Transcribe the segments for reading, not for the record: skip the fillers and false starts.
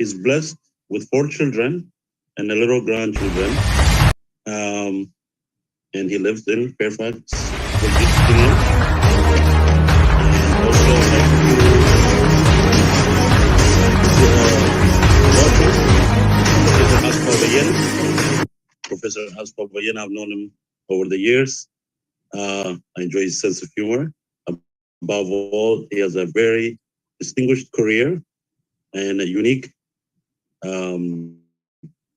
He's blessed with 4 children and a little grandchildren. And he lives in Fairfax, Virginia. And also, I'd like to welcome Professor Asfaw Beyene. Professor Asfaw Beyene, I've known him over the years. I enjoy his sense of humor. Above all, he has a very distinguished career and a unique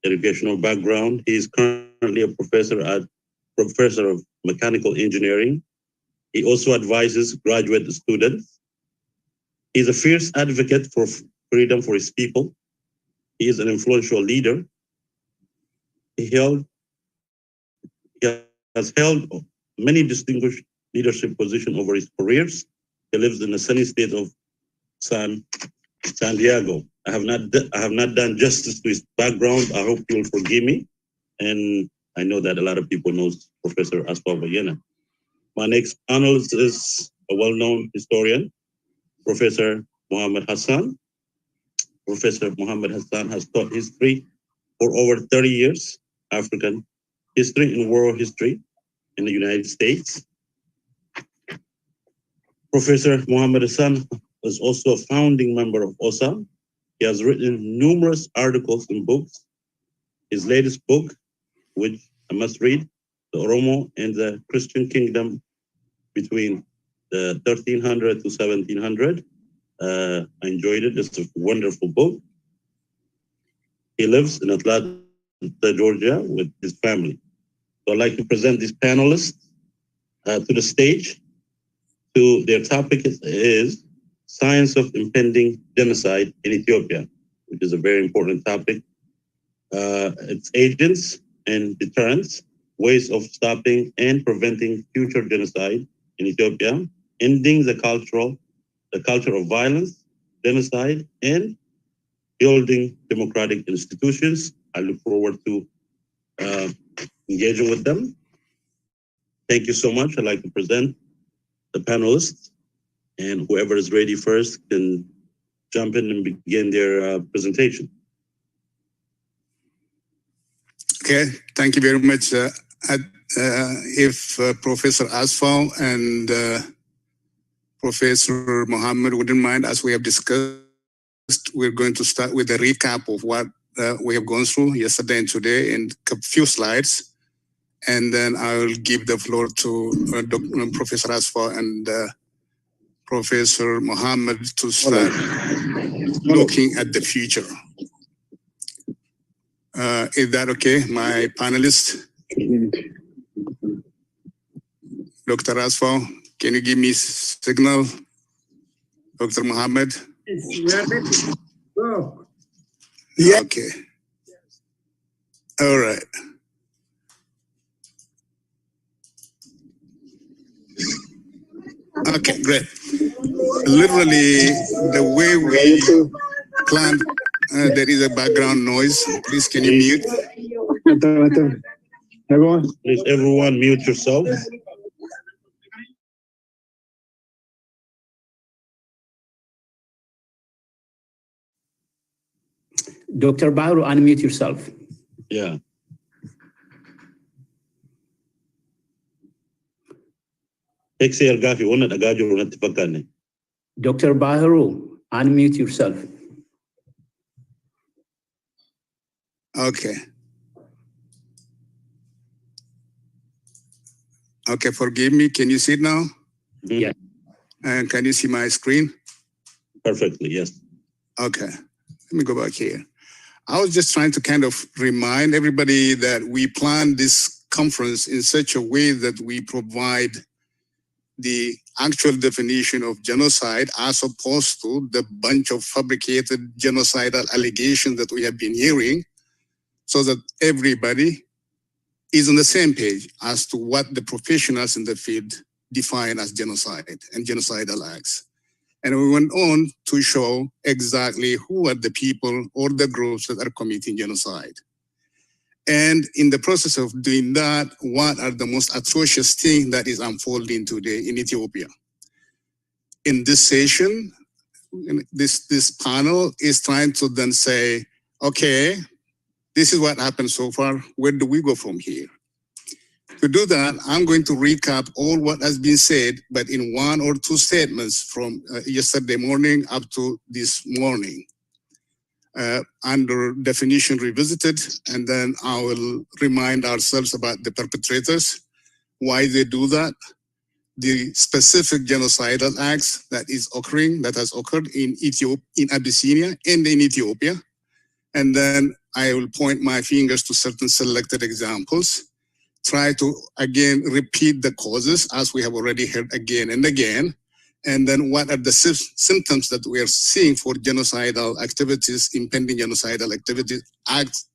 educational background. He is currently a professor of mechanical engineering. He also advises graduate students. He's a fierce advocate for freedom for his people. He is an influential leader. He has held many distinguished leadership positions over his careers. He lives in the sunny state of San Diego. I have not done justice to his background. I hope you'll forgive me. And I know that a lot of people know Professor Asfaw Beyene. My next panelist is a well-known historian, Professor Mohammed Hassan. Professor Mohammed Hassan has taught history for over 30 years, African history and world history in the United States. Professor Mohammed Hassan is also a founding member of OSA. He has written numerous articles and books. His latest book, which I must read, The Oromo and the Christian Kingdom between the 1300 to 1700. I enjoyed it. It's a wonderful book. He lives in Atlanta, Georgia with his family. So I'd like to present these panelists to the stage. Their topic is Science of Impending Genocide in Ethiopia, which is a very important topic. Its agents and deterrents, ways of stopping and preventing future genocide in Ethiopia, ending the culture of violence, genocide, and building democratic institutions. I look forward to engaging with them. Thank you so much. I'd like to present the panelists, and whoever is ready first can jump in and begin their presentation. Okay, thank you very much. If Professor Asfaw and Professor Mohammed wouldn't mind, as we have discussed, we're going to start with a recap of what we have gone through yesterday and today in a few slides. And then I will give the floor to Professor Asfaw and Professor Mohammed to start looking at the future. Is that okay, my panelists? Dr. Asfaw, can you give me signal? Dr. Mohammed? Yeah. Okay. All right. Okay, great. Literally, the way we planned, there is a background noise. Please, can you mute? Please, everyone mute yourself. Dr. Bahiru, unmute yourself. Yeah. Dr. Bahiru, unmute yourself. Okay. Okay, forgive me. Can you see it now? Yeah. And can you see my screen? Perfectly, yes. Okay. Let me go back here. I was just trying to kind of remind everybody that we planned this conference in such a way that we provide the actual definition of genocide as opposed to the bunch of fabricated genocidal allegations that we have been hearing, so that everybody is on the same page as to what the professionals in the field define as genocide and genocidal acts. And we went on to show exactly who are the people or the groups that are committing genocide. And in the process of doing that, what are the most atrocious things that is unfolding today in Ethiopia? In this session, this panel is trying to then say, okay, this is what happened so far. Where do we go from here? To do that, I'm going to recap all what has been said, but in one or two statements from yesterday morning up to this morning. Under definition revisited, and then I will remind ourselves about the perpetrators, why they do that, the specific genocidal acts that has occurred in Ethiopia, in Abyssinia, and in Ethiopia. And then I will point my fingers to certain selected examples, try to again repeat the causes as we have already heard again and again. And then what are the symptoms that we are seeing for genocidal activities, impending genocidal activities, acts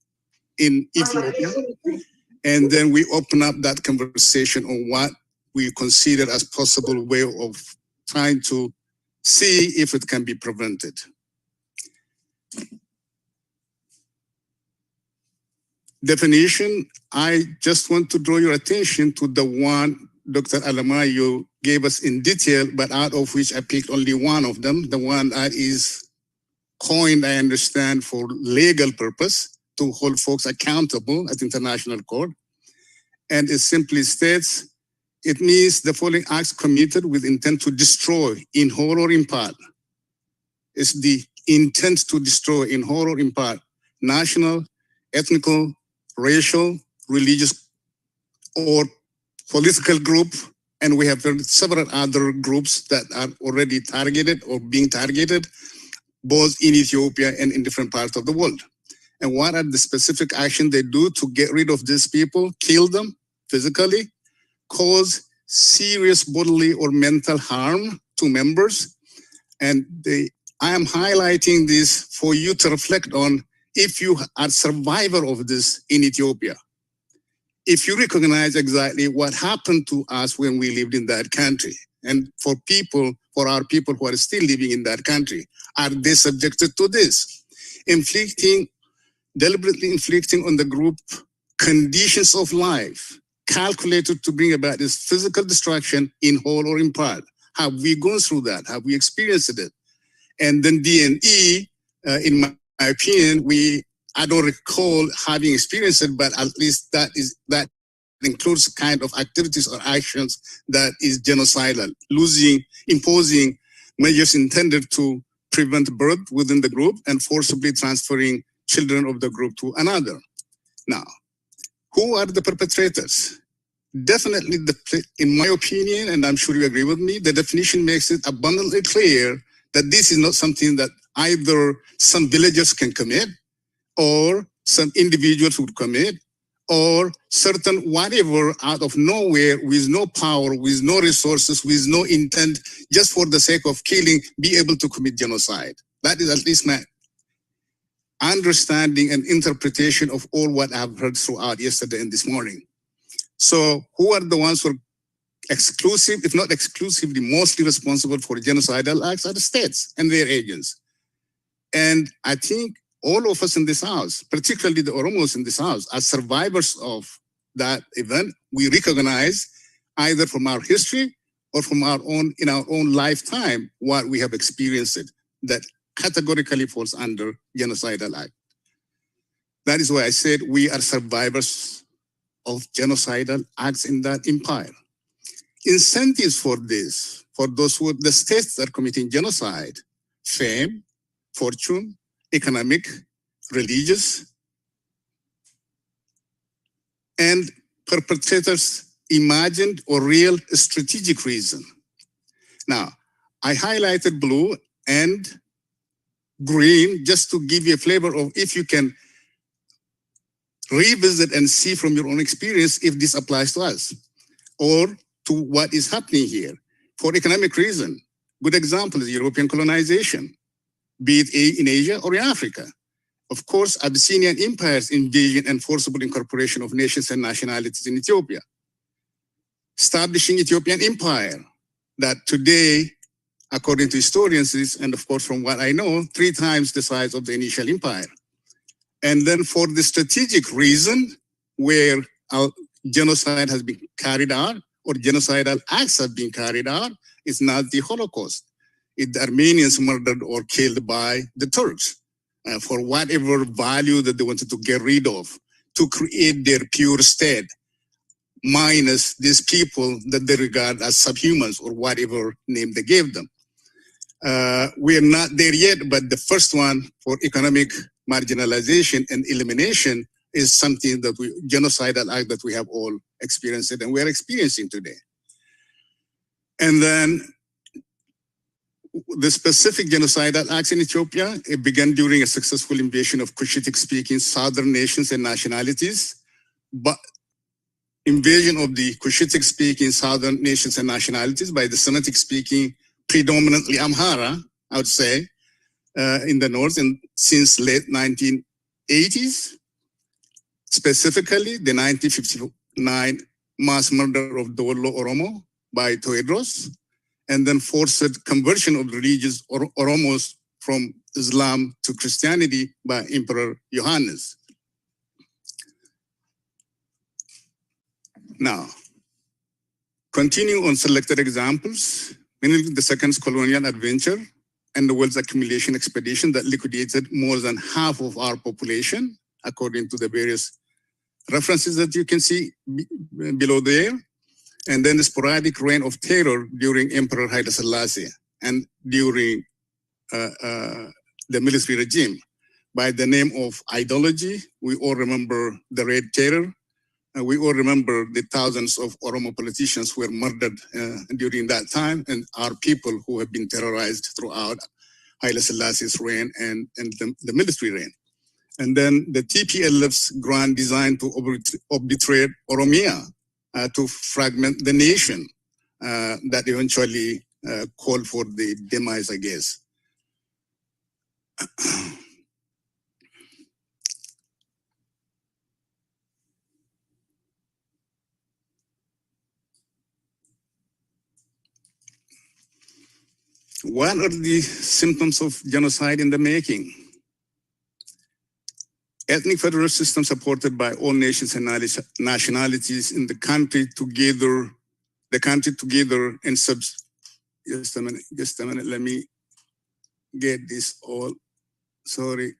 in Ethiopia? And then we open up that conversation on what we consider as possible way of trying to see if it can be prevented. Definition, I just want to draw your attention to the one Dr. Alamayo gave us in detail, but out of which I picked only one of them, the one that is coined, I understand, for legal purpose, to hold folks accountable at international court. And it simply states, it means the following acts committed with intent to destroy in whole or in part. It's the intent to destroy in whole or in part, national, ethnical, racial, religious, or political group, and we have several other groups that are already targeted or being targeted, both in Ethiopia and in different parts of the world. And what are the specific actions they do to get rid of these people, kill them physically, cause serious bodily or mental harm to members? And I am highlighting this for you to reflect on if you are survivor of this in Ethiopia. If you recognize exactly what happened to us when we lived in that country, and for our people who are still living in that country, are they subjected to this? Deliberately inflicting on the group conditions of life calculated to bring about this physical destruction in whole or in part. Have we gone through that? Have we experienced it? And then D&E, in my opinion, I don't recall having experienced it, but at least that includes kind of activities or actions that is genocidal, imposing measures intended to prevent birth within the group and forcibly transferring children of the group to another. Now, who are the perpetrators? Definitely, in my opinion, and I'm sure you agree with me, the definition makes it abundantly clear that this is not something that either some villagers can commit, or some individuals would commit, or certain whatever out of nowhere with no power, with no resources, with no intent, just for the sake of killing, be able to commit genocide. That is at least my understanding and interpretation of all what I've heard throughout yesterday and this morning. So who are the ones who are exclusive, if not exclusively, mostly responsible for genocidal acts are the states and their agents. And I think all of us in this house, particularly the Oromos in this house, as survivors of that event, we recognize either from our history or from in our own lifetime, what we have experienced that categorically falls under genocidal act. That is why I said we are survivors of genocidal acts in that empire. Incentives for this, for the states that are committing genocide, fame, fortune, economic, religious, and perpetrators' imagined or real strategic reason. Now, I highlighted blue and green just to give you a flavor of if you can revisit and see from your own experience if this applies to us or to what is happening here. For economic reason, good example is European colonization, be it in Asia or in Africa. Of course, Abyssinian empire's invasion and forcible incorporation of nations and nationalities in Ethiopia. Establishing Ethiopian empire that today, according to historians, is, and of course from what I know, 3 times the size of the initial empire. And then for the strategic reason where genocide has been carried out or genocidal acts have been carried out, it's not the Holocaust. if the Armenians murdered or killed by the Turks for whatever value that they wanted to get rid of to create their pure state, minus these people that they regard as subhumans or whatever name they gave them. We are not there yet, but the first one for economic marginalization and elimination is something that genocidal act that we have all experienced and we are experiencing today. And then the specific genocidal acts in Ethiopia, it began during a successful invasion of Cushitic-speaking southern nations and nationalities, but invasion of the Cushitic-speaking southern nations and nationalities by the Semitic-speaking, predominantly Amhara, I would say, in the north, and since late 1980s, specifically the 1959 mass murder of Dolo Oromo by Tewodros, and then forced conversion of religious Oromos from Islam to Christianity by Emperor Johannes. Now, continue on selected examples, mainly the second colonial adventure and the world's accumulation expedition that liquidated more than half of our population, according to the various references that you can see below there. And then the sporadic reign of terror during Emperor Haile Selassie and during the military regime. By the name of ideology, we all remember the Red Terror. We all remember the thousands of Oromo politicians who were murdered during that time, and our people who have been terrorized throughout Haile Selassie's reign and the military reign. And then the TPLF's grand design to obliterate Oromia, to fragment the nation, that eventually called for the demise, I guess. What are the symptoms of genocide in the making? Ethnic federal system supported by all nations and nationalities in the country together, and just a minute, let me get this all, sorry.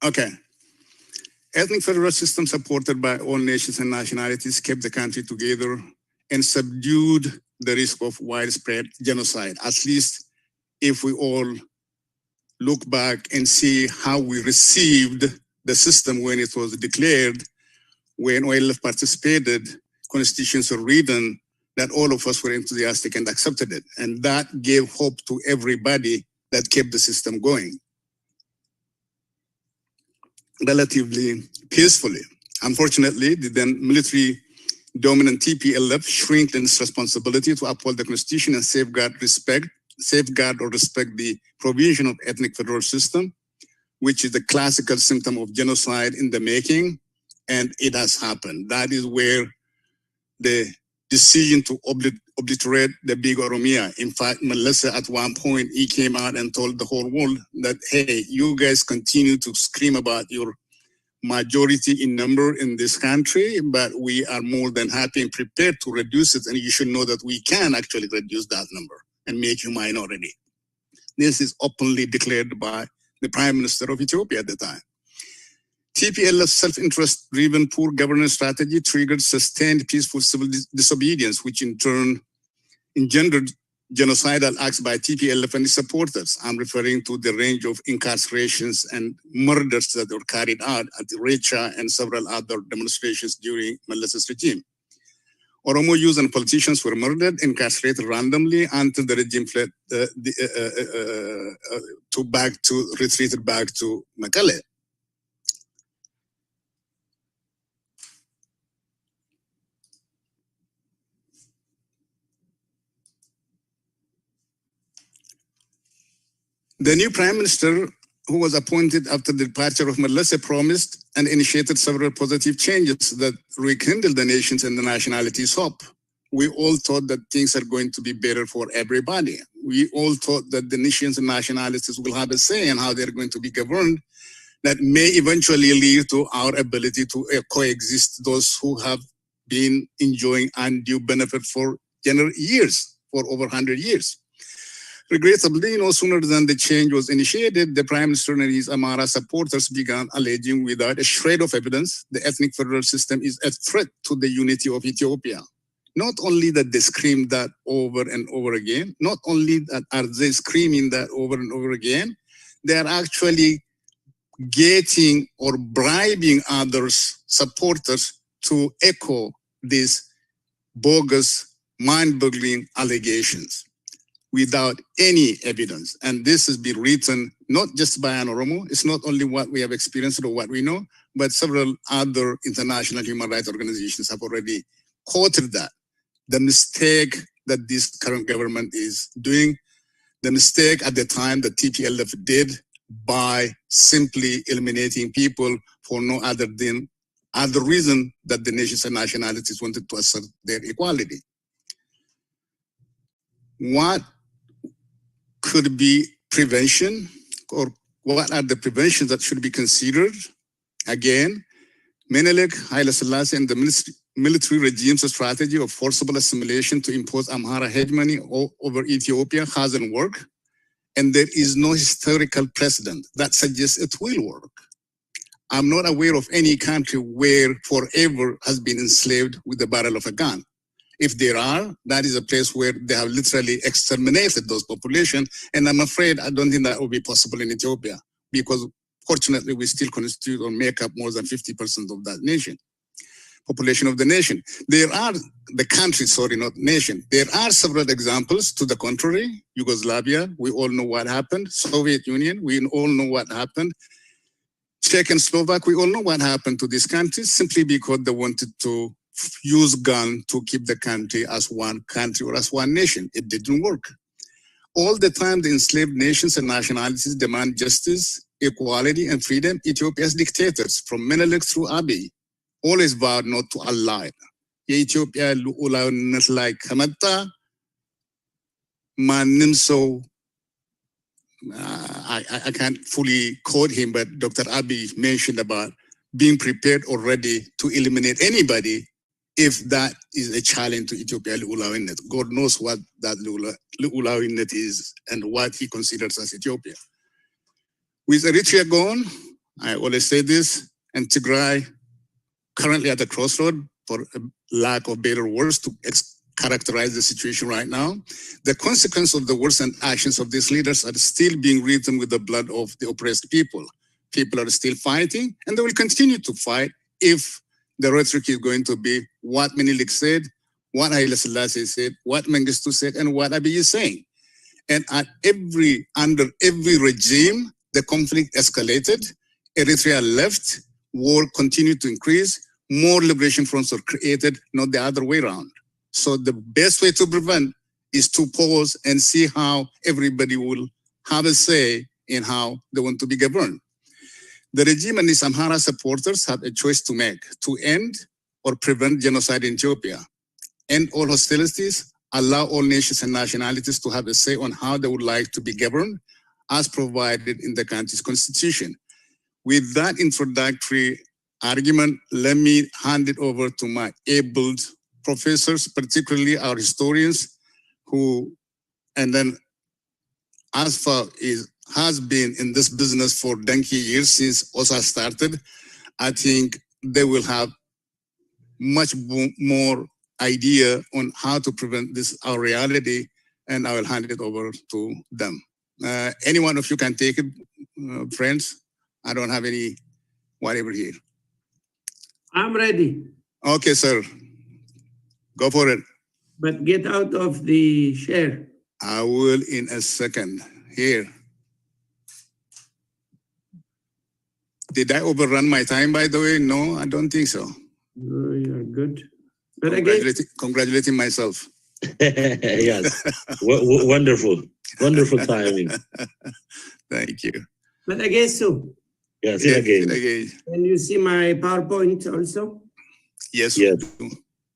Okay. Ethnic federal system supported by all nations and nationalities kept the country together and subdued the risk of widespread genocide, at least if we all look back and see how we received the system when it was declared, when OLF participated, constitutions were written, that all of us were enthusiastic and accepted it. And that gave hope to everybody that kept the system going relatively peacefully. Unfortunately, the then military dominant TPLF shrinked in its responsibility to uphold the constitution and safeguard or respect the provision of ethnic federal system, which is the classical symptom of genocide in the making, and it has happened. That is where the decision to obliterate the big Oromia. In fact, Melissa at one point, he came out and told the whole world that, hey, you guys continue to scream about your majority in number in this country, but we are more than happy and prepared to reduce it, and you should know that we can actually reduce that number and make you minority. This is openly declared by the Prime Minister of Ethiopia at the time. TPLF's self-interest-driven poor governance strategy triggered sustained peaceful civil disobedience, which in turn engendered genocidal acts by TPLF and its supporters. I'm referring to the range of incarcerations and murders that were carried out at the Recha and several other demonstrations during Melissa's regime. Oromo youth and politicians were murdered, incarcerated randomly until the regime fled, retreated back to Bekele. The new prime minister, who was appointed after the departure of Melissa, promised and initiated several positive changes that rekindled the nations and the nationalities' hope. We all thought that things are going to be better for everybody. We all thought that the nations and nationalities will have a say in how they're going to be governed, that may eventually lead to our ability to coexist those who have been enjoying undue benefit for years, for over 100 years. Regrettably, no sooner than the change was initiated, the Prime Minister and his Amhara supporters began alleging without a shred of evidence the ethnic federal system is a threat to the unity of Ethiopia. Not only that they scream that over and over again, not only that are they screaming that over and over again, they are actually getting or bribing others, supporters, to echo these bogus, mind-boggling allegations without any evidence. And this has been written not just by an Oromo, it's not only what we have experienced or what we know, but several other international human rights organizations have already quoted that. The mistake that this current government is doing, the mistake at the time that TPLF did by simply eliminating people for no other reason that the nations and nationalities wanted to assert their equality. What could be prevention, or what are the preventions that should be considered? Again, Menelik, Haile Selassie, and the military regime's strategy of forcible assimilation to impose Amhara hegemony over Ethiopia hasn't worked, and there is no historical precedent that suggests it will work. I'm not aware of any country where forever has been enslaved with the barrel of a gun. If there are, that is a place where they have literally exterminated those populations, and I'm afraid I don't think that will be possible in Ethiopia, because fortunately we still constitute or make up more than 50% of that nation. Population of the nation. There are the country, sorry, not nation. There are several examples to the contrary. Yugoslavia, we all know what happened. Soviet Union, we all know what happened. Czech and Slovak, we all know what happened to these countries simply because they wanted to use gun to keep the country as one country or as one nation. It didn't work. All the time, the enslaved nations and nationalities demand justice, equality, and freedom. Ethiopia's dictators, from Menelik through Abiy, always vowed not to ally. Ethiopia lu'ulawነት ላይ ከመጣ ማንም ሰው I can't fully quote him, but Dr. Abiy mentioned about being prepared already to eliminate anybody if that is a challenge to Ethiopia lu'ulawነት. God knows what that lu'ulawነት is and what he considers as Ethiopia. With Eritrea gone, I always say this, and Tigray currently at the crossroad, for lack of better words to characterize the situation right now, the consequence of the words and actions of these leaders are still being written with the blood of the oppressed people. People are still fighting, and they will continue to fight if the rhetoric is going to be what Menelik said, what Haile Selassie said, what Mengistu said, and what Abiy is saying. And under every regime, the conflict escalated, Eritrea left, war continued to increase, more liberation fronts are created, not the other way around. So the best way to prevent is to pause and see how everybody will have a say in how they want to be governed. The regime and its Amhara supporters have a choice to make, to end or prevent genocide in Ethiopia, end all hostilities, allow all nations and nationalities to have a say on how they would like to be governed, as provided in the country's constitution. With that introductory argument, let me hand it over to my able professors, particularly our historians, and then Asfa has been in this business for donkey years since OSA started. I think they will have much more idea on how to prevent this, our reality, and I will hand it over to them. Any one of you can take it, friends. I don't have any whatever here. I'm ready. Okay, sir. Go for it. But get out of the share. I will in a second. Here. Did I overrun my time, by the way? No, I don't think so. No, you're good. But Congratulating myself. Yes. Wonderful. Wonderful timing. Thank you. But I guess so. Yes, again. Can you see my PowerPoint also? Yes. Yes.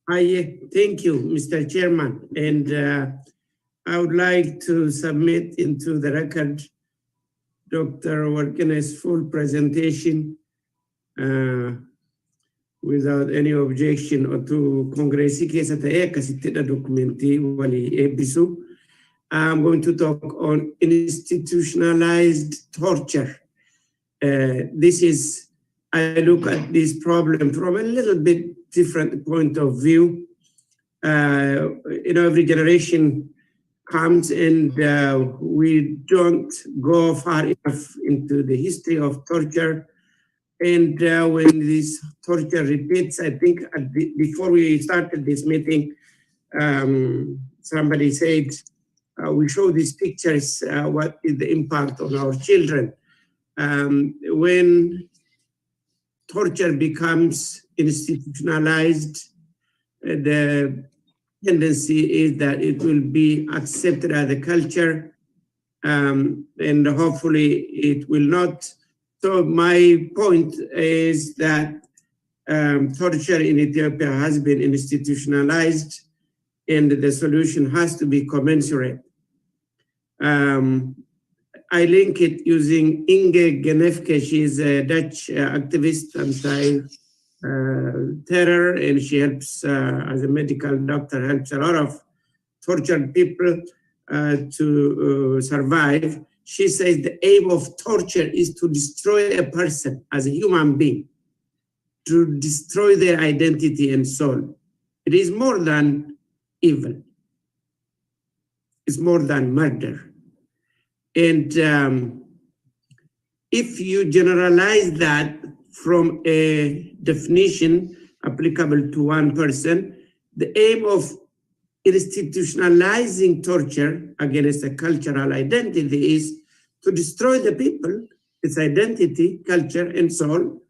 Thank you, Mr. Chairman. And I would like to submit into the record Dr. Workineh's full presentation without any objection or to Congress case at the documenti wali ebisu. I'm going to talk on institutionalized torture. I look at this problem from a little bit different point of view. Every generation comes and we don't go far enough into the history of torture. And when this torture repeats, I think before we started this meeting, somebody said, we show these pictures, what is the impact on our children? When torture becomes institutionalized, the tendency is that it will be accepted as a culture, and hopefully it will not. So my point is that torture in Ethiopia has been institutionalized, and the solution has to be commensurate. I link it using Inge Genefke. She's a Dutch activist anti-terror, and she helps, as a medical doctor, helps a lot of tortured people to survive. She says the aim of torture is to destroy a person as a human being, to destroy their identity and soul. It is more than evil. It's more than murder. And if you generalize that from a definition applicable to one person, the aim of institutionalizing torture against a cultural identity is to destroy the people, its identity, culture, and soul.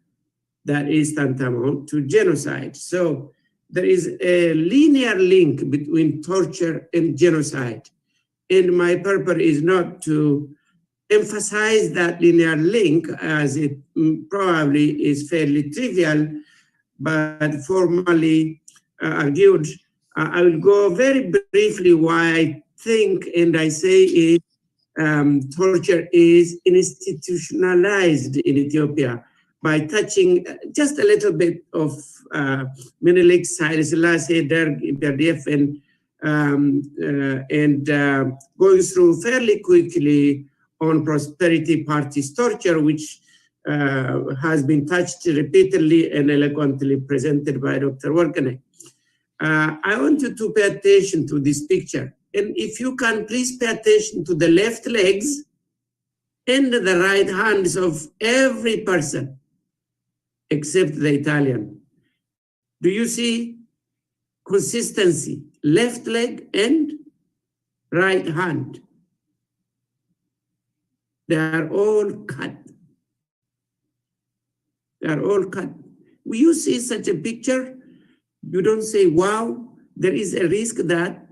That is tantamount to genocide. So there is a linear link between torture and genocide. And my purpose is not to emphasize that linear link, as it probably is fairly trivial, but formally argued. I will go very briefly why I think and I say it, torture is institutionalized in Ethiopia, by touching just a little bit of Menelik, Haile Selassie, Derg, PRDF, and going through fairly quickly on Prosperity Party's torture, which has been touched repeatedly and eloquently presented by Dr. Workineh. I want you to pay attention to this picture. And if you can, please pay attention to the left legs and the right hands of every person, except the Italian. Do you see consistency? Left leg and right hand. They are all cut. They are all cut. When you see such a picture, you don't say, wow, there is a risk that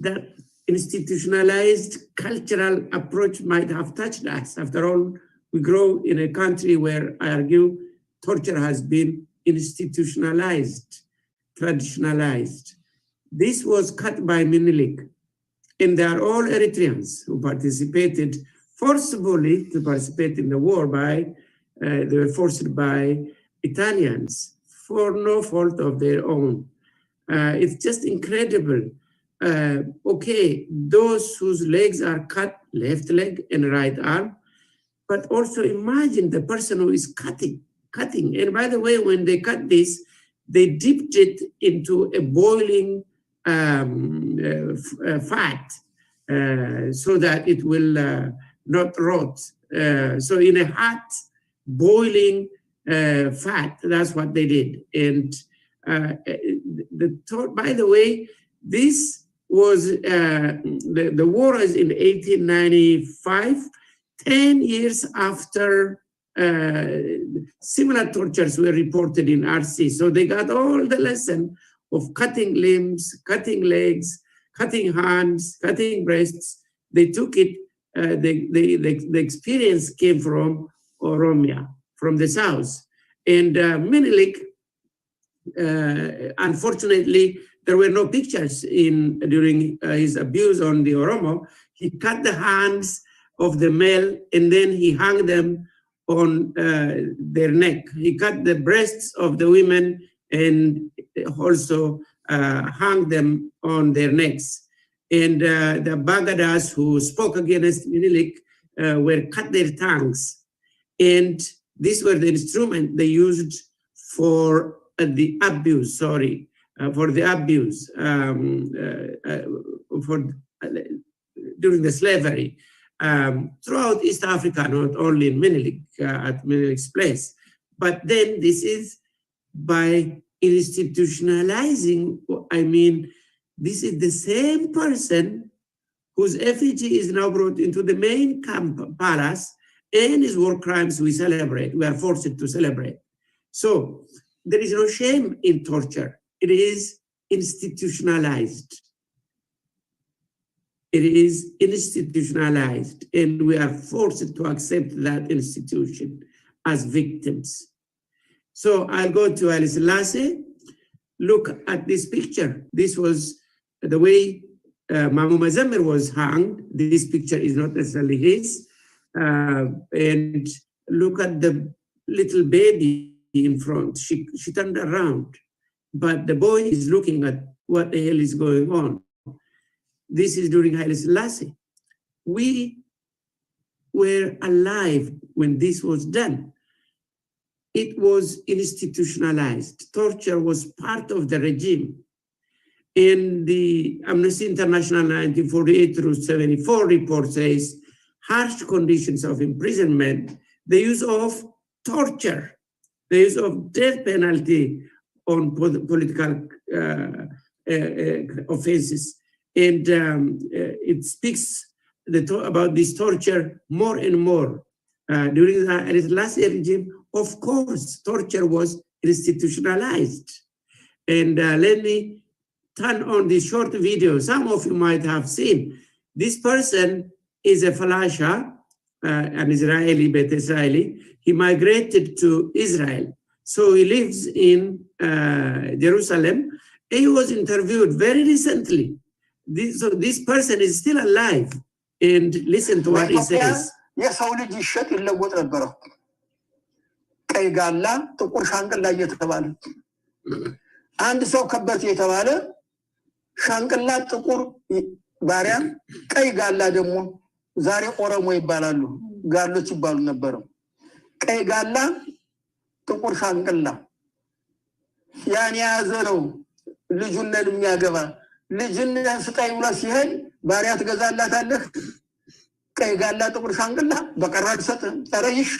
that institutionalized cultural approach might have touched us. After all, we grow in a country where I argue torture has been institutionalized, traditionalized. This was cut by Menelik, and they are all Eritreans who participated forcibly to participate in the war by, they were forced by Italians for no fault of their own. It's just incredible. Okay, those whose legs are cut, left leg and right arm, but also imagine the person who is cutting. And by the way, when they cut this, they dipped it into a boiling fat so that it will not rot. So in a hot, boiling fat, that's what they did. And by the way, this was, the war is in 1895, 10 years after similar tortures were reported in RC. So they got all the lesson of cutting limbs, cutting legs, cutting hands, cutting breasts. They took it, the experience came from Oromo, from the south. And Menelik, unfortunately, there were no pictures during his abuse on the Oromo. He cut the hands of the male and then he hung them on their neck. He cut the breasts of the women and also hung them on their necks. And the Bagadas who spoke against Menelik were cut their tongues. And these were the instruments they used for the abuse, for the abuse during the slavery throughout East Africa, not only in Menelik, at Menelik's place. But then this is by institutionalizing, I mean, this is the same person whose effigy is now brought into the main palace, and his war crimes we celebrate, we are forced to celebrate. So there is no shame in torture. It is institutionalized. It is institutionalized, and we are forced to accept that institution as victims. So I'll go to Haile Selassie. Look at this picture. This was the way Mamu Mazember was hung. This picture is not necessarily his. And look at the little baby in front. She turned around, but the boy is looking at what the hell is going on. This is during Haile Selassie. We were alive when this was done. It was institutionalized. Torture was part of the regime. In the Amnesty International 1948 through 74 report says, harsh conditions of imprisonment, the use of torture, the use of death penalty on political offenses. And it speaks about this torture more and more. During the last regime, of course, torture was institutionalized. And let me turn on this short video. Some of you might have seen. This person is a Falasha, an Israeli, Bet Israeli. He migrated to Israel. So he lives in Jerusalem. He was interviewed very recently. So this person is still alive. And listen to what he says. የሰው ልጅ ይሸጥ ይለወጥ ነበረ ቀይ ጋላ ጥቁር ሻንቅላ እየተባለ አንድ ሰው ከበት የተባለ ሻንቅላ ጥቁር ባሪያ ቀይ ጋላ ደግሞ ዛሬ ኦሮሞ ይባላሉ ጋሎች ይባሉ ነበር ቀይ ጋላ ጥቁር ሻንቅላ ያን ያዘለው ልጁን ለሚያገባ ልጅን ስጣይ ብሎ ሲሄድ ባሪያ ትገዛላታለህ ቀይ ጋላ ጥቁር ሻንቅላ በቀራጭ ሰጥ ተረይሽ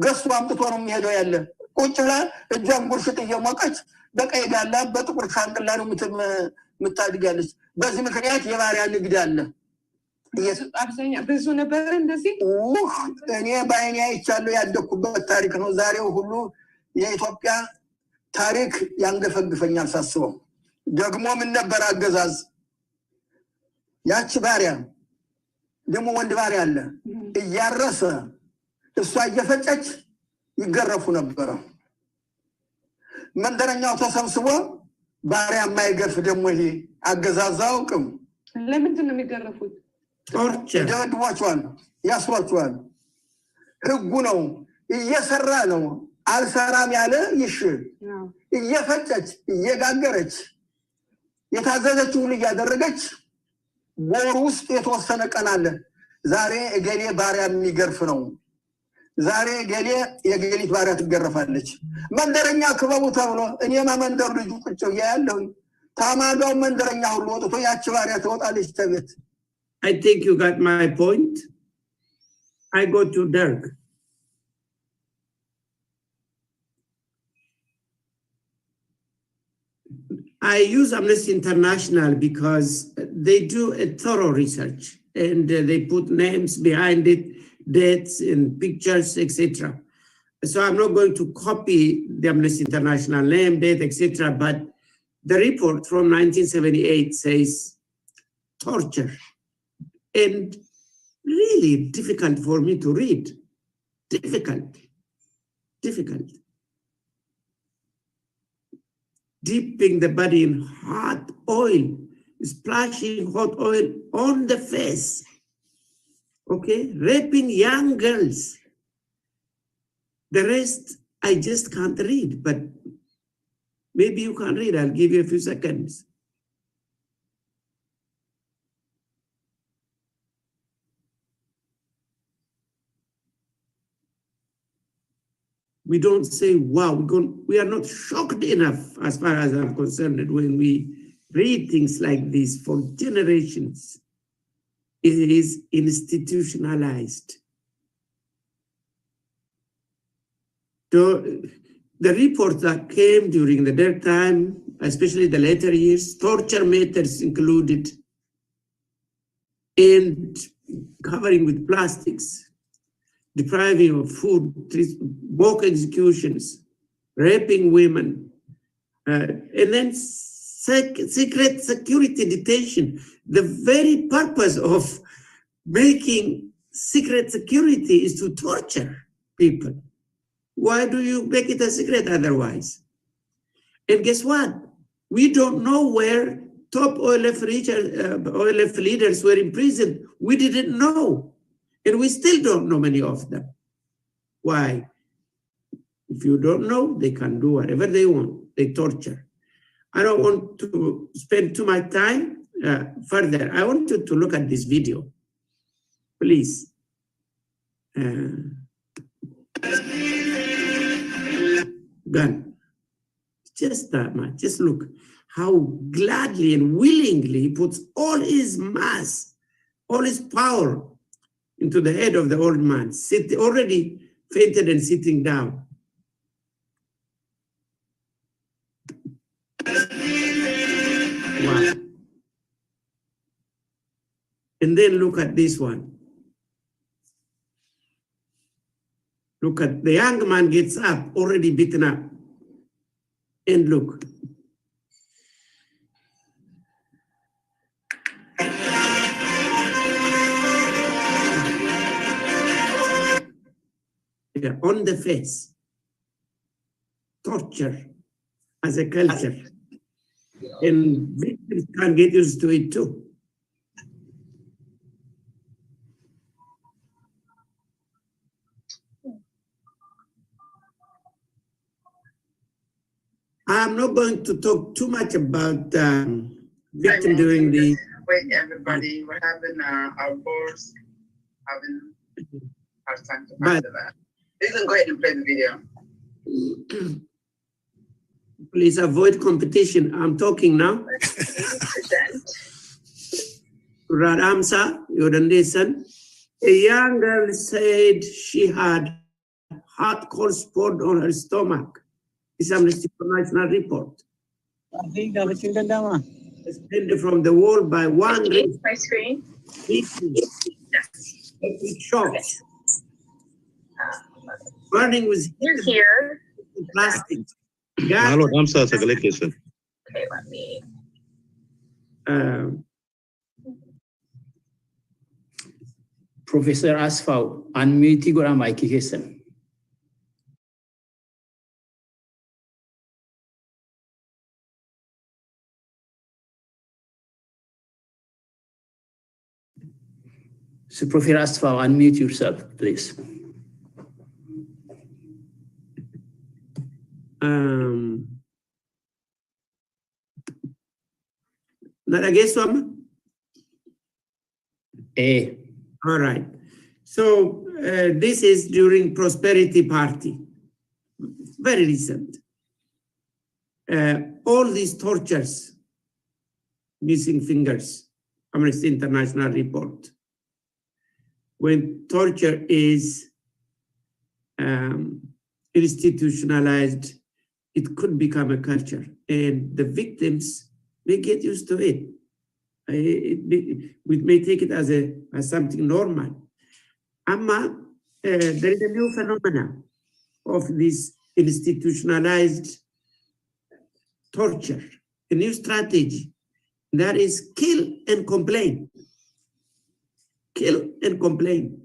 ገስቱ አምጥቶ ነው የሚሄደው ያለ ቁጭላ እጇን ጉርሽጥ እየሞቀች በቀይ ጋላ በጥቁር ሻንቅላ ነው ምታድጋለች በዚህ ምክንያት የባሪያ ንግድ አለ አብዛኛ ብዙ ነበር እንደዚህ እኔ ባይኔ አይቻለሁ ያደኩበት ታሪክ ነው ዛሬው ሁሉ የኢትዮጵያ ታሪክ ያንገፈግፈኛል ሳስበው ደግሞ ምን ነበር አገዛዝ ያቺ ባሪያ ደሞ ወንድ ባሪያ አለ እያረሰ እሷ እየፈጨች ይገረፉ ነበር መንደረኛው ተሰብስቦ ባሪያ ማይገርፍ ደሞ ይሄ አገዛዛውቅም ለምንድን ነው የሚገረፉት ቶርቸር ደድዋቸዋል ያስሯቸዋል ህጉ ነው እየሰራ ነው አልሰራም ያለ ይሽ እየፈጨች እየጋገረች የታዘዘችው ሁሉ ያደረገች ወር ውስጥ የተወሰነ ቀን አለ ዛሬ እገሌ ባሪያ የሚገርፍ ነው ዛሬ እገሌ የገሊት ባሪያ ትገረፋለች መንደረኛ ክበቡ ተብሎ እኔማ መንደር ልጅ ቁጭ ያያለሁ ታማጋው መንደረኛ ሁሉ ወጥቶ ያቺ ባሪያ ተወጣለች ተቤት I think you got my point. I go to Dirk. I use Amnesty International because they do a thorough research and they put names behind it, dates and pictures, etc. So I'm not going to copy the Amnesty International name, date, etc. But the report from 1978 says torture. And really difficult for me to read. Difficult. Dipping the body in hot oil, splashing hot oil on the face, okay? Raping young girls. The rest, I just can't read, but maybe you can read. I'll give you a few seconds. we don't say, wow, we are not shocked enough as far as I'm concerned when we read things like this for generations. It is institutionalized. The report that came during the dark time, especially the later years, torture methods included, and covering with plastics, depriving of food, mock executions, raping women, and then secret security detention. The very purpose of making secret security is to torture people. Why do you make it a secret otherwise? And guess what? We don't know where top OLF leaders were imprisoned. We didn't know. And we still don't know many of them. Why? If you don't know, they can do whatever they want. They torture. I don't want to spend too much time further. I want you to look at this video, please. Done. Just that much. Just look how gladly and willingly he puts all his mass, all his power into the head of the old man, already fainted and sitting down. Wow. And then look at this one. Look at the young man gets up, already beaten up. And look. Yeah, on the face. Torture as a culture. And victims can get used to it too. I'm not going to talk too much about victim during the... Wait, everybody, we're having our boards having our time to answer that. You can go ahead and play the video. Please avoid competition. I'm talking now. Radamsa, you don't listen. A young girl said she had hot cold spot on her stomach. This Amnesty International report. Suspended from the wall by one ring. My screen? Yes. Shocks. Burning with here. Plastic. Hello, I'm sorry, okay, let me. Professor Asfaw, unmute your mic, Hassan. So, Professor Asfaw, unmute yourself, please. All right. So this is during Prosperity Party, very recent. All these tortures, missing fingers, Amnesty International report. When torture is institutionalized, it could become a culture, and the victims may get used to it. We may take it as something normal. There is a new phenomenon of this institutionalized torture, a new strategy that is kill and complain. Kill and complain.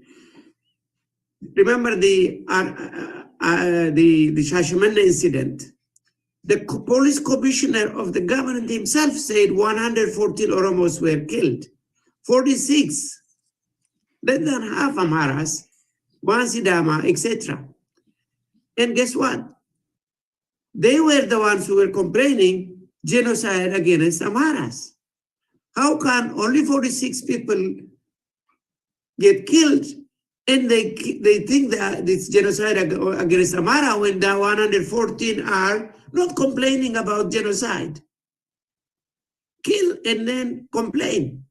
Remember the Shashamane incident. The police commissioner of the government himself said 114 Oromos were killed, 46, less than half Amharas, one Sidama, etc. And guess what? They were the ones who were complaining genocide against Amharas. How can only 46 people get killed And they think that this genocide against Amhara, when the 114 are not complaining about genocide. Kill and then complain.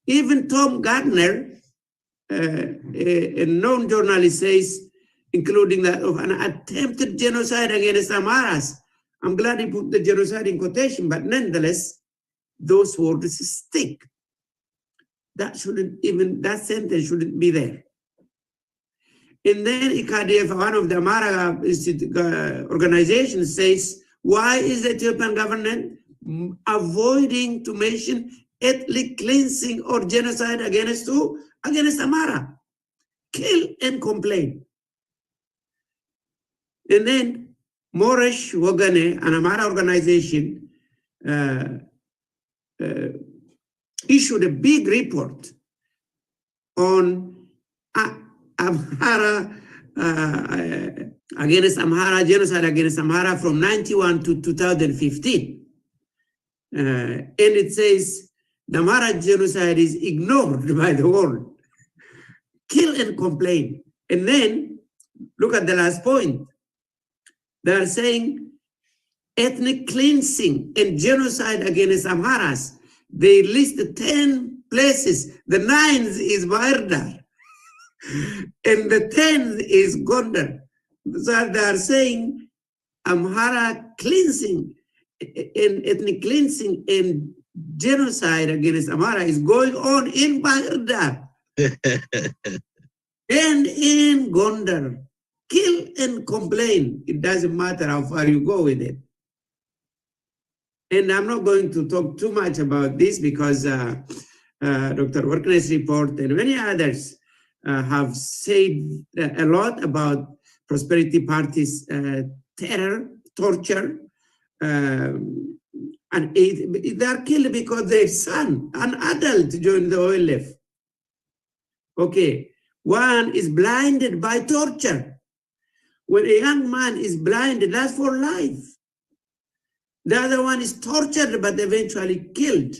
Even Tom Gardner, a known journalist, says, including that of an attempted genocide against Amharas. I'm glad he put the genocide in quotation, but nonetheless, those words stick. That sentence shouldn't be there. And then IKDF, one of the Amhara organizations, says, why is the Ethiopian government avoiding to mention ethnic cleansing or genocide against who? Against Amhara. Kill and complain. And then Moresh Workineh, an Amhara organization, issued a big report on Amhara against Amhara, genocide against Amhara from 91 to 2015. And it says the Amhara genocide is ignored by the world. Kill and complain. And then look at the last point. They are saying ethnic cleansing and genocide against Amharas. They list 10 places. The 9th is Bahiru, and the 10th is Gondar. So they are saying Amhara cleansing and ethnic cleansing and genocide against Amhara is going on in Bahiru and in Gondar. Kill and complain. It doesn't matter how far you go with it. And I'm not going to talk too much about this because Dr. Workineh's report and many others have said a lot about Prosperity Party's terror, torture, and they are killed because their son, an adult, joined the OLF. Okay, one is blinded by torture. When a young man is blinded, that's for life. The other one is tortured but eventually killed.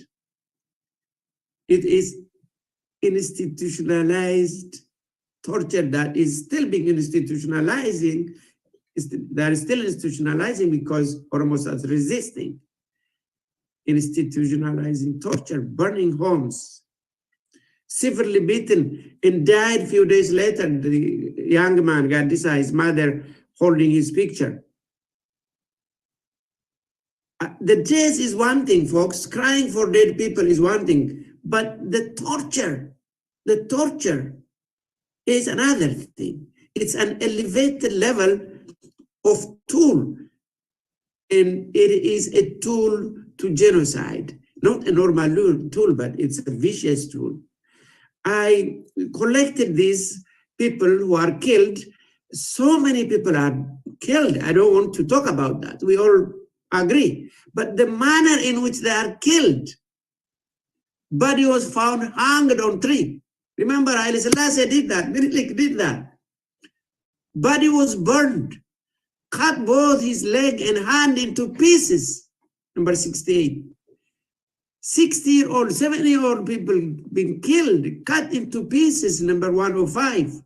It is institutionalized torture that is still being institutionalizing. That is still institutionalizing because Oromos are resisting. Institutionalizing torture, burning homes, severely beaten, and died a few days later. The young man, Bedassa, his mother, holding his picture. The death is one thing, folks. Crying for dead people is one thing. But the torture is another thing. It's an elevated level of tool. And it is a tool to genocide. Not a normal tool, but it's a vicious tool. I collected these people who are killed. So many people are killed. I don't want to talk about that. We all agree. But the manner in which they are killed, body was found hanged on tree. Remember, Haile Selassie did that, Menelik did that. Body was burned, cut both his leg and hand into pieces, number 68. 60-year-old, 70-year-old people being killed, cut into pieces, number 105.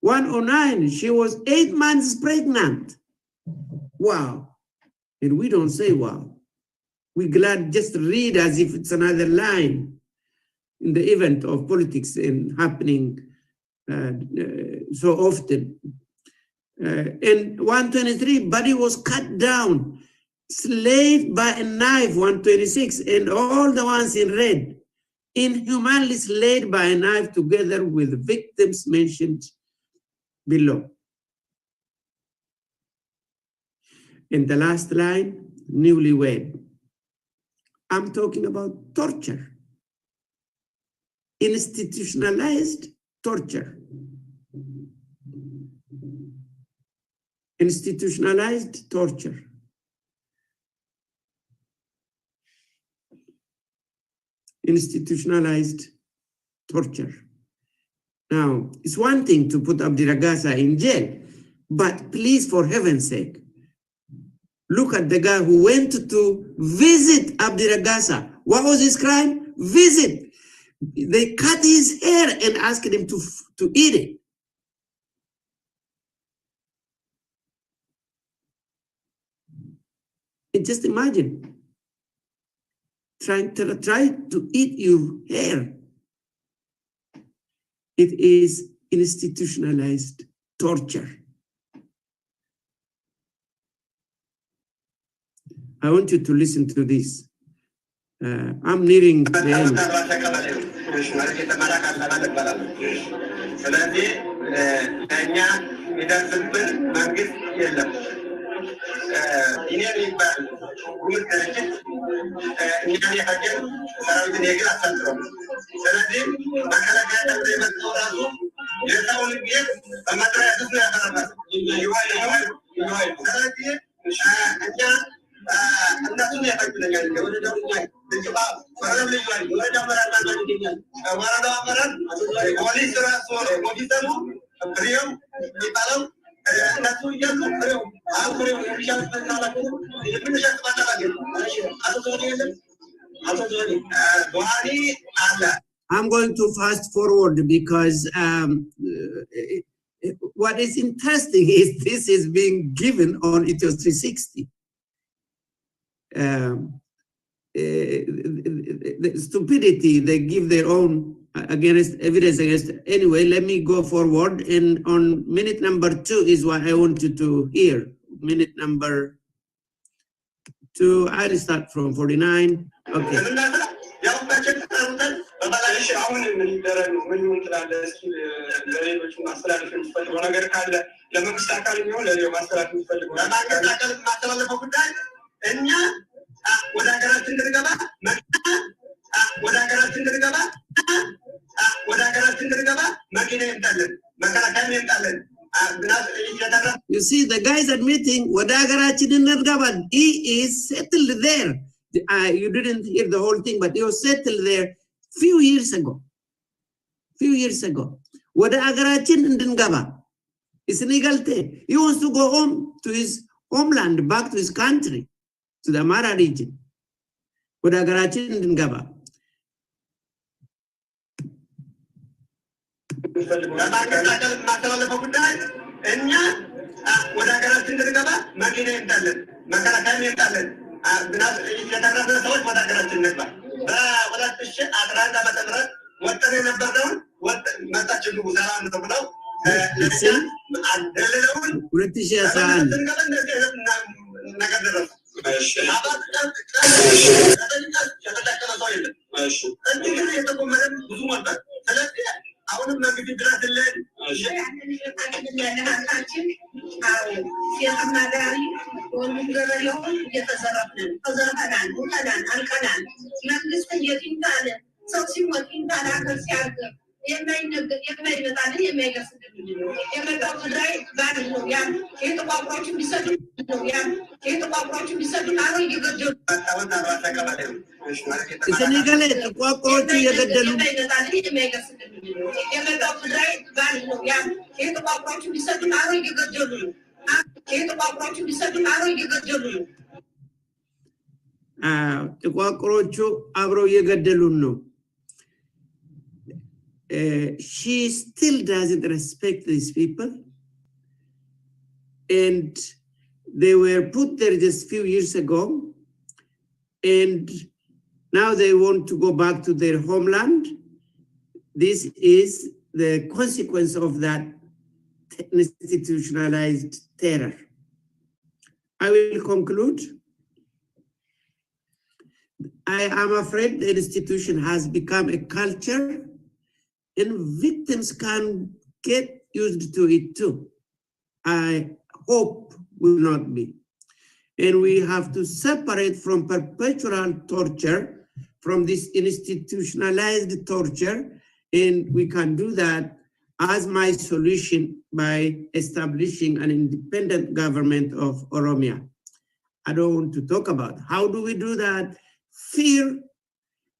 109, she was 8 months pregnant. Wow. And we don't say wow. We glad just read as if it's another line in the event of politics and happening so often. And 123, body was cut down, slayed by a knife, 126, and all the ones in red, inhumanly slayed by a knife together with victims mentioned below. In the last line, newlywed. I'm talking about torture. Institutionalized torture. Institutionalized torture. Institutionalized torture. Now, it's one thing to put Ragassa in jail, but please, for heaven's sake, look at the guy who went to visit Ragassa. What was his crime? Visit. They cut his hair and asked him to eat it. And just imagine trying to eat your hair. It is institutionalized torture. I want you to listen to this. I'm nearing the end. I'm going to fast forward because what is interesting is this is being given on Ethio 360. The stupidity, they give their own evidence against. Anyway, let me go forward, and on minute number 2 is what I want you to hear. Minute number 2, I'll start from 49. Okay. You see, the guy is admitting he is settled there. You didn't hear the whole thing, but he was settled there few years ago. Wada agarachin ndingaba. It's an egalte. He wants to go home to his homeland, back to his country, to the Amara region. Wada agarachin ndingaba. She still doesn't respect these people, and they were put there just a few years ago, and now they want to go back to their homeland. This is the consequence of that institutionalized terror. I will conclude. I am afraid the institution has become a culture, and victims can get used to it too. I hope will not be. And we have to separate from perpetual torture from this institutionalized torture, and we can do that as my solution by establishing an independent government of Oromia. I don't want to talk about how do we do that. Fear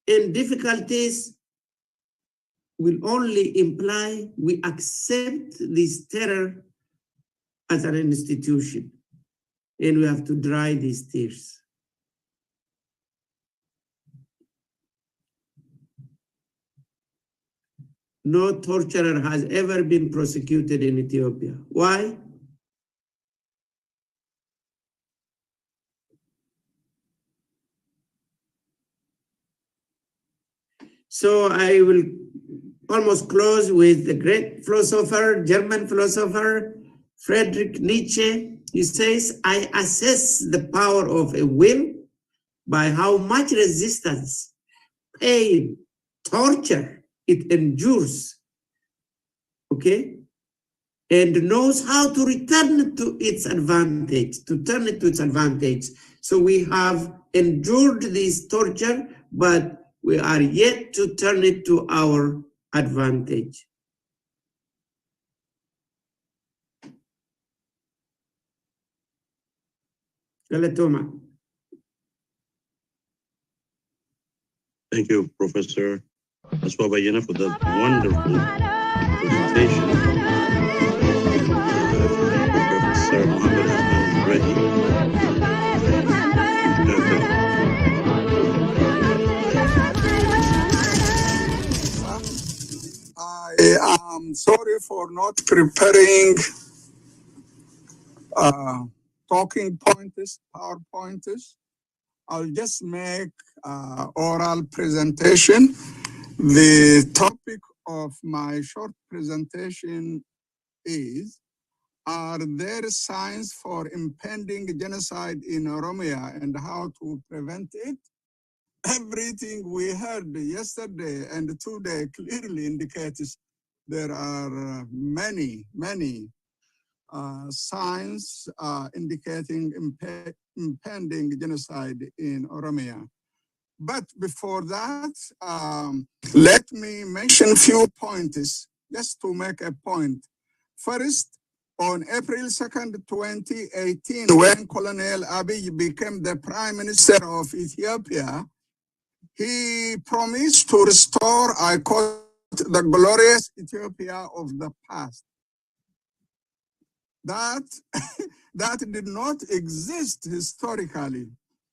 and difficulties will only imply we accept this terror as an institution, and we have to dry these tears. no torturer has ever been prosecuted in Ethiopia. Why? So I will almost close with the great philosopher, German philosopher, Friedrich Nietzsche. He says, I assess the power of a will by how much resistance, pain, torture it endures, okay? And knows how to return to its advantage, to turn it to its advantage. So we have endured this torture, but we are yet to turn it to our advantage. Galatoma. Thank you, Professor Asfaw Beyene, for that wonderful presentation. Professor Mohammed is ready. I am sorry for not preparing talking pointers, PowerPointers. I'll just make oral presentation. The topic of my short presentation is, are there signs for impending genocide in Oromia and how to prevent it? Everything we heard yesterday and today clearly indicates there are many signs indicating impending genocide in Oromia. But before that, let me mention a few points just to make a point. First, on April 2nd, 2018, when Colonel Abiy became the Prime Minister of Ethiopia, he promised to restore, I quote, the glorious Ethiopia of the past. That did not exist historically.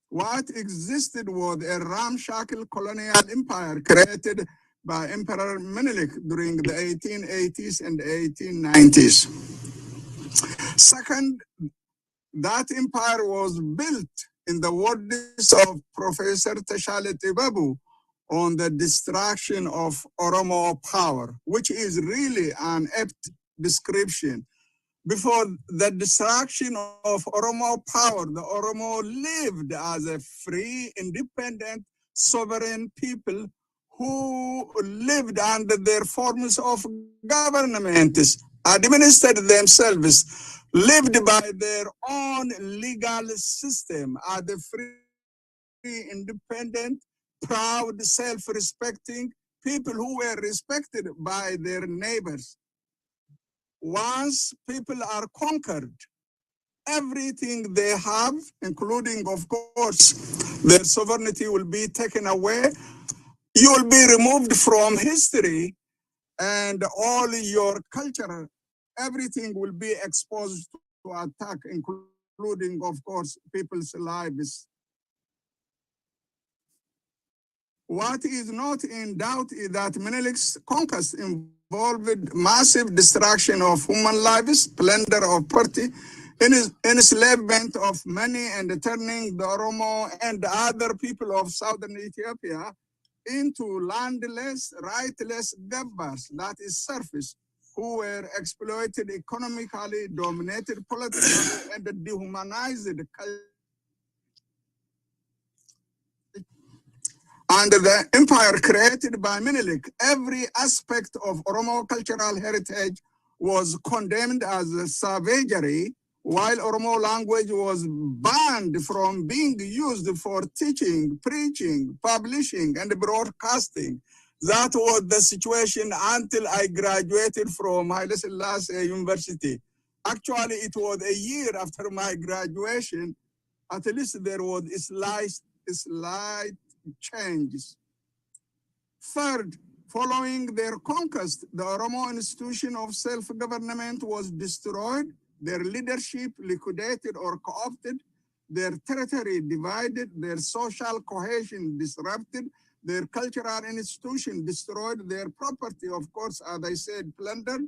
What existed was a ramshackle colonial empire created by Emperor Menelik during the 1880s and 1890s. Second, that empire was built, in the words of Professor Teshale Tibabu, on the destruction of Oromo power, which is really an apt description. Before the destruction of Oromo power, the Oromo lived as a free, independent, sovereign people who lived under their forms of government, administered themselves, lived by their own legal system as a free, independent, proud, self-respecting people who were respected by their neighbors. Once people are conquered, everything they have, including, of course, their sovereignty, will be taken away. You will be removed from history, and all your culture, everything will be exposed to attack, including, of course, people's lives. What is not in doubt is that Menelik's conquest involved massive destruction of human lives, plunder of property, enslavement of many, and turning the Oromo and other people of southern Ethiopia into landless, rightless gabbers, that is serfs, who were exploited economically, dominated politically, and dehumanized culturally. Under the empire created by Menelik, every aspect of Oromo cultural heritage was condemned as savagery, while Oromo language was banned from being used for teaching, preaching, publishing, and broadcasting. That was the situation until I graduated from Haile Selassie University. Actually, it was a year after my graduation. At least there was a slight changes. Third, following their conquest, the Oromo institution of self-government was destroyed, their leadership liquidated or co-opted, their territory divided, their social cohesion disrupted, their cultural institution, destroyed their property, of course, as I said, plundered,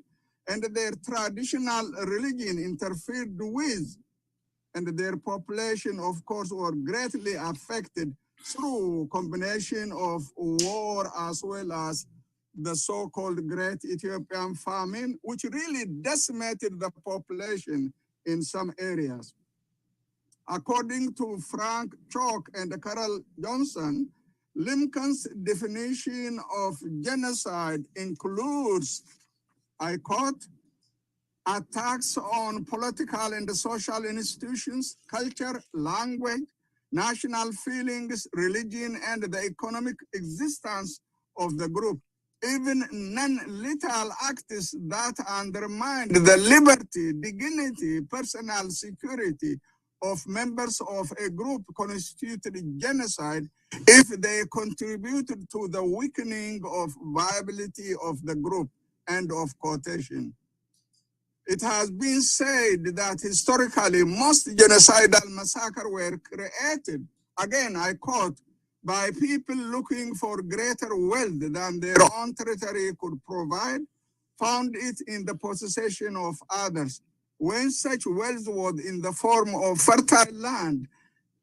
and their traditional religion interfered with, and their population, of course, were greatly affected through combination of war as well as the so-called Great Ethiopian Famine, which really decimated the population in some areas. According to Frank Chalk and Carol Johnson, Lincoln's definition of genocide includes, I quote, attacks on political and social institutions, culture, language, national feelings, religion, and the economic existence of the group. Even non-lethal acts that undermine the liberty, dignity, personal security of members of a group constituted genocide if they contributed to the weakening of viability of the group. End of quotation. It has been said that historically most genocidal massacres were created, again I quote, by people looking for greater wealth than their own territory could provide, found it in the possession of others. When such wealth was in the form of fertile land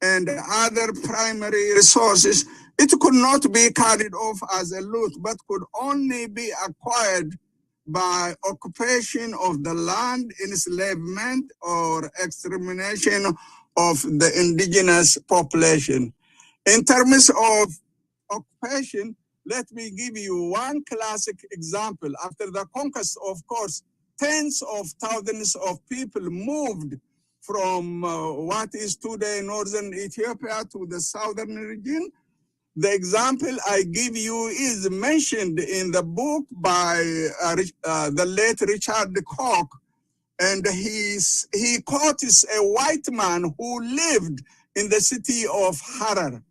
and other primary resources, it could not be carried off as a loot, but could only be acquired by occupation of the land, enslavement, or extermination of the indigenous population. In terms of occupation, let me give you one classic example. After the conquest, of course, tens of thousands of people moved from what is today northern Ethiopia to the southern region. The example I give you is mentioned in the book by the late Richard Koch, and he quotes a white man who lived in the city of Harar.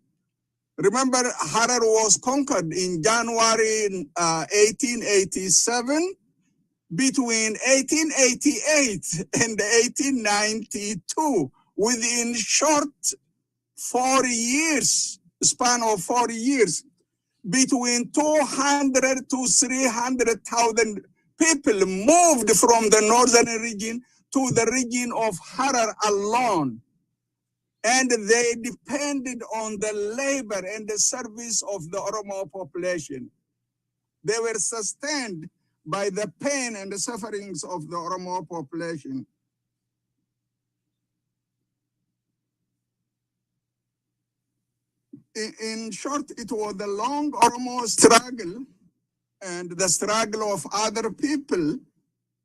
Remember, Harar was conquered in January 1887. Between 1888 and 1892, within short 4 years, span of 4 years, between 200 to 300,000 people moved from the northern region to the region of Harar alone. And they depended on the labor and the service of the Oromo population. They were sustained by the pain and the sufferings of the Oromo population. In short, it was the long Oromo struggle and the struggle of other people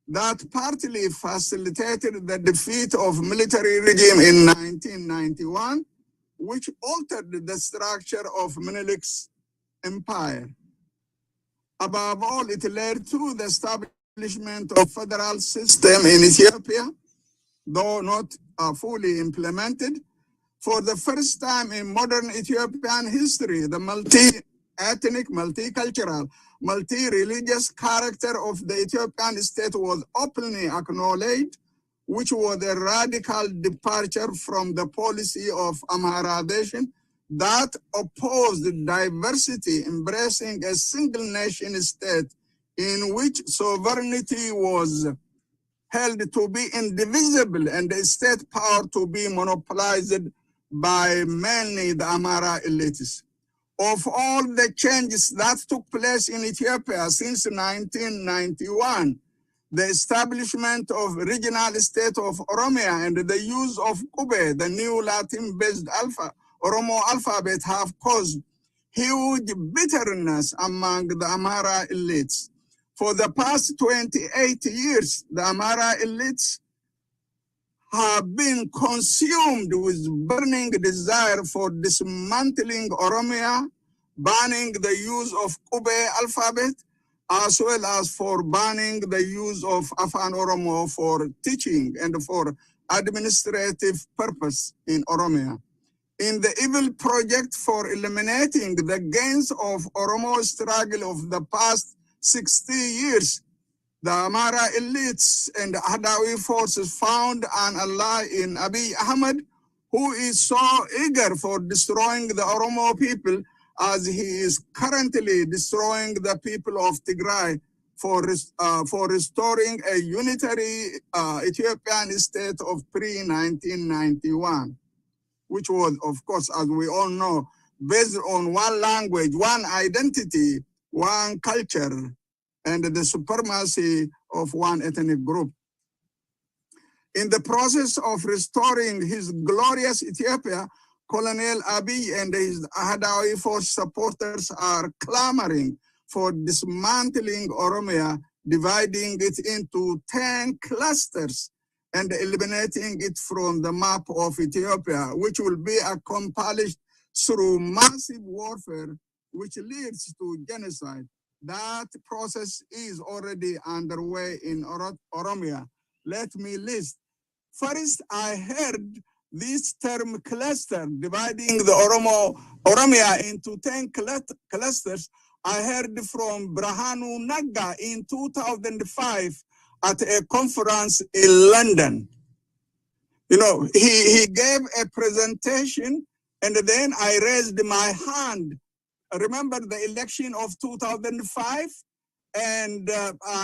that partly facilitated the defeat of military regime in 1991, which altered the structure of Menelik's empire. Above all, it led to the establishment of federal system in Ethiopia, though not fully implemented. For the first time in modern Ethiopian history, the multi-ethnic, multicultural, multi-religious character of the Ethiopian state was openly acknowledged, which was a radical departure from the policy of Amharadation that opposed diversity, embracing a single nation state in which sovereignty was held to be indivisible and the state power to be monopolized by mainly the Amhara elites. Of all the changes that took place in Ethiopia since 1991, the establishment of regional state of Oromia and the use of Kube, the new Latin-based Oromo alphabet, have caused huge bitterness among the Amhara elites. For the past 28 years, the Amhara elites have been consumed with burning desire for dismantling Oromia, banning the use of Kube alphabet, as well as for banning the use of Afan Oromo for teaching and for administrative purpose in Oromia. In the evil project for eliminating the gains of Oromo struggle of the past 60 years, the Amhara elites and Ahdawi forces found an ally in Abiy Ahmed, who is so eager for destroying the Oromo people as he is currently destroying the people of Tigray for restoring a unitary Ethiopian state of pre-1991, which was, of course, as we all know, based on one language, one identity, one culture, and the supremacy of one ethnic group. In the process of restoring his glorious Ethiopia, Colonel Abiy and his Ahadawi force supporters are clamoring for dismantling Oromia, dividing it into 10 clusters and eliminating it from the map of Ethiopia, which will be accomplished through massive warfare, which leads to genocide. That process is already underway in Oromia. Let me list. First, I heard this term cluster, dividing the Oromia into 10 clusters. I heard from Brahanu Nagga in 2005 at a conference in London. You know, he gave a presentation, and then I raised my hand. Remember the election of 2005? And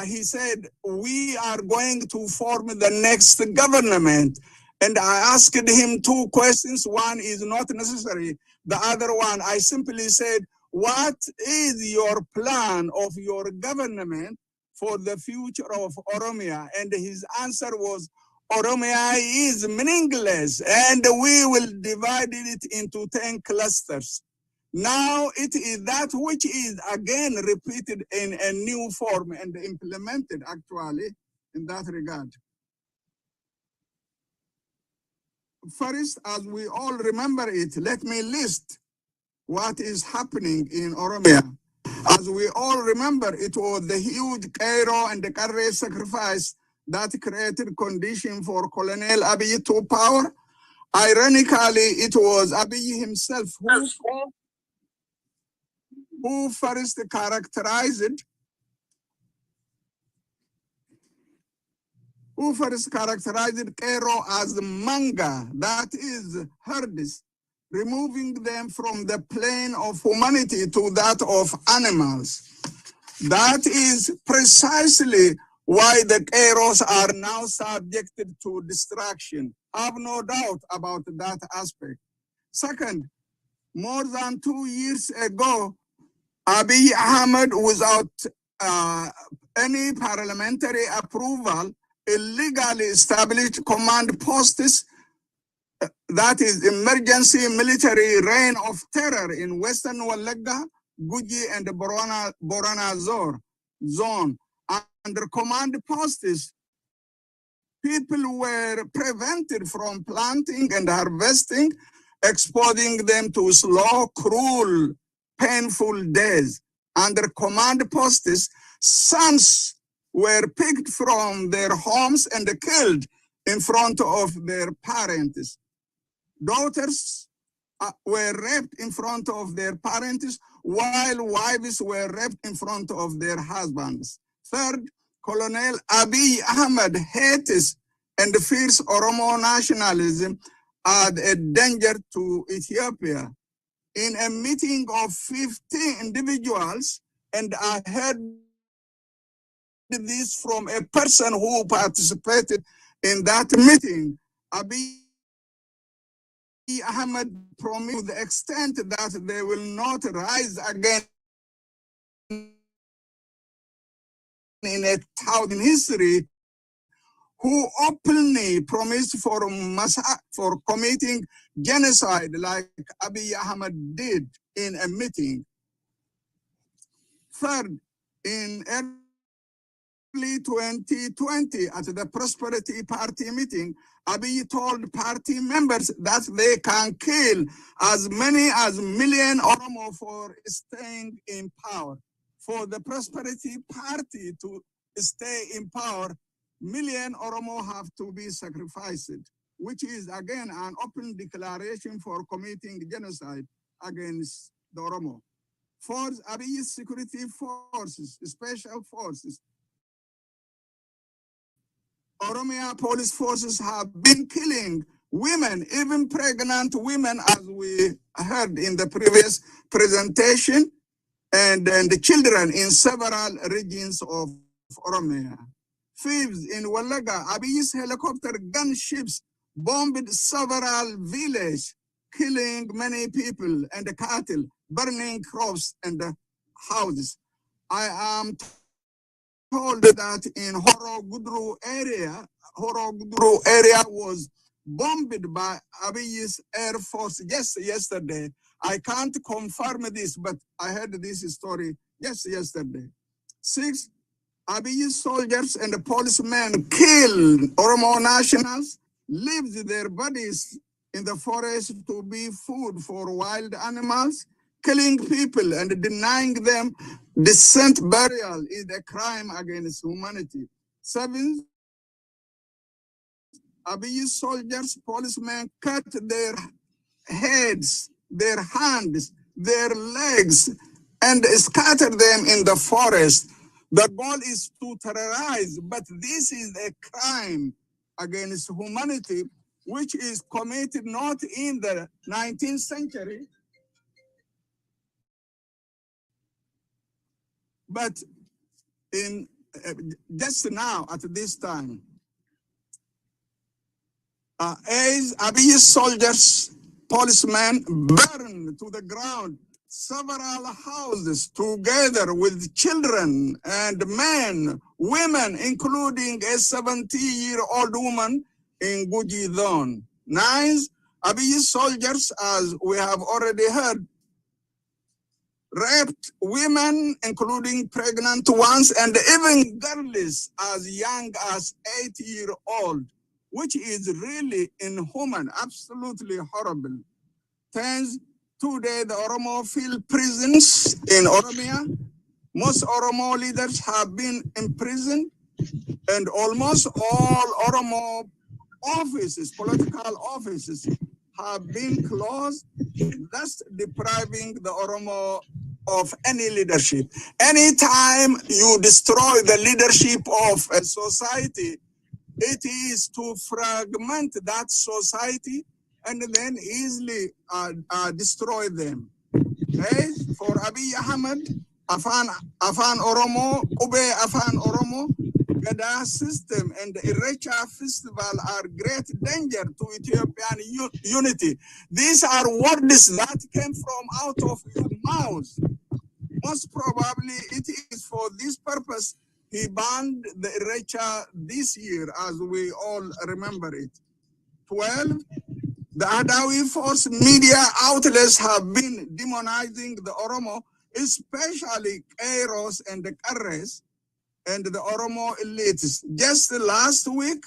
he said, we are going to form the next government. And I asked him two questions. One is not necessary. The other one, I simply said, what is your plan of your government for the future of Oromia? And his answer was, Oromia is meaningless, and we will divide it into 10 clusters. Now it is that which is again repeated in a new form and implemented actually in that regard. First, as we all remember it, let me list what is happening in Oromia. As we all remember, it was the huge Cairo and the Karre sacrifice that created condition for Colonel Abiy to power. Ironically, it was Abiy himself who first characterized Cairo as manga, that is herds, removing them from the plane of humanity to that of animals. That is precisely why the Kairos are now subjected to destruction. I have no doubt about that aspect. Second, more than 2 years ago, Abiy Ahmed, without any parliamentary approval, illegally established command posts, that is emergency military reign of terror in Western Wallagga, Guji, and the Borana zone. Under command posts, people were prevented from planting and harvesting, exposing them to slow, cruel, painful days. Under command posts, sons were picked from their homes and killed in front of their parents. Daughters were raped in front of their parents, while wives were raped in front of their husbands. Third, Colonel Abiy Ahmed hates and fears Oromo nationalism as a danger to Ethiopia. In a meeting of 50 individuals, and I heard this from a person who participated in that meeting, Abiy Ahmed promised to the extent that they will not rise again in a thousand history, who openly promised for committing genocide like Abiy Ahmed did in a meeting. Third, in early 2020 at the Prosperity Party meeting, Abiy told party members that they can kill as many as million Oromo for staying in power. For the Prosperity Party to stay in power, million Oromo have to be sacrificed, which is again an open declaration for committing genocide against the Oromo. Fourth, Abiy's security forces, special forces, Oromia police forces have been killing women, even pregnant women, as we heard in the previous presentation, and the children in several regions of Oromia. Fifth, in Wallaga, Abiy's helicopter gunships bombed several villages, killing many people and cattle, burning crops and houses. I am told that in Horogudru area was bombed by Abiy's Air Force just yesterday. I can't confirm this, but I heard this story just yesterday. Six, Abiy's soldiers and policemen killed Oromo nationals, left their bodies in the forest to be food for wild animals. Killing people and denying them decent burial is a crime against humanity. Seven, Abiy's soldiers, policemen cut their heads, their hands, their legs, and scatter them in the forest. The goal is to terrorize, but this is a crime against humanity, which is committed not in the 19th century, but in just now at this time. As Abiy's soldiers, policemen burned to the ground several houses together with children and men, women, including a 70-year-old woman in Guji zone. Ninth, Abiy's soldiers, as we have already heard, raped women, including pregnant ones, and even girls as young as 8-year-old, which is really inhuman, absolutely horrible. 10th, today the Oromo fill prisons in Oromia. Most Oromo leaders have been imprisoned, and almost all Oromo offices, political offices, have been closed, thus depriving the Oromo of any leadership. Anytime you destroy the leadership of a society, it is to fragment that society and then easily destroy them. Okay? For Abiy Ahmed, Afan Oromo, Ube Afan Oromo, Gada system and the Irecha festival are great danger to Ethiopian unity. These are words that came from out of your mouth. Most probably it is for this purpose he banned the Irecha this year, as we all remember it. 12, the Adawi force media outlets have been demonizing the Oromo, especially Kairos and the Karres and the Oromo elites. Just last week,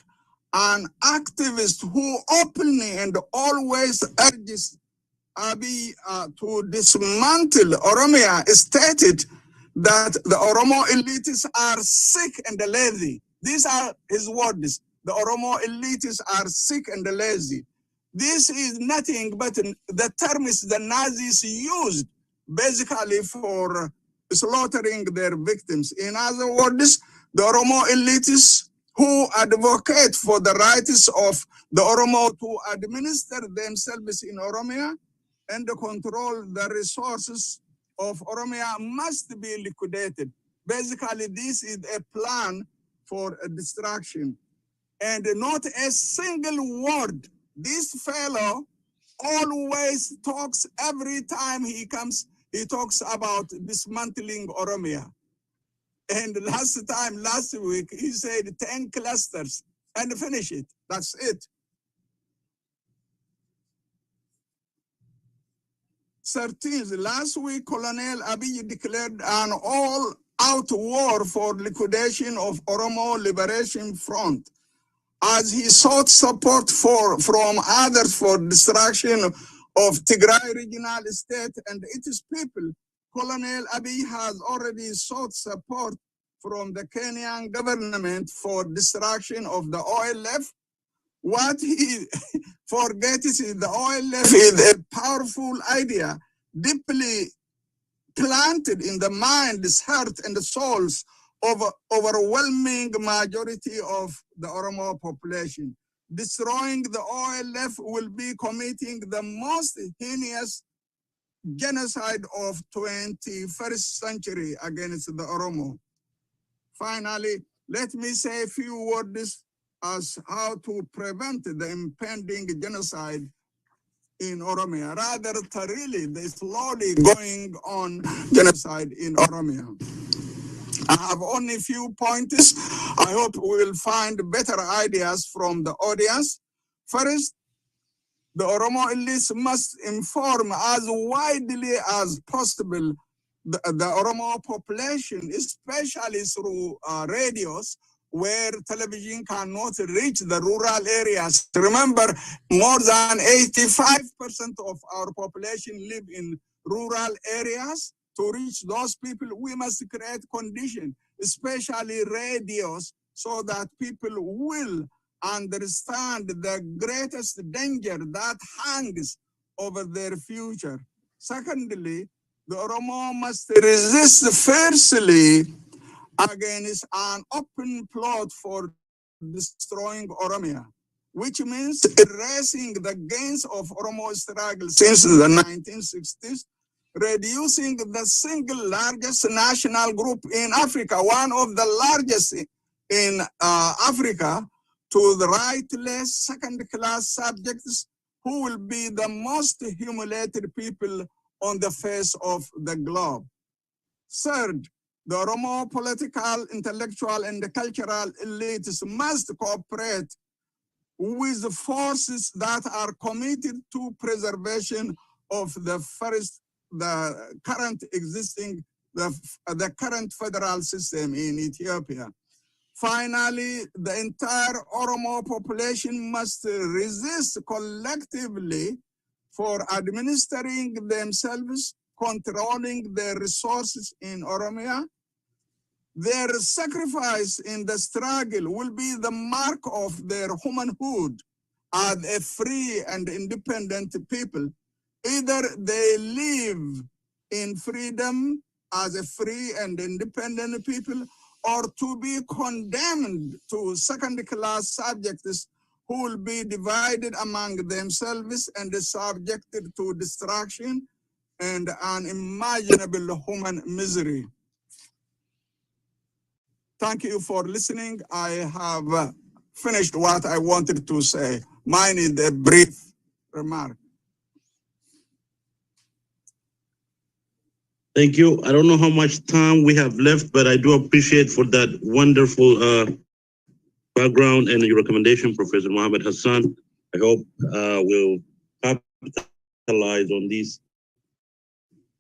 an activist who openly and always urges Abiy to dismantle Oromia stated that the Oromo elites are sick and lazy. These are his words. The Oromo elites are sick and lazy. This is nothing but the terms the Nazis used basically for slaughtering their victims. In other words, the Oromo elites who advocate for the rights of the Oromo to administer themselves in Oromia and control the resources of Oromia must be liquidated. Basically, this is a plan for a destruction. And not a single word. This fellow always talks, every time he comes, he talks about dismantling Oromia. And last week, he said 10 clusters and finish it. That's it. 13th, last week, Colonel Abiy declared an all-out war for liquidation of Oromo Liberation Front, as he sought support from others for destruction of Tigray regional state and its people. Colonel Abiy has already sought support from the Kenyan government for destruction of the OLF. What he forgets is the OLF is a powerful idea, deeply planted in the minds, heart, and the souls of overwhelming majority of the Oromo population. destroying the OLF will be committing the most heinous genocide of 21st century against the Oromo. Finally, let me say a few words as how to prevent the impending genocide in Oromia, rather thoroughly the slowly going on genocide in Oromia. I have only a few pointers. I hope we will find better ideas from the audience. First, the Oromo elites must inform as widely as possible the Oromo population, especially through radios, where television cannot reach the rural areas. Remember, more than 85% of our population live in rural areas. To reach those people, we must create conditions, especially radios, so that people will understand the greatest danger that hangs over their future. Secondly, the Oromo must resist fiercely against an open plot for destroying Oromia, which means erasing the gains of Oromo struggle since the 1960s, reducing the single largest national group in Africa, one of the largest in Africa, to the rightless second-class subjects who will be the most humiliated people on the face of the globe. Third, the Oromo political, intellectual, and cultural elites must cooperate with the forces that are committed to preservation of the current federal system in Ethiopia. Finally, the entire Oromo population must resist collectively for administering themselves, controlling their resources in Oromia. Their sacrifice in the struggle will be the mark of their womanhood as a free and independent people. Either they live in freedom as a free and independent people, or to be condemned to second-class subjects who will be divided among themselves and subjected to destruction and unimaginable human misery. Thank you for listening. I have finished what I wanted to say. Mine is a brief remark. Thank you. I don't know how much time we have left, but I do appreciate for that wonderful background and your recommendation, Professor Mohammed Hassan. I hope we'll capitalize on these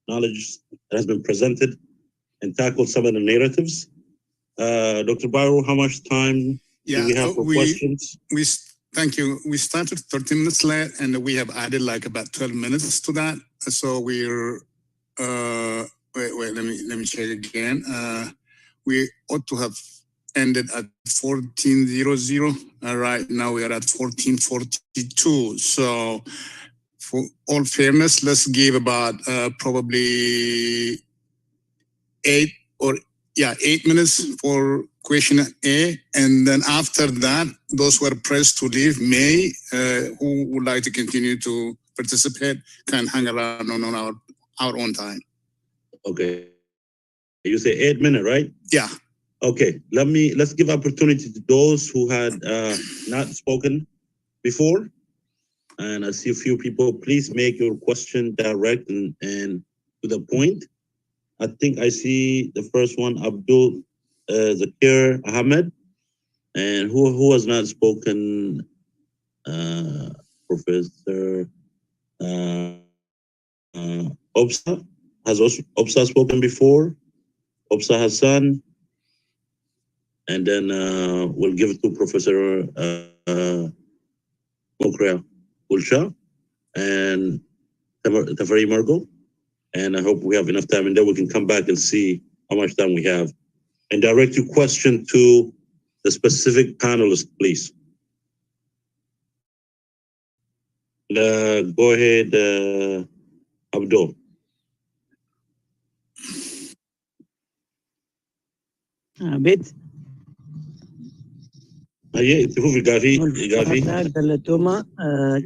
knowledge that has been presented and tackle some of the narratives. Dr. Bahiru, how much time do we have for questions? Thank you. We started 30 minutes late, and we have added like about 12 minutes to that. So we're wait, let me check again. We ought to have ended at 14:00. Right now we are at 14:42. So for all fairness, let's give about probably 8 minutes for question A, and then after that, those who are pressed to leave who would like to continue to participate can hang around on our own time. Okay. You say 8 minutes, right? Yeah. Okay. Let's give opportunity to those who had not spoken before. And I see a few people. Please make your question direct and to the point. I think I see the first one, Abdul Zakir Ahmed, and who has not spoken, Professor Obsa. Has also Obsa spoken before? Obsa Hassan, and then we'll give it to Professor Mokrea Ulsha and Tafari Margo. And I hope we have enough time, and then we can come back and see how much time we have. And direct your question to the specific panelist, please. Go ahead, Abdul. Bit. Aye, itti fufi gaafii. Galatoma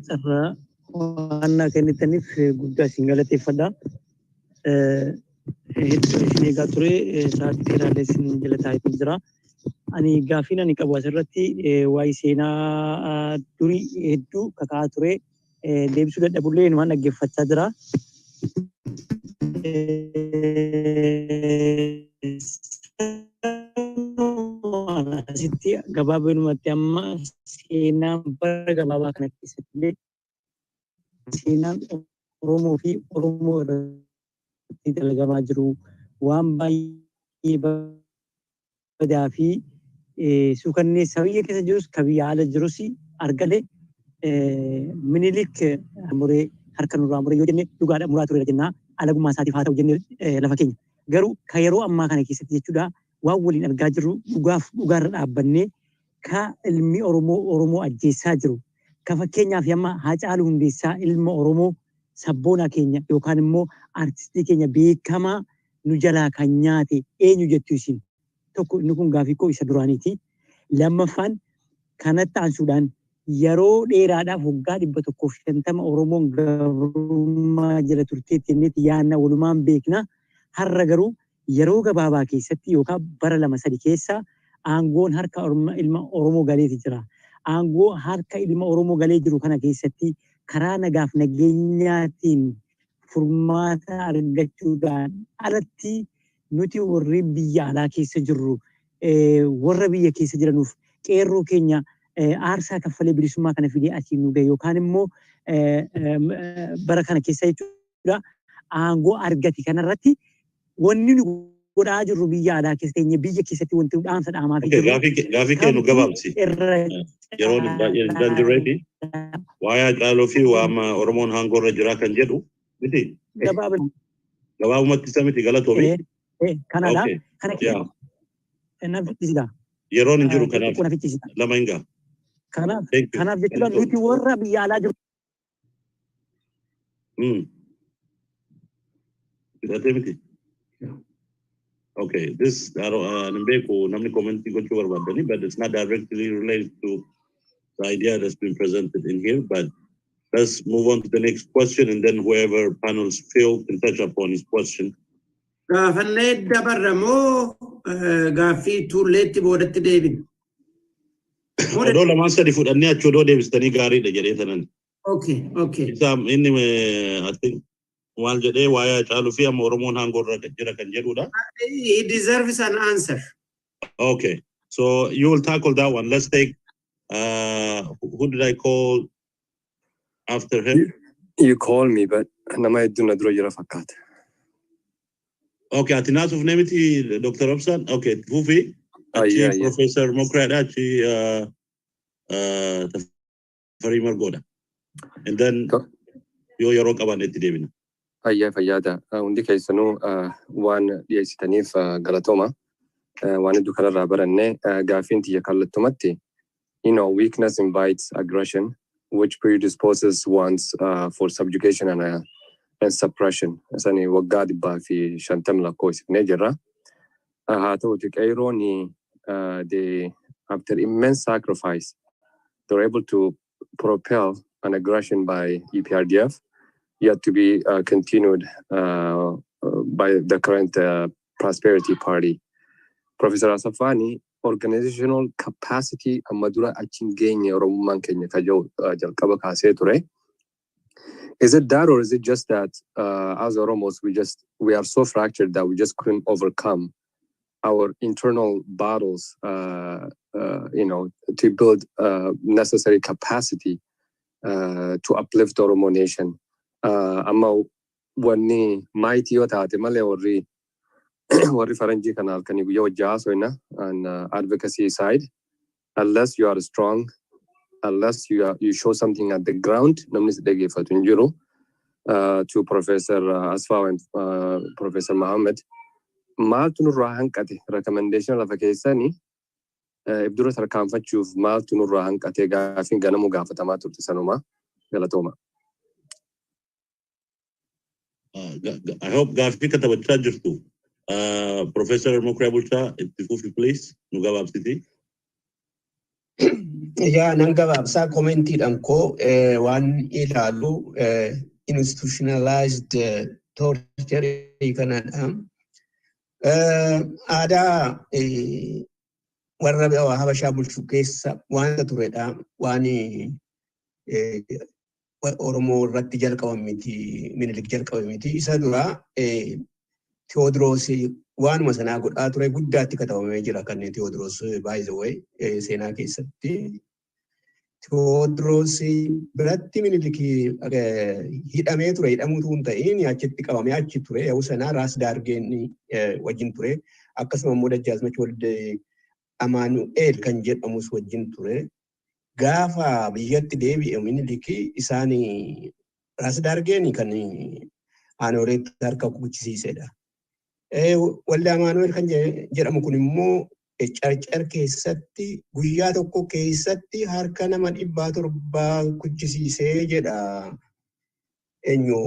carraa waan kennitaniif guddaa isin galateeffadha. Hedduu isin eegaa ture sa'aatii dheeraallee isin jala taa'ee jira. Ani gaafiin ani qabu asirratti waa'ee seenaa durii hedduu kaka'aa ture. Deebisuu dadhabullee waan dhaggeeffachaa jira. Asitti gabaabinumatti amma seenaan bara gabaabaa kana keessatti seenaan Oromoo fi Oromoo irratti dalagamaa jiru waan baay'ee badaa fi suukanneessaa biyya keessa jirus ka biyya ala jirus argale minilik muree harka nurraa muree yoo jenne dhugaadha muraa ture jennaa alagummaa isaatiif haa ta'u jennee lafa keenya garuu ka yeroo ammaa kana keessatti jechuudha waan waliin argaa jirru dhugaarra dhaabbannee ka ilmi Oromoo ajjeessaa jiru ka fakkeenyaaf amma Haacaaluu Hundeessaa ilma Oromoo sabboonaa keenya yookaan immoo artistii keenya beekamaa nu jalaa kan nyaate eenyu jettu isin tokko inni kun gaafii koo isa duraaniiti lammaffaan kanatti aansuudhaan yeroo dheeraadhaaf waggaa 150 Oromoon gabrummaa jala turteetti jenneeti yaanna walumaan beekna har'a garuu yeroo gabaabaa keessatti yookaan bara 2-3 keessa aangoon harka ilma Oromoo galeeti jira. Aangoo harka ilma Oromoo galee jiru kana keessatti karaa nagaaf nageenyaatiin furmaata argachuudhaan alatti nuti warri biyya alaa keessa jirru warra biyya keessa jiranuuf qeerroo keenya aarsaa kaffalee bilisummaa kana fidee achiin nu gahe yookaan immoo bara kana keessa jechuudha aangoo argate kanarratti wanni nu godhaa jirru biyya alaa keessa teenye biyya keessatti wanti dhaamsa dhaamaa fi jiru. Gaafii kennu gabaabsi. Yeroon baay'ee hin jirreeti. Waa'ee Haacaaluu fi waama Oromoon aangoo irra jira kan jedhu miti. Gabaabumatti isa miti galatoomii. Kanadha. Kana keessatti yeroon hin jiru kanaaf lama hin ga'a. Kanaaf jechuudha nuti warra biyya alaa jiru. Hidhatee miti. Okay, this Nimbeku namni commenting gochuu barbaadani, but it's not directly related to the idea that's been presented in here. But let's move on to the next question, and then whoever panels feel can touch upon his question. Gaafannee dabarramoo gaaffii tuulleetti boodatti deebina. Odoo lamaan sadi fudhannee achi odoo deebistanii gaariidha jedhee tanan. Okay. Inni I think Wal jedhee waa'ee Haacaaluu fi amma Oromoon aangoo irra jira kan jedhudha. He deserves an answer. Okay, so you will tackle that one. Let's take who did I call after him? You call me, but nama hedduu na dura jira fakkaata. Okay, ati naasuuf neemiti Dr. Obsan. Okay, Fufi. Achi Professor Mokrada achi Tafarii Margoodha. And then yoo yeroo qabanetti deebina. Fayyaada. Hundi keessanuu waan dhiyeessitaniif galatooma. Waan hedduu kanarraa barannee gaaffiin tiyya kallattumatti, weakness invites aggression, which predisposes ones for subjugation and suppression. Isani waggaa 150 lakkoofsifnee jirra. Haa ta'uti qeerrooni after immense sacrifice, they were able to propel an aggression by EPRDF, yet to be continued by the current Prosperity Party. Professor Asafani, organizational capacity amadura achingenye Oromuman Kenya kajo jalqaba kaasee ture. Is it that, or is it just that as Oromos we are so fractured that we just couldn't overcome our internal battles, to build necessary capacity to uplift Oromo nation? Amma wanni mighty yoo taate malee warri faranjii kana halkanii guyyaa wajjaa haasofna on advocacy side, unless you are strong, unless you show something at the ground, namni si dhageeffatu hin jiru. To Professor Asfaw and Professor Mohammed, maaltu nurraa hanqate recommendation lafa keessanii ibdura tarkaanfachuuf maaltu nurraa hanqate gaafiin ganamuu gaafatamaa turte sanuma galatooma. I hope gaafii katabachaa jirtu. Professor Mokrabulcha, if you please, Nugabab City. Yeah, nangababsa commented anko one ilalu institutionalized torture Canada. Ada warra habasha bulchu keessa wanta turedha wani Oromo irratti jalqabame miti minilik jalqabame miti isa dura Theodros waanuma sanaa godhaa ture guddaatti katabamee jira kan Theodros by the way seenaa keessatti Theodros biratti minilik hidhamee ture hidhamuutu hin ta'in achitti qabamee achi ture yoo sanaa raas daargeen wajjin ture akkasuma immoo Dajjaazmach Walde Amaanu'eel kan jedhamus wajjin ture gaafa biyyatti deebi'e miniliki isaanii raas daargeen kan aanooreetti harka kuchisiisedha. Walde Amaanu'eel kan jedhamu kun immoo carcar keessatti guyyaa tokko keessatti harka nama 700 kuchisiisee jedha eenyu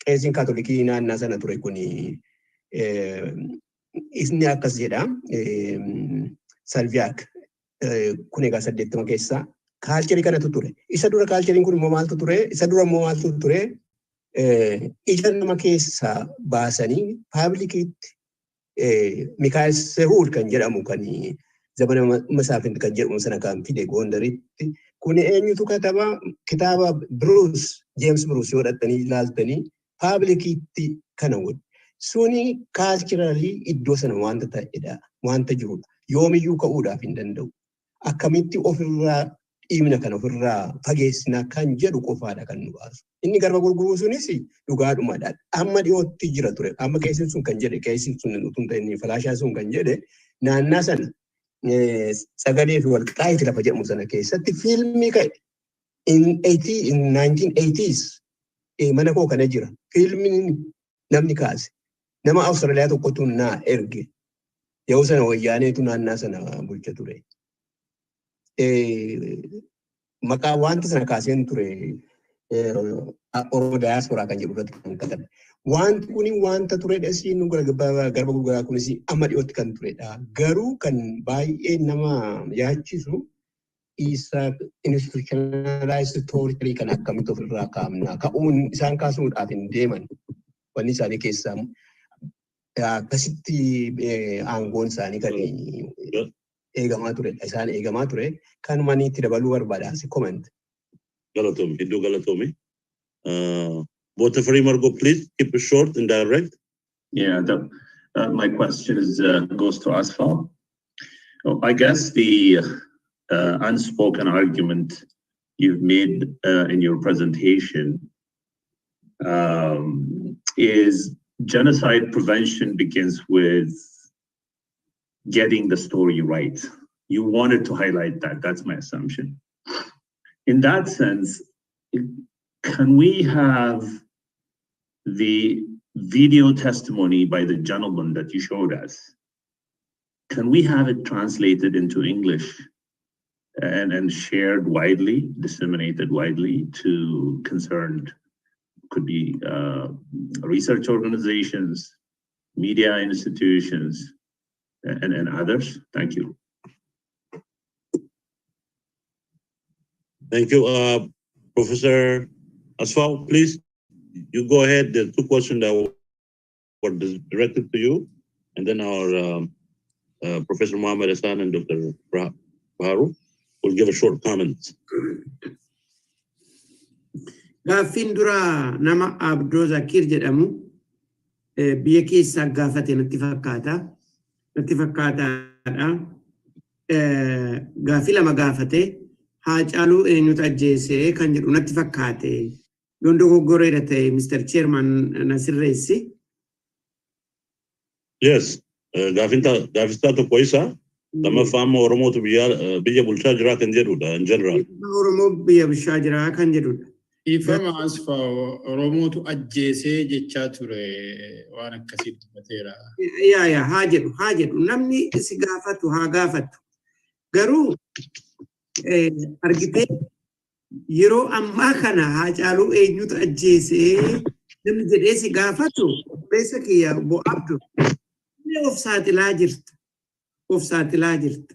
qeesiin kaatolikii naannaa sana ture kuni isni akkas jedha Salviak kun egaa 80 keessa kaalcherii kanatu ture isa dura kaalcheriin kun immoo maaltu ture isa dura immoo maaltu ture ija nama keessa baasanii publikitti Mikael Sehul kan jedhamu kan zamana masaafinti kan jedhamu sana kan fide Gondaritti kun eenyutu kataba kitaaba Bruce James Bruce yoo dhattanii ilaaltanii publikitti kana wad suni culturally iddoo sana wanta ta'edha wanta jirudha yoomiyyuu ka'uudhaaf hin danda'u akkamitti ofirraa dhiibna kana ofirraa fageessina kan jedhu qofaadha kan nu baasu inni garba gurguruu sunis dhugaadhumadha amma dhiyootti jira ture amma qeesiin sun kan jedhe qeesiin sun utun ta'inni falaashaa sun kan jedhe naannaa sana sagalee fi walqixxaayiti lafa jedhamu sana keessatti fiilmii ka'e in 1980s mana koo kana jira fiilmiin namni kaase nama Awustiraaliyaa tokkotu naa erge yoo sana wayyaaneetu naannaa sana bulcha ture. Maqaa wanta sana kaaseen ture Oromo diaspora kan jedhu irratti kan katabe. Wanti kuni wanta turedha siin garba gurguraa kunis amma dhiyootti kan turedha. Garuu kan baay'ee nama yaachisu isa institutionalized torture kan akkamitti ofirraa kaa'amna. Ka'uun isaan kaasuudhaaf hin deeman. Wanni isaanii keessaa akkasitti aangoon isaanii kan eegamaa ture isaan eegamaa ture kan maniitti dabaluu barbaada si comment Galatomi iddoo galatomi Vote for Margo, please keep it short and direct. Yeah, my question is goes to Asfaw. I guess the unspoken argument you've made in your presentation is genocide prevention begins with getting the story right. You wanted to highlight that. That's my assumption. In that sense, can we have the video testimony by the gentleman that you showed us? Can we have it translated into English and shared widely, disseminated widely to concerned, could be research organizations, media institutions, and others? Thank you. Thank you. Professor Asfaw, please, you go ahead. There are two questions that were directed to you, and then our Professor Mohammed, Hassan, and Dr. Bahiru will give a short comment. Gaaffiin dura nama Abdoo Zakir jedhamu biyya keessaa gaafate natti fakkaataadha. Gaaffii lama gaafate Haacaaluu eenyutu ajjeese kan jedhu natti fakkaate. Yoon dogoggoreera ta'e Mr. Chairman na sirreessi. Yes, gaaffisaa tokko isa lammaffaa amma Oromootu biyya bulchaa jira kan jedhudha in general. Oromoo biyya bulchaa jira kan jedhudha. Ifama Asfaw Oromootu ajjeesee jechaa ture waan akkasii dubbateera. Yaa haa jedhu namni si gaafatu haa gaafatu. Garuu argitee yeroo ammaa kana Haacaaluu eenyutu ajjeesee namni jedhee si gaafatu beessa kiyya Obbo Abduu of saaxilaa jirta. of saaxilaa jirta.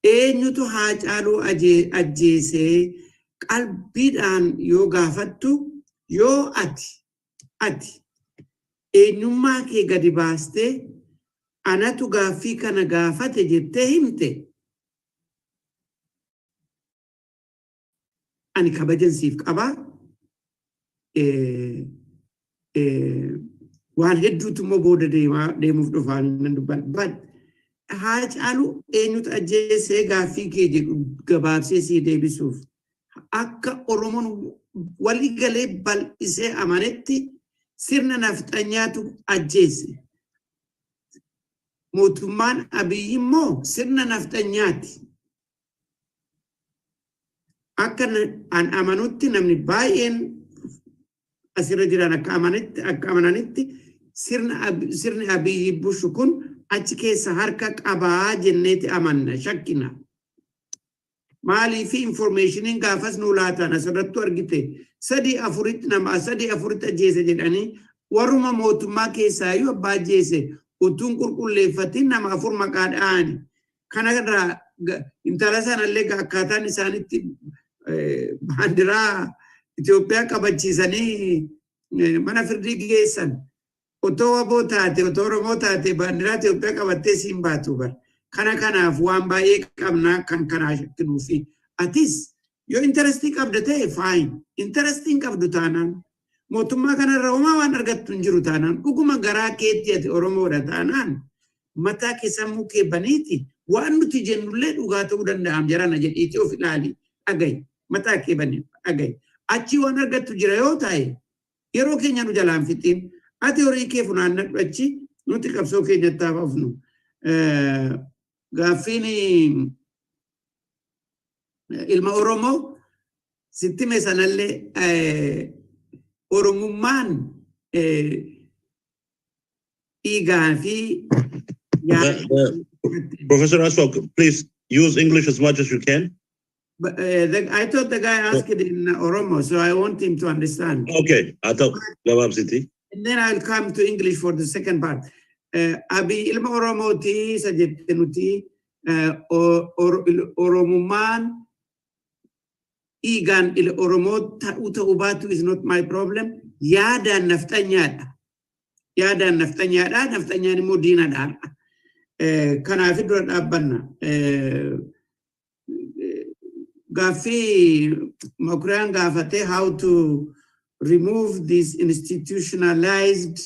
Eenyutu Haacaaluu ajjeesee qalbiidhaan yoo gaafattu yoo ati eenyummaa kee gadi baastee anatu gaaffii kana gaafate jettee himte ani kabajansiif qabaa. Waan hedduutu immoo booda deemuuf dhufaan nan dubban. But Haacaaluu eenyutu ajjeesee gaaffii kee jedhu gabaabsee sii deebisuuf akka Oromoon walii galee bal'isee amanetti sirna nafxanyaatu ajjeese. Mootummaan Abiyyi immoo sirna nafxanyaati. Akka an amanutti namni baay'een asirra jiran akka amananitti sirni Abiyyi bushu kun achi keessa harka qabaa jenneeti amanna shakkina. Maalii fi informationiin gaafas nuu laatan asirrattu argite 3-4 ajjeese jedhanii warruma mootummaa keessaayyuu abbaa ajjeese utuun qulqulleeffatiin nama 4 maqaa dha'ani. Kana irraa intala sanallee akkaataan isaanitti baandiraa Itoophiyaa qabachiisanii mana firdii geessan. Otoo waboo taate, otoo Oromoo taate baandiraa Itoophiyaa qabattee siin baatu bar. Kanaaf waan baay'ee qabnaa kan kanaa shakkinuu fi atis yoo interestii qabda ta'e fine. Interestiin qabdu taanaan mootummaa kanarra homaa waan argattu hin jiru taanaan dhuguma garaa keetti ati Oromoodha taanaan mataa kee sammuu kee baniiti waan nuti jennullee dhugaa ta'uu danda'am jarana jedhiiti of ilaali dhagayi mataa kee banii dhagayi. Achi waan argattu jira yoo ta'e yeroo keenya nu jalaan fixin ati horii kee funaannadhu achi nuti qabsoo keenyatti hafnu. Gaaffiin ilma Oromoo sitti meesanallee Oromummaan dhiigaa fi Professor Asfaw, please use English as much as you can. But I thought the guy asked it in Oromo, so I want him to understand. Okay, I thought City. And then I'll come to English for the second part. Abi ilma Oromoti sajjettenuti Oromumaan igan il Oromo ta'uu baatu is not my problem. Yaadaan naftanyaadha. Yaadaan naftanyaadha. Naftanyaan immoo diinadha. Kanaaf dura dhaabbanna. Gaaffii Makuraan gaafate how to remove this institutionalized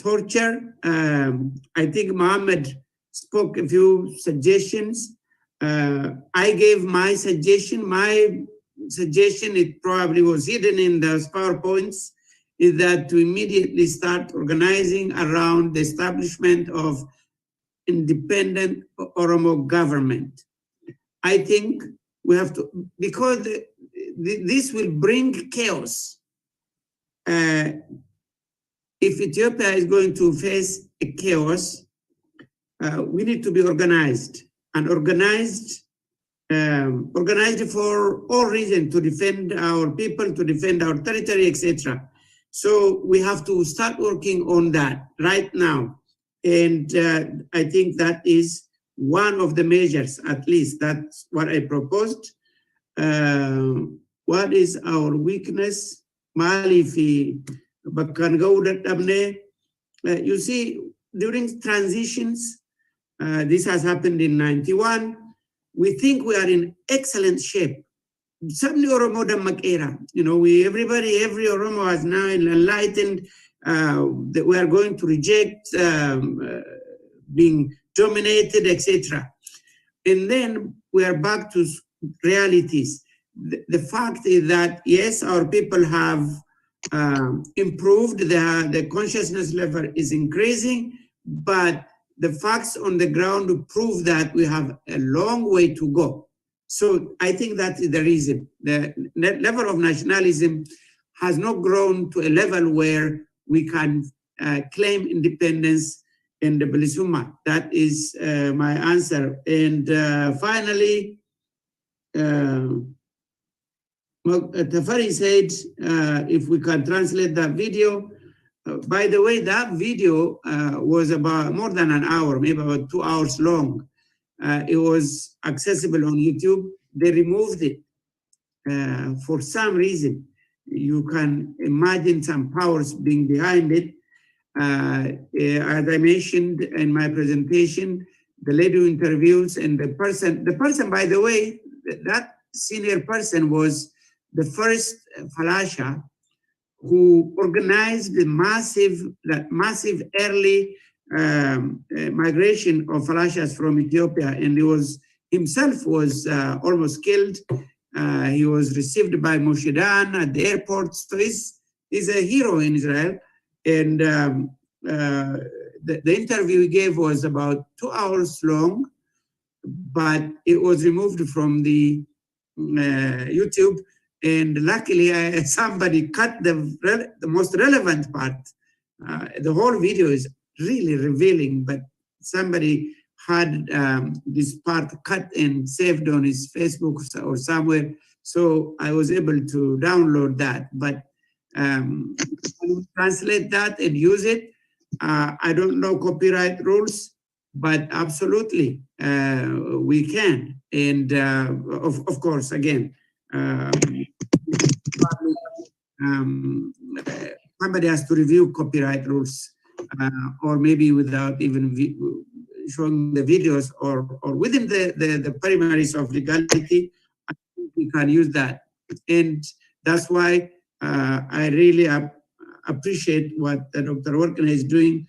torture. I think Mohammed spoke a few suggestions. I gave my suggestion. My suggestion, it probably was hidden in those PowerPoints, is that to immediately start organizing around the establishment of independent Oromo government. I think we have to, because this will bring chaos. If Ethiopia is going to face a chaos, we need to be organized and organized for all reasons to defend our people, to defend our territory, etc. So we have to start working on that right now. And I think that is one of the measures, at least that's what I proposed. What is our weakness? Malifi, you see, during transitions, this has happened in 91. We think we are in excellent shape. Every Oromo has now enlightened that we are going to reject being dominated, etc. And then we are back to realities. The fact is that, yes, our people have improved, the consciousness level is increasing, but the facts on the ground prove that we have a long way to go. So I think that is the reason. The level of nationalism has not grown to a level where we can claim independence in the Belisuma. That is my answer. And finally, Tafari said, if we can translate that video, By the way, that video was about more than an hour, maybe about 2 hours long. It was accessible on YouTube. They removed it for some reason. You can imagine some powers being behind it. As I mentioned in my presentation, the lady who interviews and the person, by the way, that senior person was the first Falasha who organized the massive early migration of Falashas from Ethiopia, and he was himself was almost killed. He was received by Moshidan at the airport. So he's a hero in Israel. And the interview he gave was about 2 hours long, but it was removed from the YouTube. And luckily, somebody cut the most relevant part. The whole video is really revealing, but somebody had this part cut and saved on his Facebook or somewhere. So I was able to download that. But translate that and use it. I don't know copyright rules, but absolutely we can. And of course, again, somebody has to review copyright rules, or maybe without even showing the videos, or within the primaries of legality, I think we can use that. And that's why I really appreciate what Dr. Workineh is doing.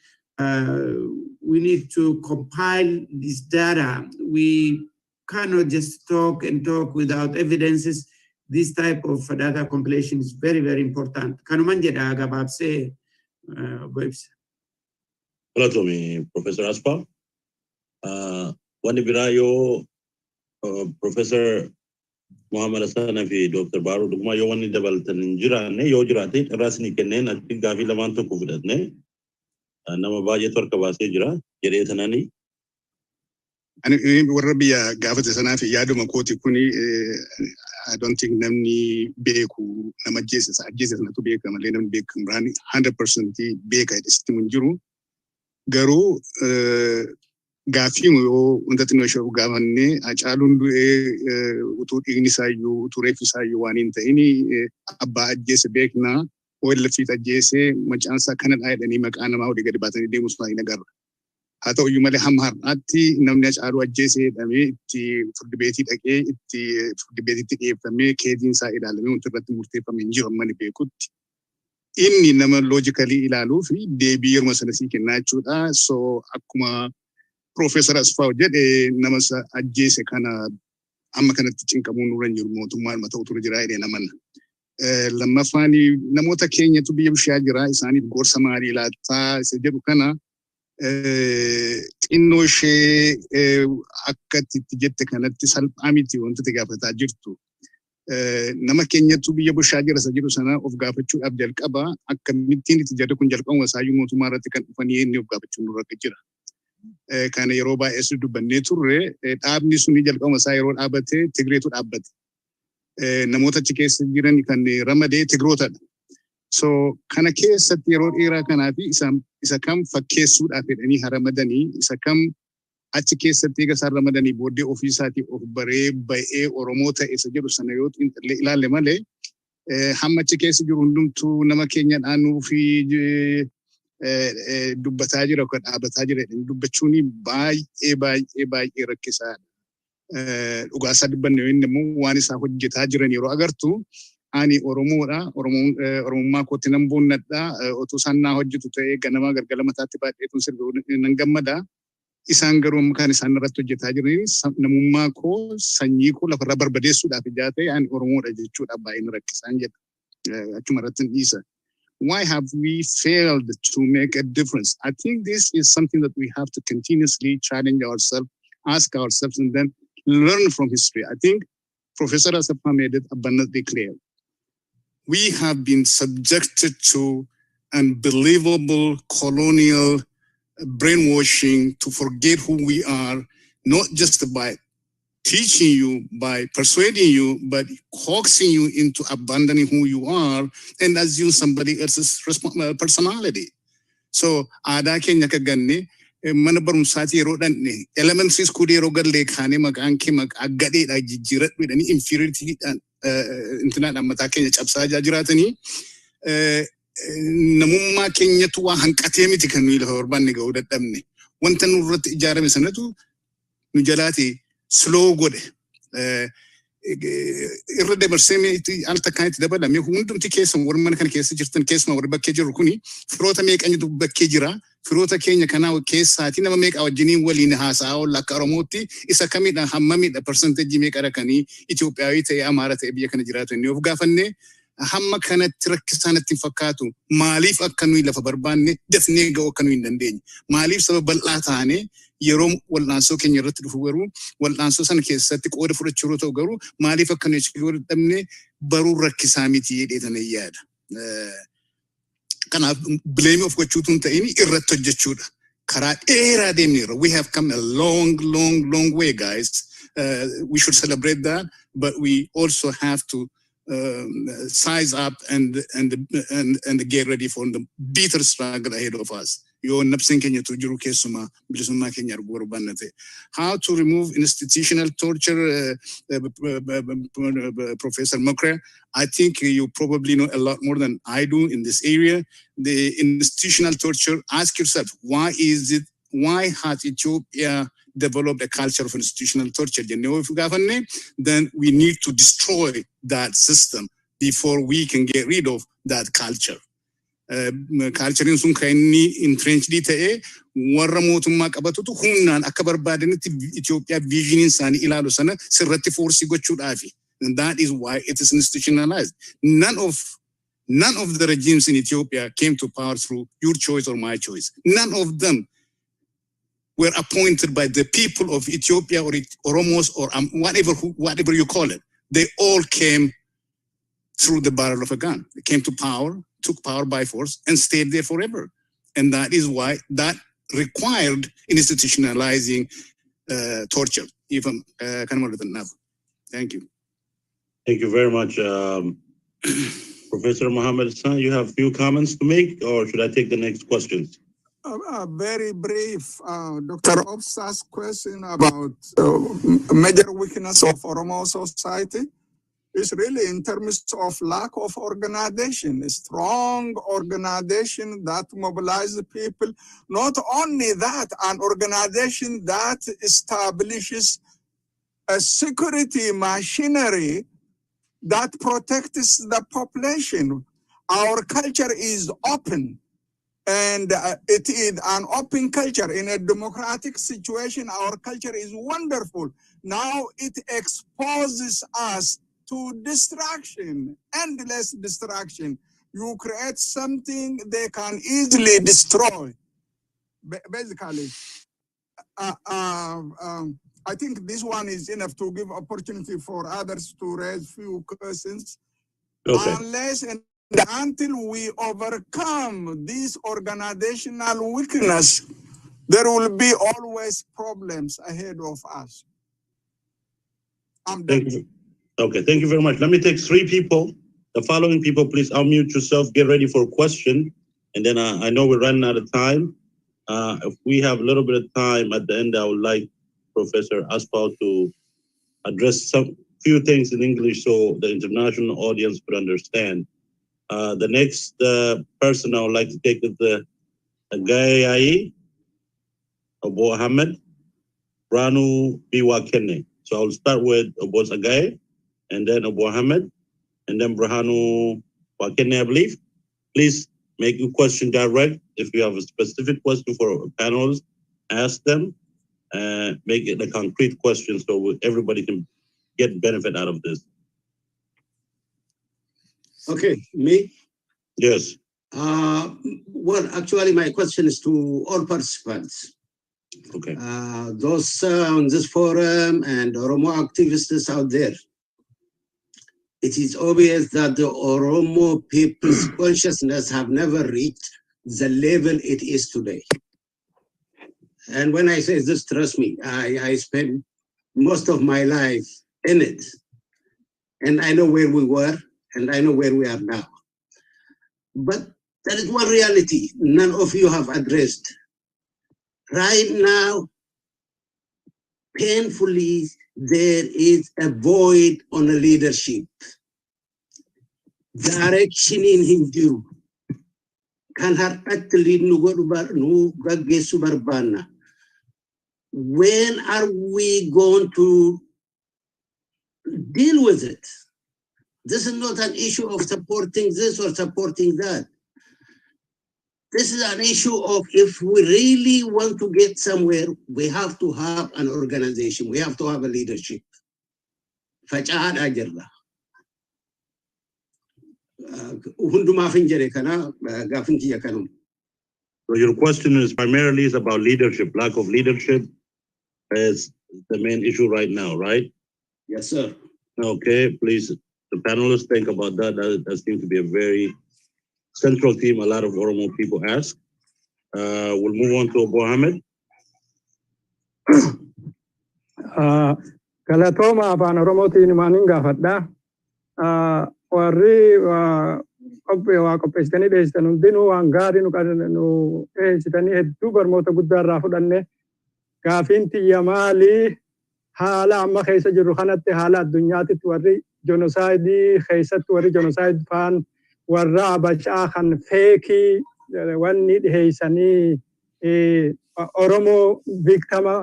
We need to compile this data. We cannot just talk and talk without evidences. This type of data compilation is very, very important. Kanuman jedha gabaabsee Ibsa. Galatomi, Professor Asfaw. Wani biraa yoo Professor Mohammed Hassan fi Dr. Bahiru Duguma yoo wani dabalatan hin jiraanne yoo jiraate irraasni kenneen atti gaafii lamaan tokko fudhatne nama baay'eetu harka baasee jira jedhee tanani. Ani warra biyya gaafate sanaaf yaaduma kooti kuni I don't think namni beeku nama ajjeese sanatu beeka malee namni beeku muraani 100% beeka jedhesitti mun jiru. Garuu gaafii yoo wanta xinnoo ishee gaafanne Hacaaluun du'ee utuu dhiigni isaayyuu utuu reeffi isaayyuu waan hin ta'in abbaa ajjeese beeknaa OLFiit ajjeese macaansaa kanadhaa jedhanii maqaa namaa olii gadi baatanii deemus fa'aa hin agarra. Haa ta'uyyuu malee hamma har'aatti namni Hacaaluu ajjeese jedhamee itti furdi beetii dhaqee itti furdi beetiitti dhiyeeffamee keeziin isaa ilaalamee wanti irratti murteeffamee hin jiru amma ni beekutti. Inni nama loojikalii ilaaluu fi deebii yeruma sana sii kennaa jechuudha. So akkuma Professor Asfaw jedhe nama ajjeese kana amma kanatti cinqamuu nurra hin jiru mootummaan ta'u ture jira jedhee namanna. Lammaffaan namoota keenyatu biyya bushaa jira isaaniif gorsa maalii laattaa isa jedhu kana xinnoo ishee akka itti jette kanatti salphaa miti wantoota gaafataa jirtu. Nama keenyatu biyya bushaa jira isa jedhu sana of gaafachuudhaaf jalqaba akkamittiin itti jedhu kun jalqabuma isaayyuu mootummaa irratti kan dhufanii inni of gaafachuun nurra jira. Kana yeroo baay'ee dubbannee turre dhaabni suni jalqabuma isaa yeroo dhaabate Tigreetu dhaabbate. Namoota achi keessa jiran kan ramadee Tigrootadha. So kana keessatti yeroo dheeraa kanaa fi isa kam fakkeessuudhaaf jedhanii haramadanii isa kam achi keessatti eega isaan ramadanii booddee ofii isaatii of baree ba'ee Oromoo ta'e isa jedhu sana yoo ilaalle malee hamma achi keessa jiru hundumtuu nama keenya dhaanuu fi dubbataa jira yookaan dhaabbataa jira dubbachuun baay'ee rakkisaadha. Dhugaasaa dubbanne yoo inni immoo waan isaa hojjetaa jiran yeroo agartu ani Oromoodha. Oromummaa kootti nan boonnadha. Otoo isaan naa hojjetu ta'ee ganama galgala mataatti baadheetuun sirbi nan gammada. Isaan garuu kan isaan irratti hojjetaa jiran namummaa koo sanyii koo lafarraa barbadeessuudhaaf ijaa ta'e ani Oromoodha jechuudhaaf baay'ee rakkisaan jedha. Achuma irratti hin dhiisa. Why have we failed to make a difference? I think this is something that we have to continuously challenge ourselves, ask ourselves, and then learn from history. I think Professor Asafa made it abundantly clear. We have been subjected to unbelievable colonial brainwashing to forget who we are, not just by teaching you, by persuading you, but coaxing you into abandoning who you are and assume somebody else's personality. So aadaa keenya akka ganne mana barumsaati yeroo dhanne elementary school yeroo gallee kaane maqaan kee maqaa gadheedha jijjiiradhu jedhanii inferiority intinaadhaan mataa keenya cabsaa jiraatanii namummaa keenyatu waa hanqatee miti kan nuyi lafa barbaanne ga'uu dadhabne. Wanta nurratti ijaarame sanatu nu jalaati slow godhe. Irra dabarsee al takkaanitti dabalame hundumti keessan warri mana kana keessa jirtan keessumaa warri bakkee jiru kuni firoota meeqanyitu bakkee jira. Firoota keenya kanaa keessaati nama meeqa wajjiniin waliin haasa'aa oolla akka Oromootti isa kamidha hammamidha percentage meeqa rakanii Itoophiyaawii ta'e Amaara ta'e biyya kana jiraatu inni of gaafanne hamma kanatti rakkisaanatti hin fakkaatu. Maaliif akka nuyi lafa barbaanne dafnee ga'uu akka nuyi hin dandeenye? Maaliif sababa bal'aa taane yeroo wal'aansoo keenya irratti dhufu garuu wal'aansoo sana keessatti qooda fudhachuu ta'u garuu maaliif akka nuyi achi dhabne baruu rakkisaa miti jedheetana yaada. Kanaaf blame of gochuutuun ta'ini irratti hojjechuudha. Karaa dheeraa deemneerra. We have come a long way, guys. We should celebrate that, but we also have to size up and get ready for the bitter struggle ahead of us. Yo nabsin Kenya to jiru kesuma bilisuma Kenya arbannate. How to remove institutional torture, Professor Mokre? I think you probably know a lot more than I do in this area. The institutional torture, ask yourself, why has Ethiopia developed a culture of institutional torture? Then we need to destroy that system before we can get rid of that culture. Culture in sun kaini entrenched ta'e warra mootummaa qabatutu humnaan akka barbaadanitti Ethiopia vision isaanii ilaalu sana sirratti force gochuudhaafi. And that is why it is institutionalized. None of the regimes in Ethiopia came to power through your choice or my choice. None of them were appointed by the people of Ethiopia or Oromos or whatever you call it. They all came through the barrel of a gun. They came to power, took power by force, and stayed there forever. And that is why that required institutionalizing torture. Even thank you. Thank you very much. Professor Mohammed Hassan, you have a few comments to make, or should I take the next questions? Very brief. Dr. Obsa's question about major weakness of Oromo society is really in terms of lack of organization, a strong organization that mobilizes people. Not only that, an organization that establishes a security machinery that protects the population. Our culture is open, and it is an open culture. In a democratic situation, our culture is wonderful. Now it exposes us to distraction, endless distraction. You create something they can easily destroy. Basically, I think this one is enough to give opportunity for others to raise few questions. Okay. Unless and until we overcome this organizational weakness, there will be always problems ahead of us. Thank you. Okay, thank you very much. Let me take 3 people. The following people, please unmute yourself, get ready for a question. And then I know we're running out of time. If we have a little bit of time at the end, I would like Professor Asfaw to address some few things in English so the international audience could understand. The next person I would like to take is the Gayai Abu Mohammed Ranu Biwakene. So I'll start with Abu Zagay, and then Abu Mohammed, and then Brahanu Wakene, I believe. Please make your question direct. If you have a specific question for panels, ask them. Make it a concrete question so everybody can get benefit out of this. Okay, me? Yes. Well, actually, my question is to all participants. Okay. Those on this forum and Oromo activists out there. It is obvious that the Oromo people's consciousness have never reached the level it is today. And when I say this, trust me, I spent most of my life in it. And I know where we were, and I know where we are now. But there is one reality none of you have addressed. Right now, painfully, there is a void on a leadership. Direction in Hindu. Kan har'atti nu gaggeessu barbaanna. When are we going to deal with it? This is not an issue of supporting this or supporting that. This is an issue of if we really want to get somewhere, we have to have an organization. We have to have a leadership. Faca'aadhaa jirra. Hundumaaf hin jedhe kana gaafin kiyya kanuma. So your question is primarily is about leadership, lack of leadership is the main issue right now, right? Yes, sir. Okay, please, the panelists think about that. That seems to be a very central theme a lot of Oromo people ask. We'll move on to Mohammed. Galatoma afaan Oromootiin maaniin gaafadha. Warri qopheessitanii dhiyeessitan hundinuu waan gaarii nu dhiyeessitanii hedduu barnoota guddaa irraa fudhanne. Gaafiin tiyya maalii haala amma keessa jirru kanatti haala addunyaatitti warri jenosaayidii keessatti warri jenosaayid faan warra abachaa kan feekii wanni dhiyeessanii Oromoo biiktama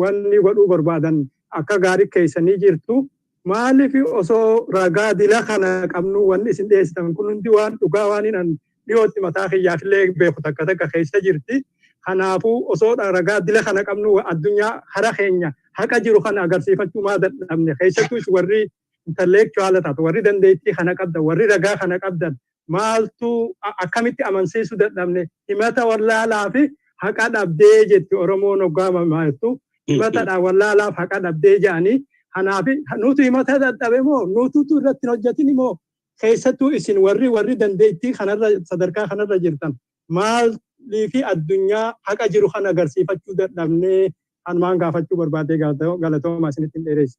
wanni godhuu barbaadan akka gaarii keessanii jirtu. Maaliif osoo ragaa dila kana qabnu wanni isin dhiyeessitan kun hundi waan dhugaa waan hin dhiyootti mataa kiyyaaf illee beeku takka takka keessa jirti. Kanaafuu osoo ragaa dila kana qabnu addunyaa hara keenya haqa jiru kana agarsiifachuu maa dadhabne keessattuu warri intellectual taatu warri dandeettii kana qabdan warri ragaa kana qabdan maaltu akkamitti amansiisuu dadhabne himata wallaalaa fi haqa dhabdee jetti Oromoon hoggaama maaltu himatadha wallaalaaf haqa dhabdee jedhanii kanaaf nuti himata dadhabe moo nututu irratti hojjetin moo keessattuu isin warri dandeettii kanarra sadarkaa kanarra jirtan maal liifi addunyaa haqa jiru kan agarsiifachuu dadhabnee hanumaan gaafachuu barbaadee galatooma isinitti dheereessa.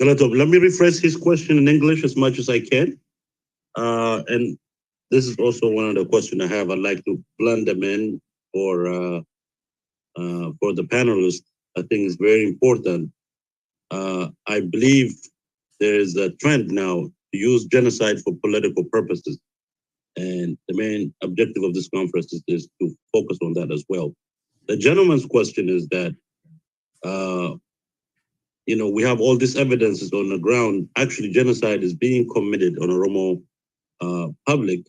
Galatoma, let me rephrase his question in English as much as I can. And this is also one of the questions I have. I'd like to blend them in for the panelists. I think it's very important. I believe there is a trend now to use genocide for political purposes. And the main objective of this conference is to focus on that as well. The gentleman's question is that, we have all these evidences on the ground. Actually, genocide is being committed on Oromo public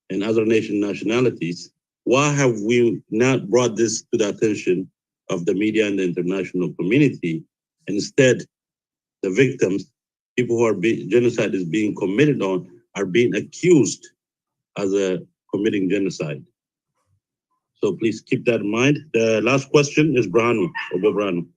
and other nationalities. Why have we not brought this to the attention of the media and the international community? Instead, the victims, people who are genocide is being committed on, are being accused as committing genocide. So please keep that in mind. The last question is Branu, Obo Branu.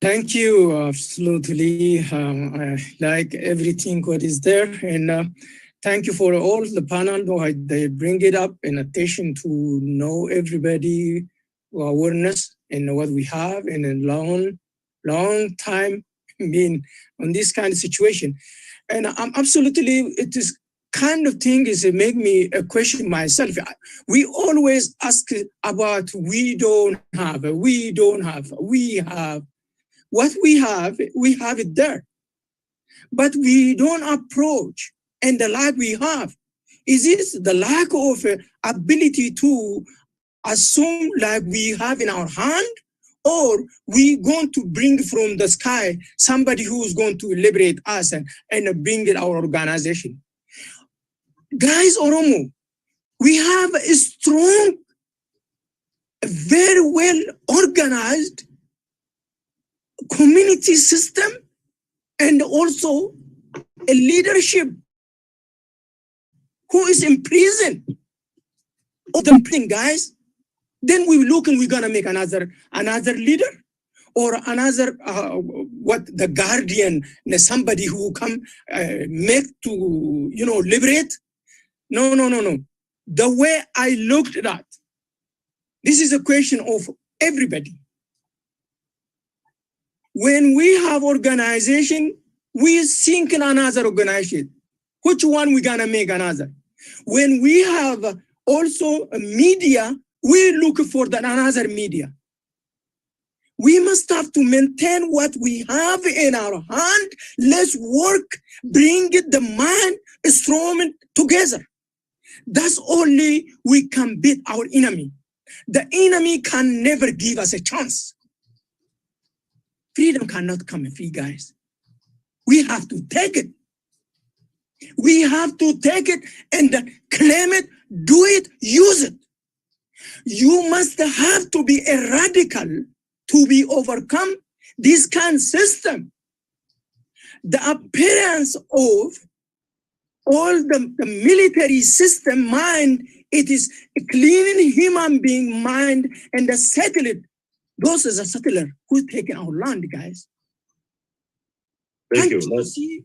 Thank you, absolutely. I like everything what is there. And thank you for all the panel. They bring it up in addition to know everybody awareness and what we have in a long time being on this kind of situation. And I'm absolutely, it is kind of thing is make me question myself. We always ask about we don't have, we have. What we have it there. But we don't approach and the lack we have. Is it the lack of ability to assume like we have in our hand, or we going to bring from the sky somebody who's going to liberate us and bring it our organization? Guys, Oromo, we have a strong, very well organized community system and also a leadership who is in prison. All the prison guys, then we look and we're gonna make another leader or another what the guardian, somebody who come make to liberate. No. The way I looked at that, this is a question of everybody. When we have organization, we think in another organization. Which one we gonna make another? When we have also a media, we look for another media. We must have to maintain what we have in our hand. Let's work, bring the mind, strong together. That's only we can beat our enemy. The enemy can never give us a chance. Freedom cannot come free, guys. We have to take it. We have to take it and claim it, do it, use it. You must have to be a radical to be overcome this kind of system. The appearance of all the military system mind, it is a clean human being mind and the settler. Those is a settler who's taking our land, guys. Thank you. See,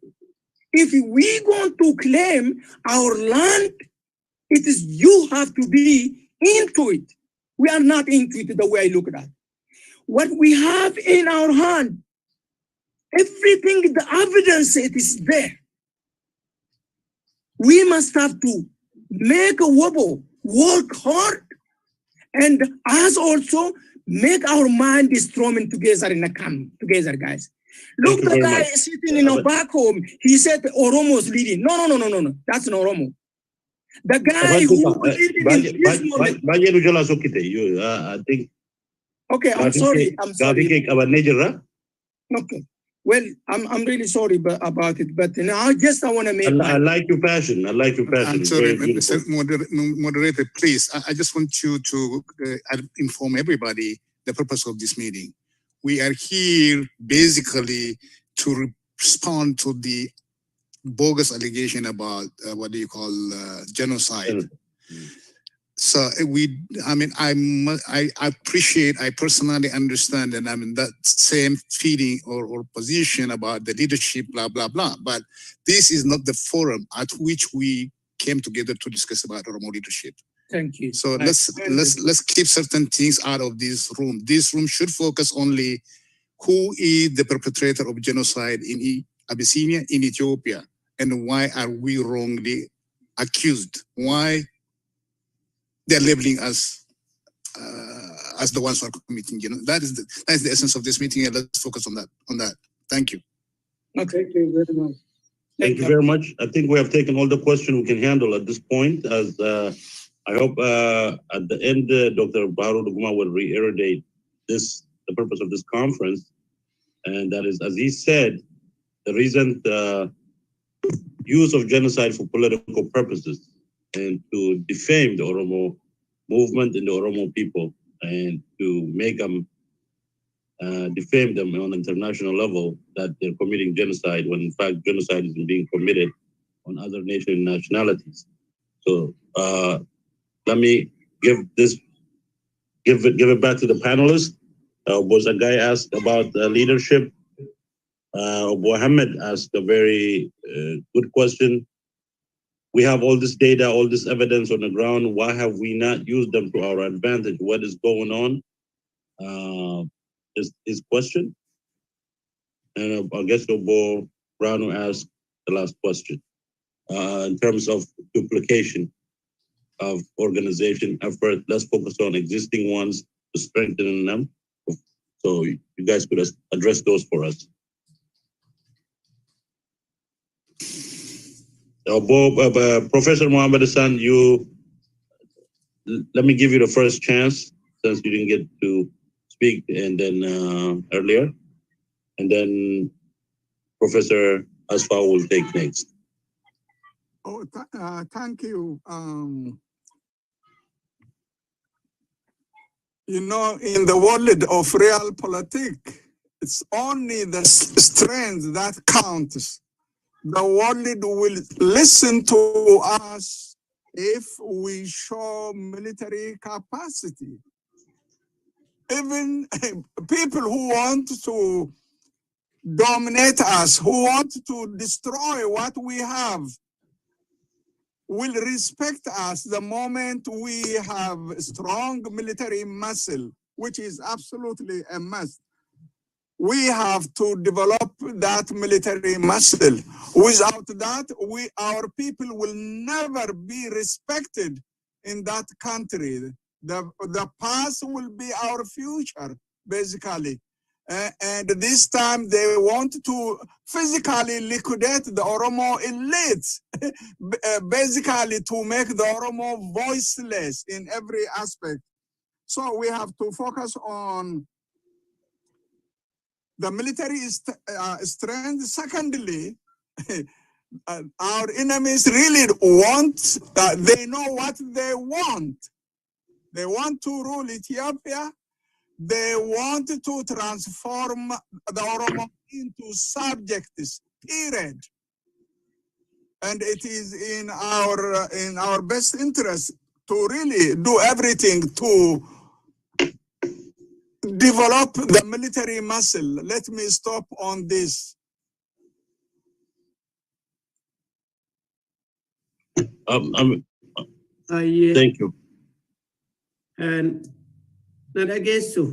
if we want to claim our land, it is you have to be into it. We are not into it the way I look at it. What we have in our hand, everything, the evidence, it is there. We must have to make a wobble, work hard, and us also make our mind strong together in a camp together, guys. Look, the guy sitting in a back home, he said Oromo is leading. No. That's an Oromo. The guy who leading in this moment. I think. Okay, I'm sorry. Okay. Well, I'm really sorry about it, but I just I want to make. I like your passion. I like your passion. I'm sorry, Mr. Moderator, please. I just want you to inform everybody the purpose of this meeting. We are here basically to respond to the bogus allegation about what do you call genocide. So I appreciate, I personally understand, and I'm in that same feeling or position about the leadership, blah, blah, blah. But this is not the forum at which we came together to discuss about Oromo leadership. Thank you. So let's keep certain things out of this room. This room should focus only who is the perpetrator of genocide in Abyssinia, in Ethiopia, and why are we wrongly accused? Why they're labeling us as the ones who are committing genocide? That is the essence of this meeting, and let's focus on that. Thank you. Okay, thank you very much. Thank you very much. I think we have taken all the questions we can handle at this point. As I hope at the end, Dr. Bahiru Duguma will reiterate the purpose of this conference, and that is, as he said, the recent use of genocide for political purposes and to defame the Oromo movement and the Oromo people and to make them defame them on an international level that they're committing genocide when in fact genocide is being committed on other nation and nationalities. So let me give it back to the panelists. Was a guy asked about leadership. Mohammed asked a very good question. We have all this data, all this evidence on the ground. Why have we not used them to our advantage? What is going on? Is his question. And I guess Obo Browno asked the last question in terms of duplication of organization effort. Let's focus on existing ones to strengthen them. So you guys could address those for us. Professor Mohammed Hassan, let me give you the first chance since you didn't get to speak and then earlier, and then Professor Asfaw will take next. Oh, thank you. You know, in the world of real politics, it's only the strength that counts. The world will listen to us if we show military capacity. Even people who want to dominate us, who want to destroy what we have, will respect us the moment we have strong military muscle, which is absolutely a must. we have to develop that military muscle. Without that, our people will never be respected in that country. The past will be our future, basically. And this time they want to physically liquidate the Oromo elites, basically to make the Oromo voiceless in every aspect. So we have to focus on the military strength. Secondly, our enemies really want, they know what they want. They want to rule Ethiopia. They want to transform the Oromo into subjects, period. And it is in our best interest to really do everything to develop the military muscle. Let me stop on this. Thank you. And I guess so.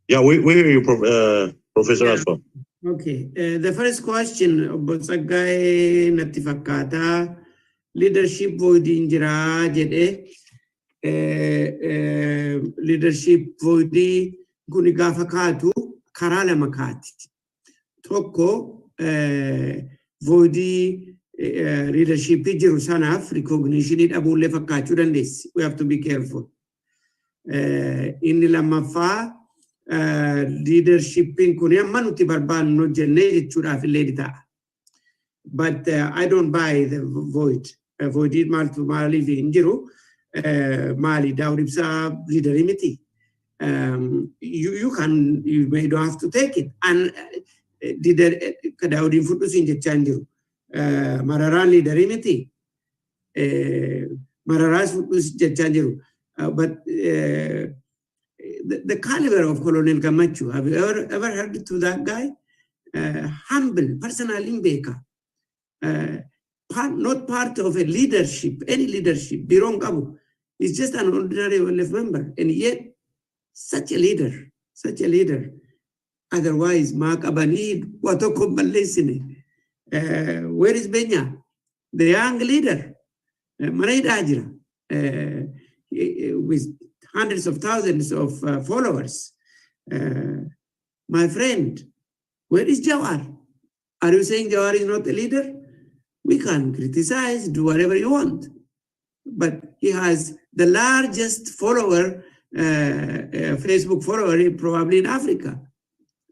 Yeah, we hear you, Professor Asfaw. Okay. The first question about Sagay Natifakata, leadership void in Jira Jede, leadership void Gunigafakatu, Karala Makati. Toko void leadership Jerusanaf, recognition it Abu Lefakatu and this. We have to be careful. In the Lamafa, leadership in Korea, Manuti Barban no generate should have later. But I don't buy the void. Void it mal to Mali in Jiro, Mali Daudipsa leaderimity. You may don't have to take it. And leader Kadaudim Futus in the Chandu. Mararan leaderimity. Mararas Futus Chandu. But the caliber of Colonel Camacho, have you ever heard to that guy? Humble, personal imbeka. Not part of a leadership, any leadership. Birong Kabu is just an ordinary OLF member, and yet such a leader. Otherwise, Mark Abanid, Watoko Malesine. Where is Benya? The young leader, Maraid Ajira, with hundreds of thousands of followers. My friend, where is Jawar? Are you saying Jawar is not a leader? We can criticize, do whatever you want. But he has the largest follower, Facebook follower, probably in Africa.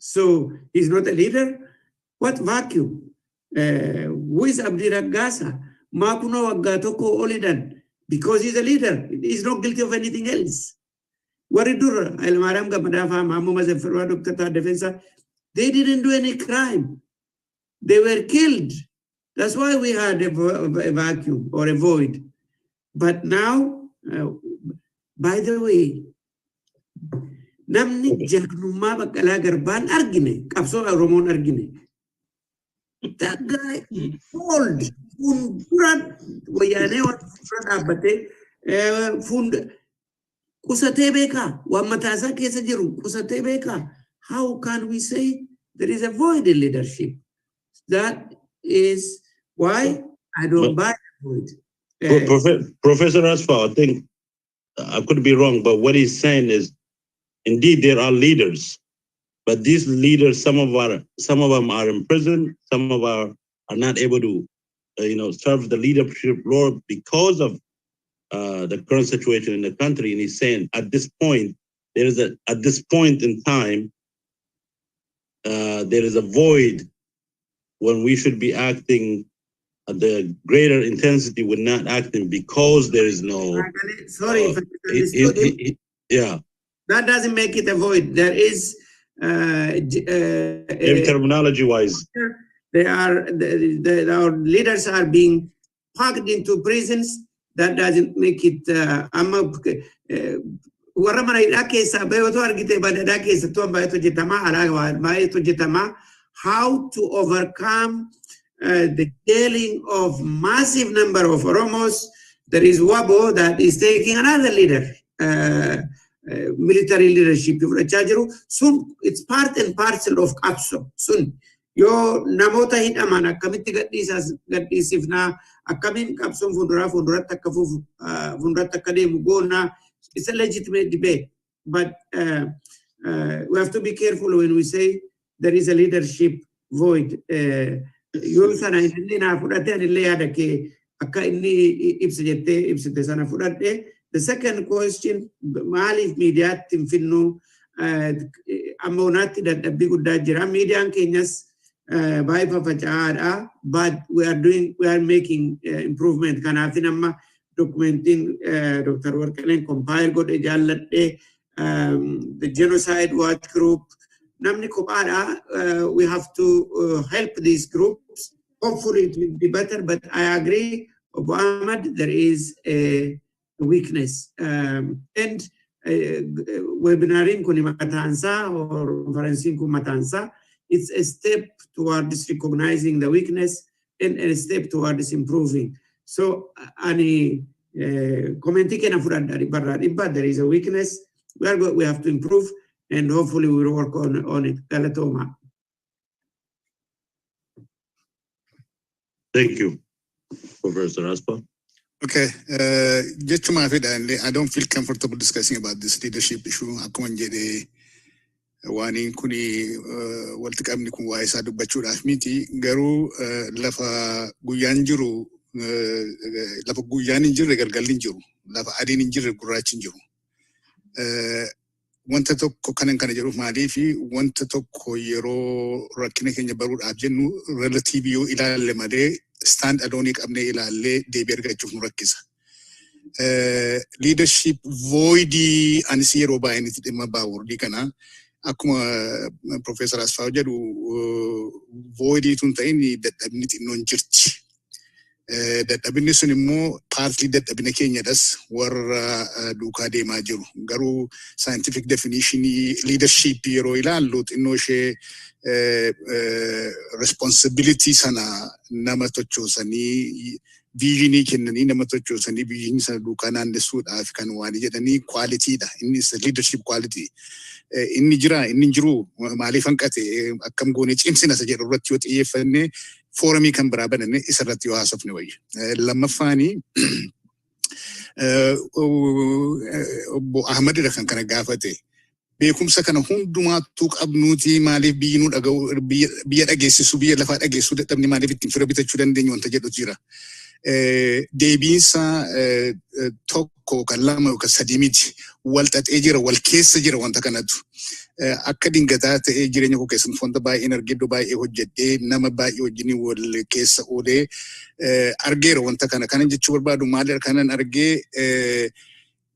So he's not a leader? What vacuum? Who is Abdi Ragassa? Makuno Wagatoko Olidan. Because he's a leader. He's not guilty of anything else. Waridur, Al-Maram Gabadafa, Mahmoud Zafarwa, Dr. Defensa, they didn't do any crime. They were killed. That's why we had a vacuum or a void. But now, by the way, Namni Jagnuma Bakala Garban Argine, Kapso Romon Argine. That guy old. Wayane or Abate Fund Kusatebeka, Wamatasa Kesajiru, Kusatebeka. How can we say there is a void in leadership? That is why I don't buy the void. Professor Asfaw, I think I could be wrong, but what he's saying is indeed there are leaders, but these leaders, some of them are in prison, some of them are not able to serve the leadership role because of the current situation in the country. And he's saying at this point in time, there is a void when we should be acting at the greater intensity. We're not acting because there is no. Sorry if I misunderstood you. Yeah. That doesn't make it a void. There is terminology wise. Our leaders are being packed into prisons. That doesn't make it. How to overcome the killing of massive number of Oromos. There is Wabo that is taking another leader, military leadership fudhachaa jiru sun it's part and parcel of qabso sun yoo namoota hidhaman akkamitti gadhiisifnaa akkamiin qabsoon fuulduratti akka deemu goona. It's a legitimate debate, but we have to be careful when we say there is a leadership void. Yoo sana inni naa fudhate anillee yaada kee akka inni ibsite sana fudhadhe. The second question, maaliif miidiyaatti hin finnu amma onaatti dadhabbii guddaa jira. Miidiyaan keenyas baay'ee faffaca'aadha, but we are making improvement. Kanaafin amma documenting Dr. Workineh compile godhe jaalladhe the genocide watch group. Namni kophaadha, we have to help these groups. Hopefully it will be better, but I agree, Mohammed, there is a weakness. And webinaring kuni matansa or conferencing kun matansa, it's a step towards recognizing the weakness and a step towards improving. So, any commenting can afford that there is a weakness. We have to improve, and hopefully we will work on it. Galatoma. Thank you, Professor Asfaw. Okay, just to my feet, I don't feel comfortable discussing about this leadership issue. Wani kuni walti qabni kun waa'ee isaa dubbachuudhaaf miti garuu lafa guyyaan jiru lafa guyyaan hin jirre galgalli hin jiru lafa adiin hin jirre gurraachi hin jiru wanta tokko kanan kana jedhuuf maaliifi wanta tokko yeroo rakkina keenya baruudhaaf jennu relative yoo ilaalle malee stand alone qabnee ilaallee deebii argachuuf nu rakkisa. Leadership voidii anis yeroo baay'ee itti dhimma baawurdii kana akkuma Professor Asfaw jedhu voidii tun ta'in dadhabni xinnoon jirti. Dadhabinni sun immoo partly dadhabina keenyadhas warra duukaa deemaa jiru. Garuu scientific definitionii leadership yeroo ilaallu xinnoo ishee responsibility sana nama tochoosanii visionii kennanii nama tochoosanii visionii sana duukaa naannessuudhaaf kan waan jedhanii qualityidha. Innis leadership quality. Inni jira inni jiru maaliif hanqate akkam goone cimsina isa jedhu irratti yoo xiyyeeffannee foorumii kan biraa bananne isa irratti yoo haasofne wayya. Lammaffaanii obbo Ahmadidha kan kana gaafate. Beekumsa kana hundumaattuu qabnuuti maaliif biyyinuu dhaga'u biyya dhageessisu biyya lafaa dhageessuu dadhabni maaliif ittiin fira bitachuu dandeenyu wanta jedhu jira. Deebiinsa tokko kan lama yookaan sadii miti wal xaxee jira wal keessa jira wanta kanatu. Akka dingataa ta'ee jireenya koo keessatti wanta baay'een argeddu baay'ee hojjedhee nama baay'ee wajjin wal keessa oolee argeera wanta kana. Kanan jechuu barbaadu maali kanan argee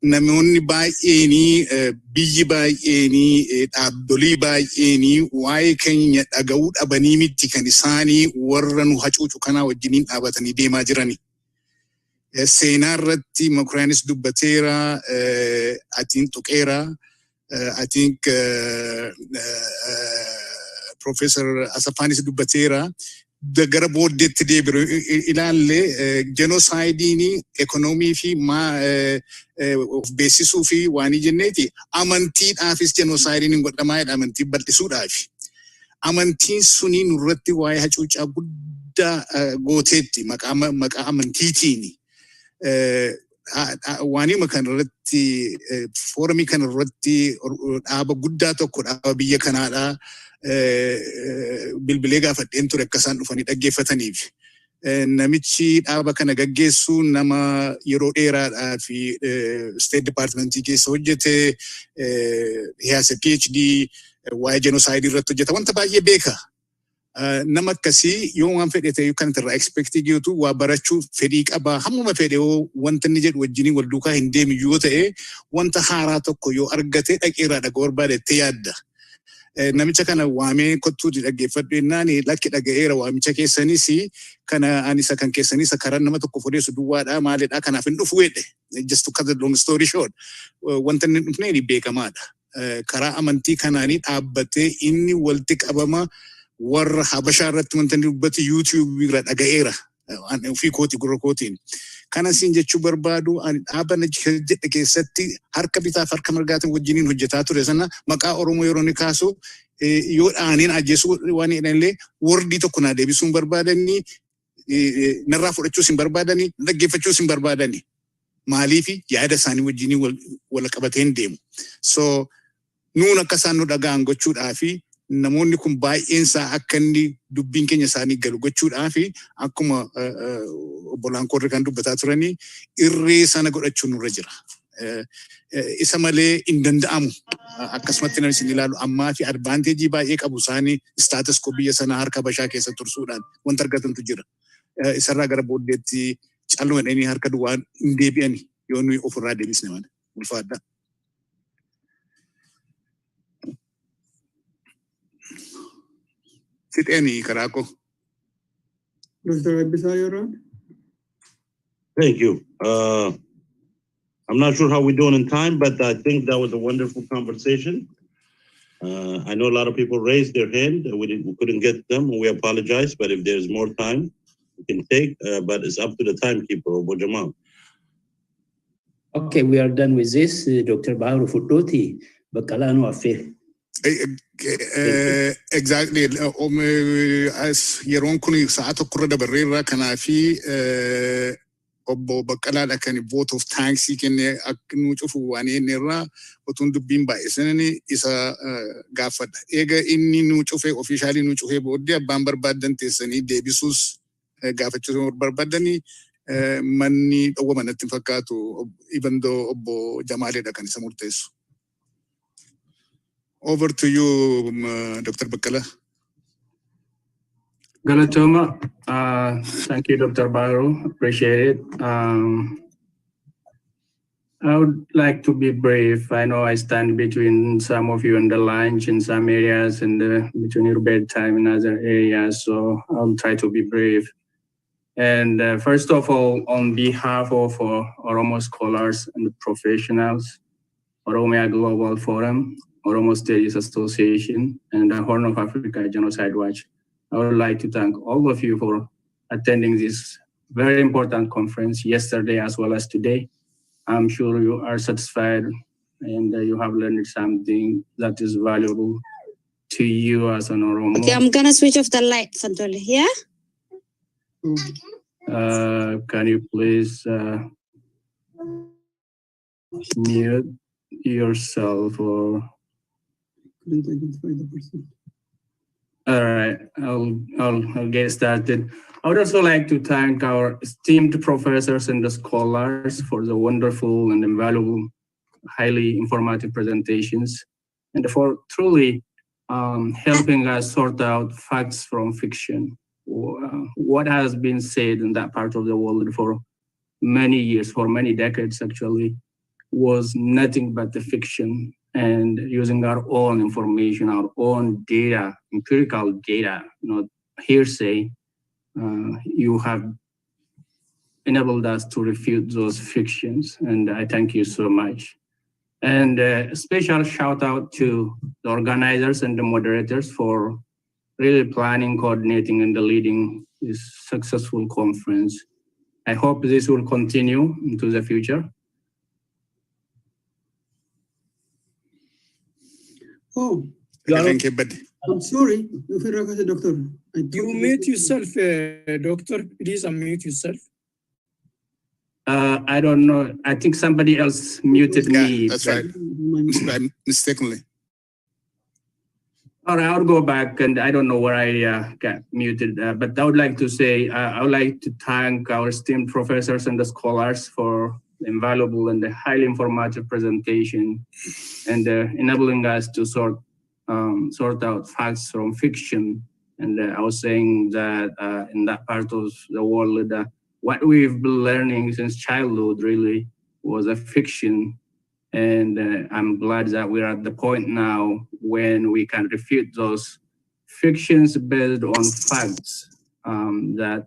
namoonni baay'eenii biyyi baay'eenii dhaabbolii baay'eenii waa'ee keenya dhaga'uu dhabanii miti kan isaanii warra nu hacuucu kanaa wajjiniin dhaabatanii deemaa jirani. Seenaa irratti Makuraanis dubbateera, atiin tuqeera, I think Professor Asafaanis dubbateera. Gara booddeetti deebiru ilaalle genocideeni economy fi of beessisuu fi waanii jenneeti amantiidhaafis genocideeni godhamaa jedha amantii bal'isuudhaafi. Amantiin suni nurratti waa'ee hacuucaa guddaa gooteetti maqaa amantiitiini. Waanima kanarratti foorumii kanarratti dhaaba guddaa tokko dhaaba biyya kanaadhaa bilbilee gaafadheen ture akka isaan dhufanii dhaggeeffataniif. Namichi dhaaba kana gaggeessu nama yeroo dheeraadhaa fi State Departmentii keessa hojjete, he has a PhD waa'ee genocide irratti hojjeta wanta baay'ee beeka. Nama akkasii yoo waan fedhe ta'e kan irraa expectii gootu waa barachuu fedhii qaba. Hammuma fedhe yoo wanta inni jedhu wajjiniin wal duukaa hin deemu yoo ta'e wanta haaraa tokko yoo argate dhaqeeraa dhaga'uu barbaadettee yaadda. Namicha kana waamee kottuuti dhaggeeffadhu jennaan lakki dhaga'eera waamicha keessanis kana anisa kan keessanis karaa nama tokko fuudheessu duwwaadha maalidha kanaaf hin dhufu wedhe. Just to cut the long story short wanta inni dhufneen beekamaadha. Karaa amantii kanaanii dhaabbatee inni walitti qabama warra Habashaa irratti wanta inni dubbate YouTube irra dhaga'eera. ofii kooti gurra kootiin. Kana siin jechuu barbaadu dhaabbanni jedhe keessatti harka bitaaf harka mirgaatiin wajjiniin hojjetaa ture sana maqaa Oromoo yeroo ni kaasu yoo dhaaniin ajjeesuu waan jedhanillee wordii tokko naa deebisuun barbaadanii narraa fudhachuus hin barbaadanii dhaggeeffachuus hin barbaadanii. Maaliifi yaada isaanii wajjiniin wal qabatee hin deemu. So nuun akka isaan nu dhaga'an gochuudhaafi namoonni kun baay'een isaa akka inni dubbiin keenya isaanii galu gochuudhaafi akkuma obbolaan korri kan dubbataa turanii irree sana godhachuun nurra jira. Isa malee hin danda'amu. Akkasumatti namni isin ilaalu ammaa fi advaanteejii baay'ee qabu isaanii staatus quo biyya sanaa harka bashaa keessa tursuudhaan wanta argatantu jira. Isarraa gara booddeetti calluma dhanii harka duwwaan hin deebi'ani yoo nuyi ofirraa deebisne malee ulfaadha. Siteni Karako. Dr. Ebissa, you're on. Thank you. I'm not sure how we're doing in time, but I think that was a wonderful conversation. I know a lot of people raised their hand. We couldn't get them. We apologize, but if there's more time, we can take, but it's up to the timekeeper, Obo Jamal. Okay, we are done with this. Dr. Bahiru Fudoti, Bakalano Affair. Exactly. As yeroon kun sa'a tokko irra dabarreerra kanaafi obbo Baqqalaadha kan vote of thanks kenne akka nu cufu waan innerra otun dubbiin baay'isanii isa gaafadha. Eega inni nu cufe officially nu cufe booddee abbaan barbaadan teessanii deebisuus gaafachuu barbaadanii manni dhowwama natti fakkaatu even though obbo Jamaaleedha kan isa murteessu. Over to you, Dr. Bekele. Galatoma. Thank you, Dr. Bahiru. Appreciate it. I would like to be brief. I know I stand between some of you on the lunch in some areas and between your bedtime in other areas, so I'll try to be brief. And first of all, on behalf of Oromo scholars and professionals, Oromia Global Forum, Oromo Studies Association, and the Horn of Africa Genocide Watch, I would like to thank all of you for attending this very important conference yesterday as well as today. I'm sure you are satisfied and you have learned something that is valuable to you as an Oromo. Okay, I'm gonna switch off the lights, Antole, yeah? Can you please mute yourself or... Couldn't identify the person. All right, I'll get started. I would also like to thank our esteemed professors and the scholars for the wonderful and invaluable, highly informative presentations, and for truly helping us sort out facts from fiction. What has been said in that part of the world for many years, for many decades actually, was nothing but the fiction. And using our own information, our own data, empirical data, not hearsay, you have enabled us to refute those fictions. And I thank you so much. And a special shout out to the organizers and the moderators for really planning, coordinating, and leading this successful conference. I hope this will continue into the future. Oh, I'm sorry, Doctor. You mute yourself, Doctor. Please unmute yourself. I don't know. I think somebody else muted me. That's right. Mistakenly. All right, I'll go back, and I don't know where I got muted. But I would like to say, I would like to thank our esteemed professors and the scholars for the invaluable and the highly informative presentation, and enabling us to sort out facts from fiction. And I was saying that in that part of the world, what we've been learning since childhood really was a fiction. And I'm glad that we're at the point now when we can refute those fictions based on facts that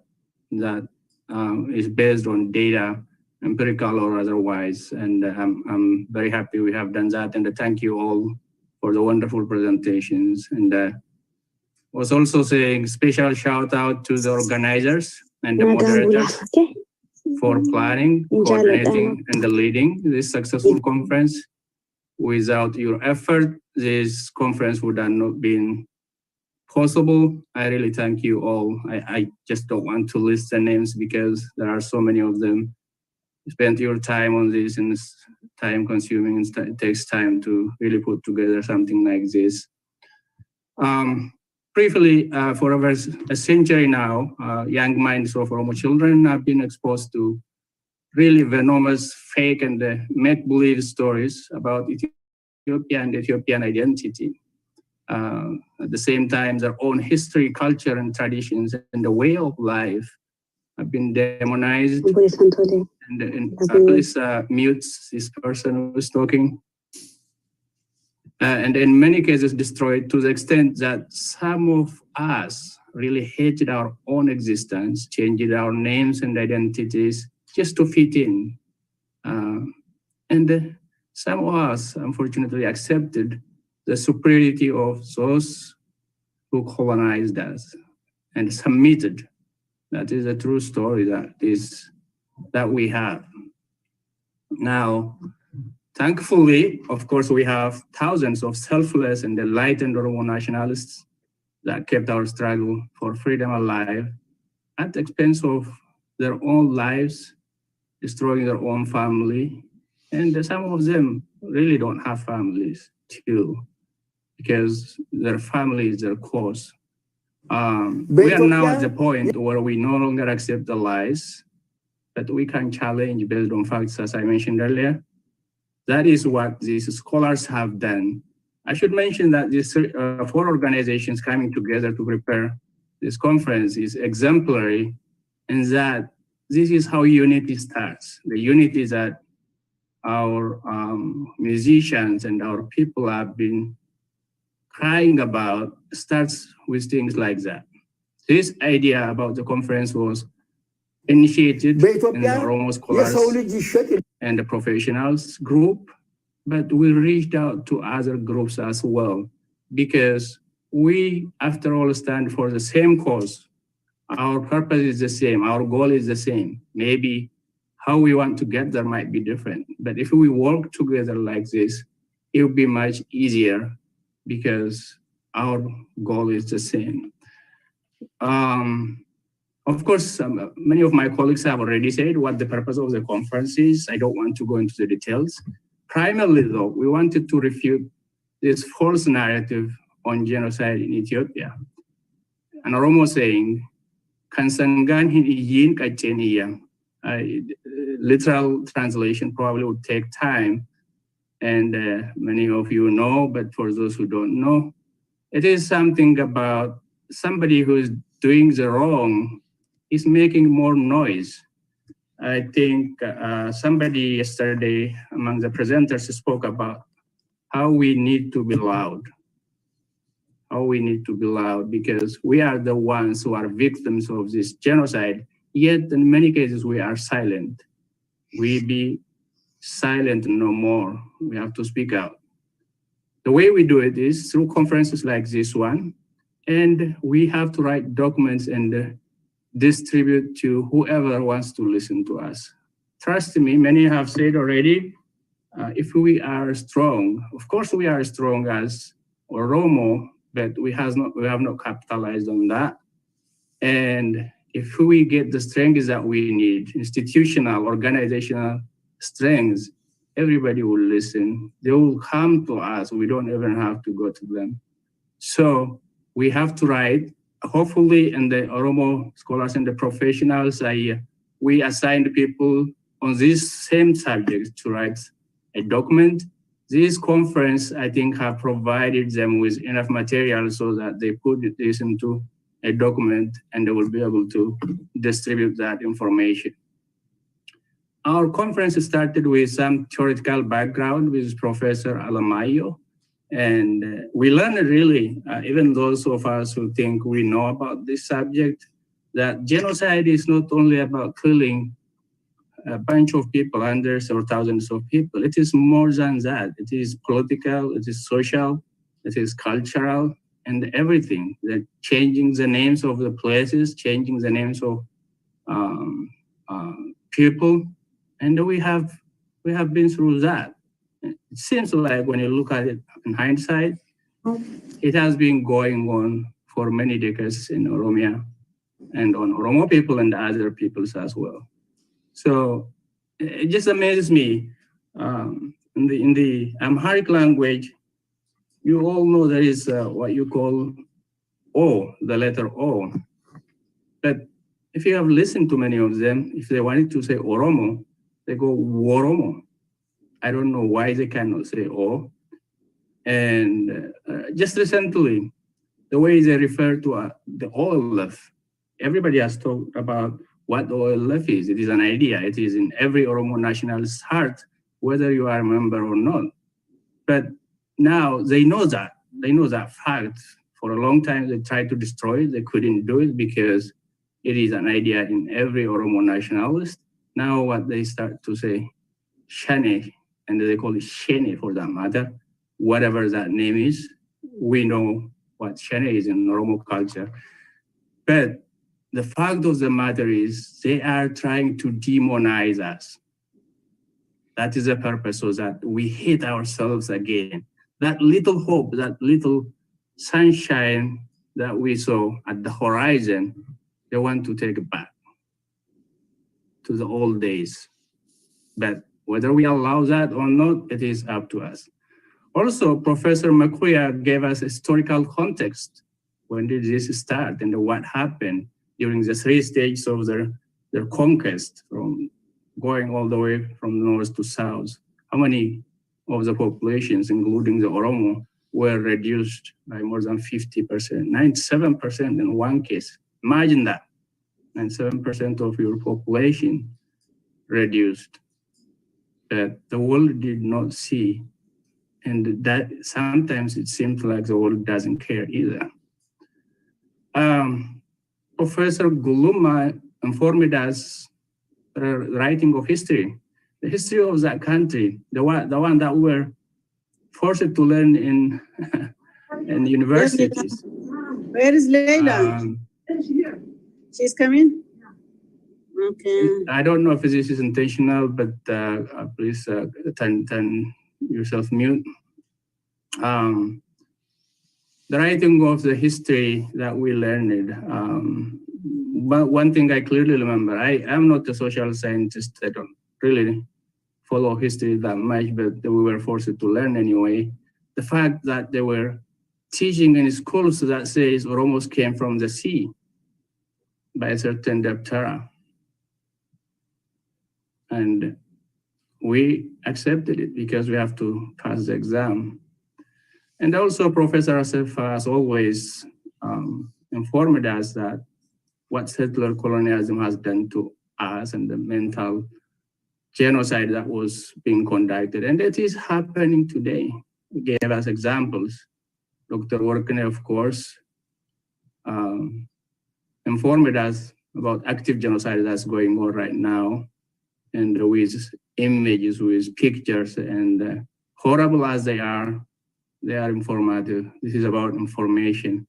is based on data, empirical or otherwise. And I'm very happy we have done that. And thank you all for the wonderful presentations. And was also saying special shout out to the organizers and the moderators for planning, coordinating, and leading this successful conference. Without your effort, this conference would have not been possible. I really thank you all. I just don't want to list the names because there are so many of them. Spend your time on this, and it's time consuming, and it takes time to really put together something like this. Briefly, for over a century now, young minds of Oromo children have been exposed to really venomous, fake, and make-believe stories about Ethiopia and Ethiopian identity. At the same time, their own history, culture, and traditions, and the way of life have been demonized. And please mute this person who is talking. And in many cases destroyed to the extent that some of us really hated our own existence, changed our names and identities just to fit in. And some of us, unfortunately, accepted the superiority of those who colonized us and submitted. That is a true story that we have. Now, thankfully, of course, we have thousands of selfless and enlightened Oromo nationalists that kept our struggle for freedom alive at the expense of their own lives, destroying their own family. And some of them really don't have families too, because their family is their cause. We are now at the point where we no longer accept the lies, but we can challenge based on facts, as I mentioned earlier. That is what these scholars have done. I should mention that these 4 organizations coming together to prepare this conference is exemplary, and that this is how unity starts. The unity that our musicians and our people have been crying about starts with things like that. This idea about the conference was initiated in the Oromo scholars and the professionals group, but we reached out to other groups as well, because we, after all, stand for the same cause. Our purpose is the same, our goal is the same. Maybe how we want to get there might be different, but if we work together like this, it will be much easier because our goal is the same. Of course, many of my colleagues have already said what the purpose of the conference is. I don't want to go into the details. Primarily, though, we wanted to refute this false narrative on genocide in Ethiopia. An Oromo saying, "Kansangan hin iyin kachen iya." Literal translation probably would take time, and many of you know, but for those who don't know, it is something about somebody who is doing the wrong is making more noise. I think somebody yesterday among the presenters spoke about how we need to be loud. How we need to be loud because we are the ones who are victims of this genocide, yet in many cases we are silent. We be silent no more. We have to speak out. The way we do it is through conferences like this one, and we have to write documents and distribute to whoever wants to listen to us. Trust me, many have said already, if we are strong, of course we are strong as Oromo, but we have not capitalized on that. And if we get the strengths that we need, institutional, organizational strengths, everybody will listen. They will come to us. We don't even have to go to them. So we have to write. Hopefully, and the Oromo scholars and the professionals, we assigned people on this same subject to write a document. This conference, I think, have provided them with enough material so that they put this into a document and they will be able to distribute that information. Our conference started with some theoretical background with Professor Alamayo. And we learned really, even those of us who think we know about this subject, that genocide is not only about killing a bunch of people, hundreds or thousands of people. It is more than that. It is political, it is social, it is cultural, and everything. That changing the names of the places, changing the names of people, and we have been through that. It seems like when you look at it in hindsight, it has been going on for many decades in Oromia and on Oromo people and other peoples as well. So it just amazes me. In the Amharic language, you all know there is what you call O, the letter O. But if you have listened to many of them, if they wanted to say Oromo, they go Woromo. I don't know why they cannot say O. And just recently, the way they refer to the OLF, everybody has talked about what the OLF is. It is an idea. It is in every Oromo nationalist's heart, whether you are a member or not. But now they know that. They know that fact. For a long time, they tried to destroy it. They couldn't do it because it is an idea in every Oromo nationalist. Now what they start to say, Shane, and they call it Shene for that matter, whatever that name is, we know what Shane is in Oromo culture. But the fact of the matter is they are trying to demonize us. That is the purpose, so that we hate ourselves again. That little hope, that little sunshine that we saw at the horizon, they want to take it back to the old days. But whether we allow that or not, it is up to us. Also, Professor Makuya gave us historical context. When did this start and what happened during the 3 stages of their conquest, from going all the way from north to south? How many of the populations, including the Oromo, were reduced by more than 50%, 97% in one case? Imagine that, 97% of your population reduced. That the world did not see, and that sometimes it seems like the world doesn't care either. Professor Duguma informed us writing of history, the history of that country, the one that we were forced to learn in in universities. Where is Leila? She's coming? Okay. I don't know if this is intentional, but please turn yourself mute. The writing of the history that we learned, but one thing I clearly remember, I am not a social scientist. I don't really follow history that much, but we were forced to learn anyway. The fact that they were teaching in schools that says Oromos came from the sea by a certain Daptara. And we accepted it because we have to pass the exam. And also Professor Asafa has always informed us that what settler colonialism has done to us and the mental genocide that was being conducted. And it is happening today. He gave us examples. Dr. Workineh, of course, informed us about active genocide that's going on right now, and with images, with pictures, and horrible as they are informative. This is about information.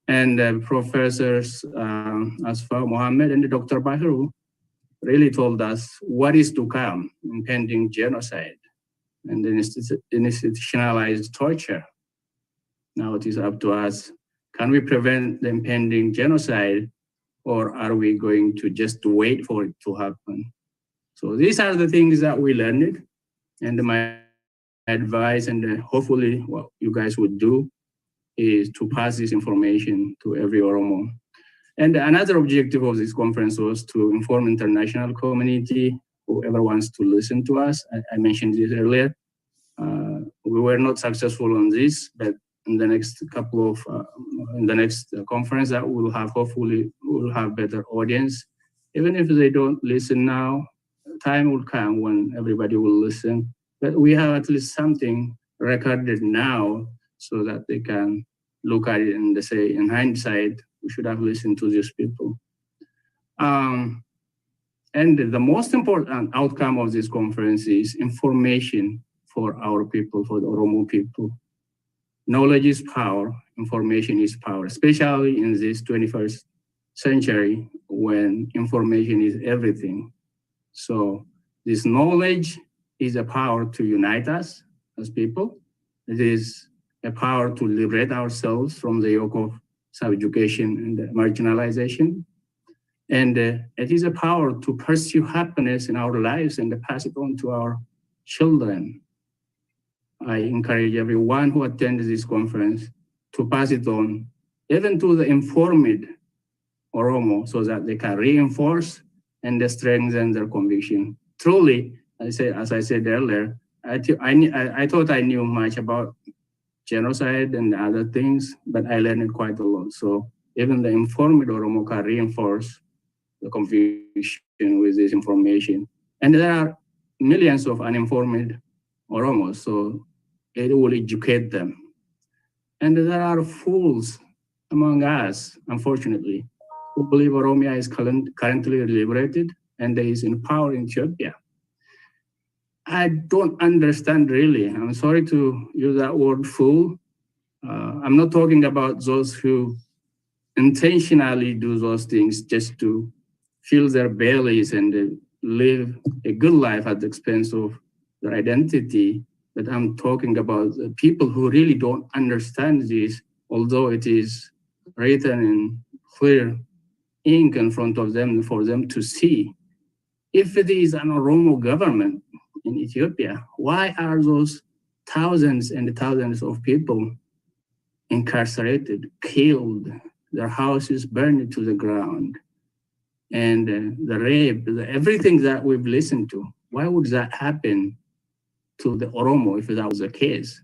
And Professors Asfaw, Mohammed, and Dr. Bahiru really told us what is to come, impending genocide and institutionalized torture. Now it is up to us. Can we prevent the impending genocide, or are we going to just wait for it to happen? So these are the things that we learned, and my advice, and hopefully what you guys would do, is to pass this information to every Oromo. And another objective of this conference was to inform international community, whoever wants to listen to us. I mentioned this earlier. We were not successful on this, but in the next couple of, in the next conference that we'll have, hopefully we'll have better audience. Even if they don't listen now, time will come when everybody will listen. But we have at least something recorded now so that they can look at it and they say, in hindsight, we should have listened to these people. And the most important outcome of this conference is information for our people, for the Oromo people. Knowledge is power, information is power, especially in this 21st century when information is everything. So this knowledge is a power to unite us as people. It is a power to liberate ourselves from the yoke of subjugation and marginalization. And it is a power to pursue happiness in our lives and pass it on to our children. I encourage everyone who attends this conference to pass it on, even to the informed Oromo, so that they can reinforce and strengthen their conviction. Truly, as I said earlier, I thought I knew much about genocide and other things, but I learned quite a lot. So even the informed Oromo can reinforce the conviction with this information. And there are millions of uninformed Oromos, so it will educate them. And there are fools among us, unfortunately, who believe Oromia is currently liberated and is in power in Ethiopia. I don't understand really. I'm sorry to use that word fool. I'm not talking about those who intentionally do those things just to fill their bellies and live a good life at the expense of their identity. But I'm talking about the people who really don't understand this, although it is written in clear ink in front of them for them to see. If it is an Oromo government in Ethiopia, why are those thousands and thousands of people incarcerated, killed, their houses burned to the ground, and the rape, everything that we've listened to? Why would that happen to the Oromo if that was the case?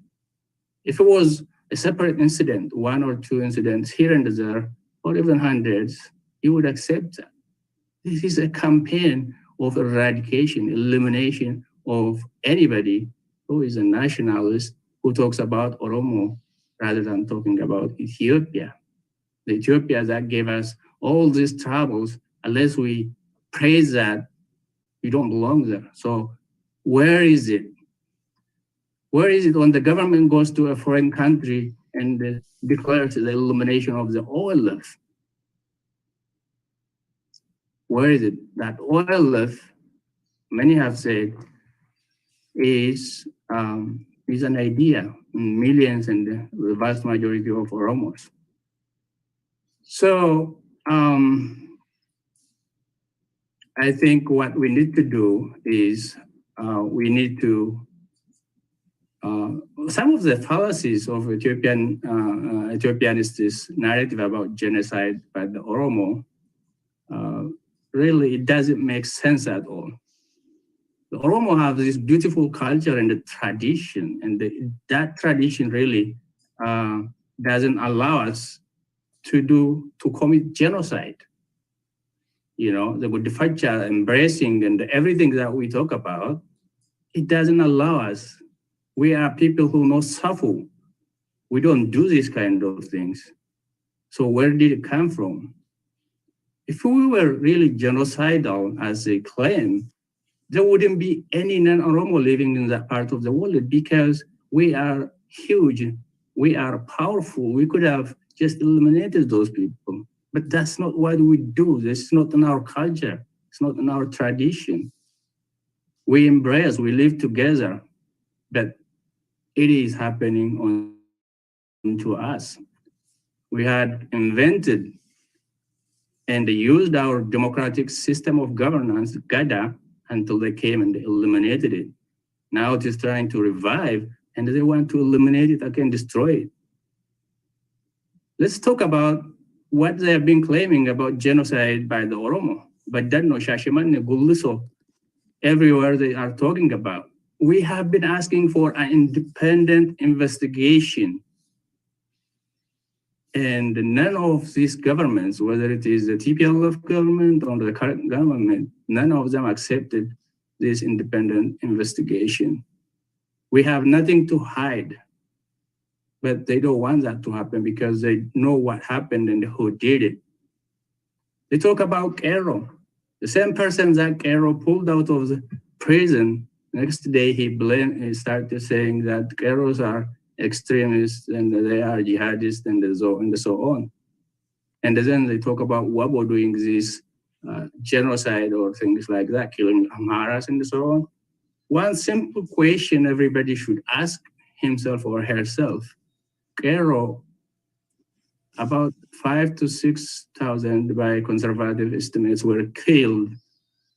If it was a separate incident, one or two incidents here and there, or even hundreds, you would accept that. This is a campaign of eradication, elimination of anybody who is a nationalist who talks about Oromo rather than talking about Ethiopia. The Ethiopia that gave us all these troubles, unless we praise that, we don't belong there. So where is it? Where is it when the government goes to a foreign country and declares the elimination of the oil? Where is it? That oil, many have said, is an idea in millions and the vast majority of Oromos. So I think what we need to do is we need to some of the fallacies of Ethiopian is this narrative about genocide by the Oromo. Really, it doesn't make sense at all. The Oromo have this beautiful culture and the tradition, and that tradition really doesn't allow us to commit genocide. You know, the Gudifacha embracing and everything that we talk about, it doesn't allow us. We are people who not suffer. We don't do these kind of things. So where did it come from? If we were really genocidal as they claim, there wouldn't be any non-Oromo living in that part of the world because we are huge, we are powerful. We could have just eliminated those people, but that's not what we do. This is not in our culture. It's not in our tradition. We embrace, we live together, but it is happening to us. We had invented and they used our democratic system of governance, GADA, until they came and they eliminated it. Now it is trying to revive and they want to eliminate it again, destroy it. Let's talk about what they have been claiming about genocide by the Oromo. Badano, Shashamane, Guluso, everywhere they are talking about. We have been asking for an independent investigation. And none of these governments, whether it is the TPLF government or the current government, none of them accepted this independent investigation. We have nothing to hide, but they don't want that to happen because they know what happened and who did it. They talk about Kero, the same person that Kero pulled out of the prison. Next day, he started saying that Keros are extremists and they are jihadists and so on. And then they talk about Wabo doing this genocide or things like that, killing Amharas and so on. One simple question everybody should ask himself or herself. Kero, about 5,000 to 6,000 by conservative estimates were killed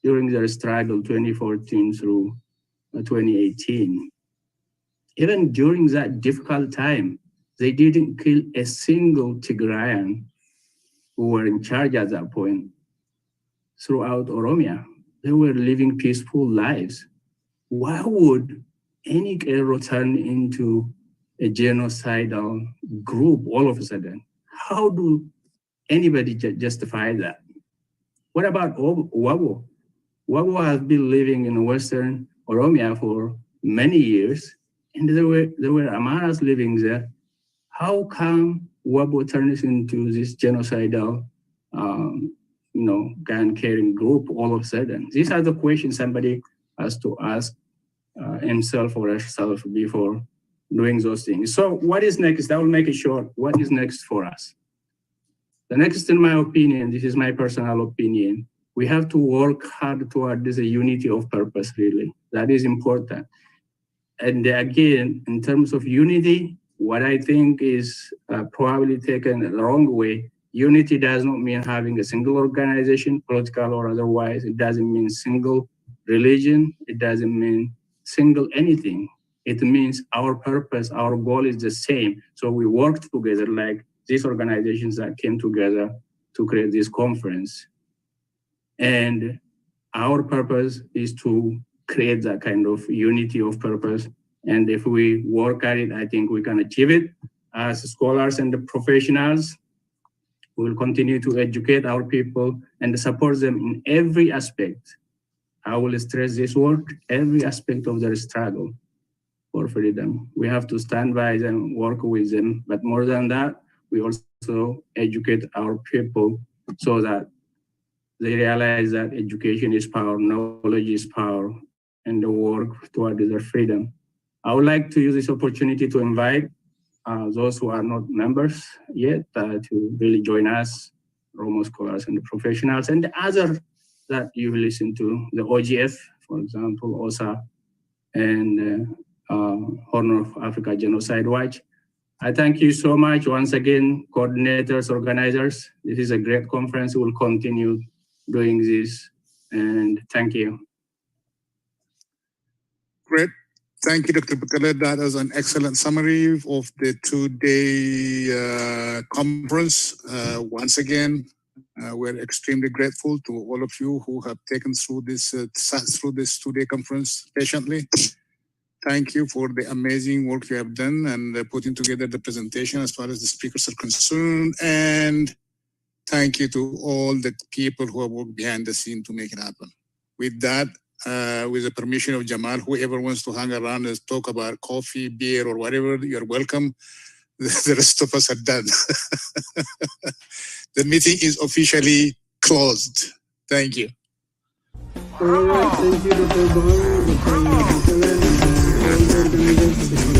during their struggle 2014 through 2018. Even during that difficult time, they didn't kill a single Tigrayan who were in charge at that point. Throughout Oromia, they were living peaceful lives. Why would any Kero turn into a genocidal group all of a sudden? How do anybody justify that? What about Wabo? Wabo has been living in Western Oromia for many years, and there were Amharas living there. How come Wabo turns into this genocidal, gun-carrying group all of a sudden? These are the questions somebody has to ask himself or herself before doing those things. So what is next? I will make it short. What is next for us? The next, in my opinion, this is my personal opinion, we have to work hard toward this unity of purpose, really. That is important. And again, in terms of unity, what I think is probably taken the wrong way, unity does not mean having a single organization, political or otherwise. It doesn't mean single religion. It doesn't mean single anything. It means our purpose, our goal is the same. So we work together like these organizations that came together to create this conference. And our purpose is to create that kind of unity of purpose. And if we work at it, I think we can achieve it. As scholars and the professionals, we will continue to educate our people and support them in every aspect. I will stress this word, every aspect of their struggle for freedom. We have to stand by them, work with them, but more than that, we also educate our people so that they realize that education is power, knowledge is power, and the work toward their freedom. I would like to use this opportunity to invite those who are not members yet to really join us, Oromo scholars and the professionals, and the other that you listen to, the OGF, for example, OSA, and Horn of Africa Genocide Watch. I thank you so much once again, coordinators, organizers. This is a great conference. We will continue doing this, and thank you. Great. Thank you, Dr. Bekele. That is an excellent summary of the two-day conference. Once again, we're extremely grateful to all of you who have taken through this, sat through this two-day conference patiently. Thank you for the amazing work you have done and putting together the presentation as far as the speakers are concerned. And thank you to all the people who have worked behind the scene to make it happen. With that, with the permission of Jamal, whoever wants to hang around and talk about coffee, beer, or whatever, you're welcome. The rest of us are done. The meeting is officially closed. Thank you. All right, thank you, Dr. Bahiru, Dr.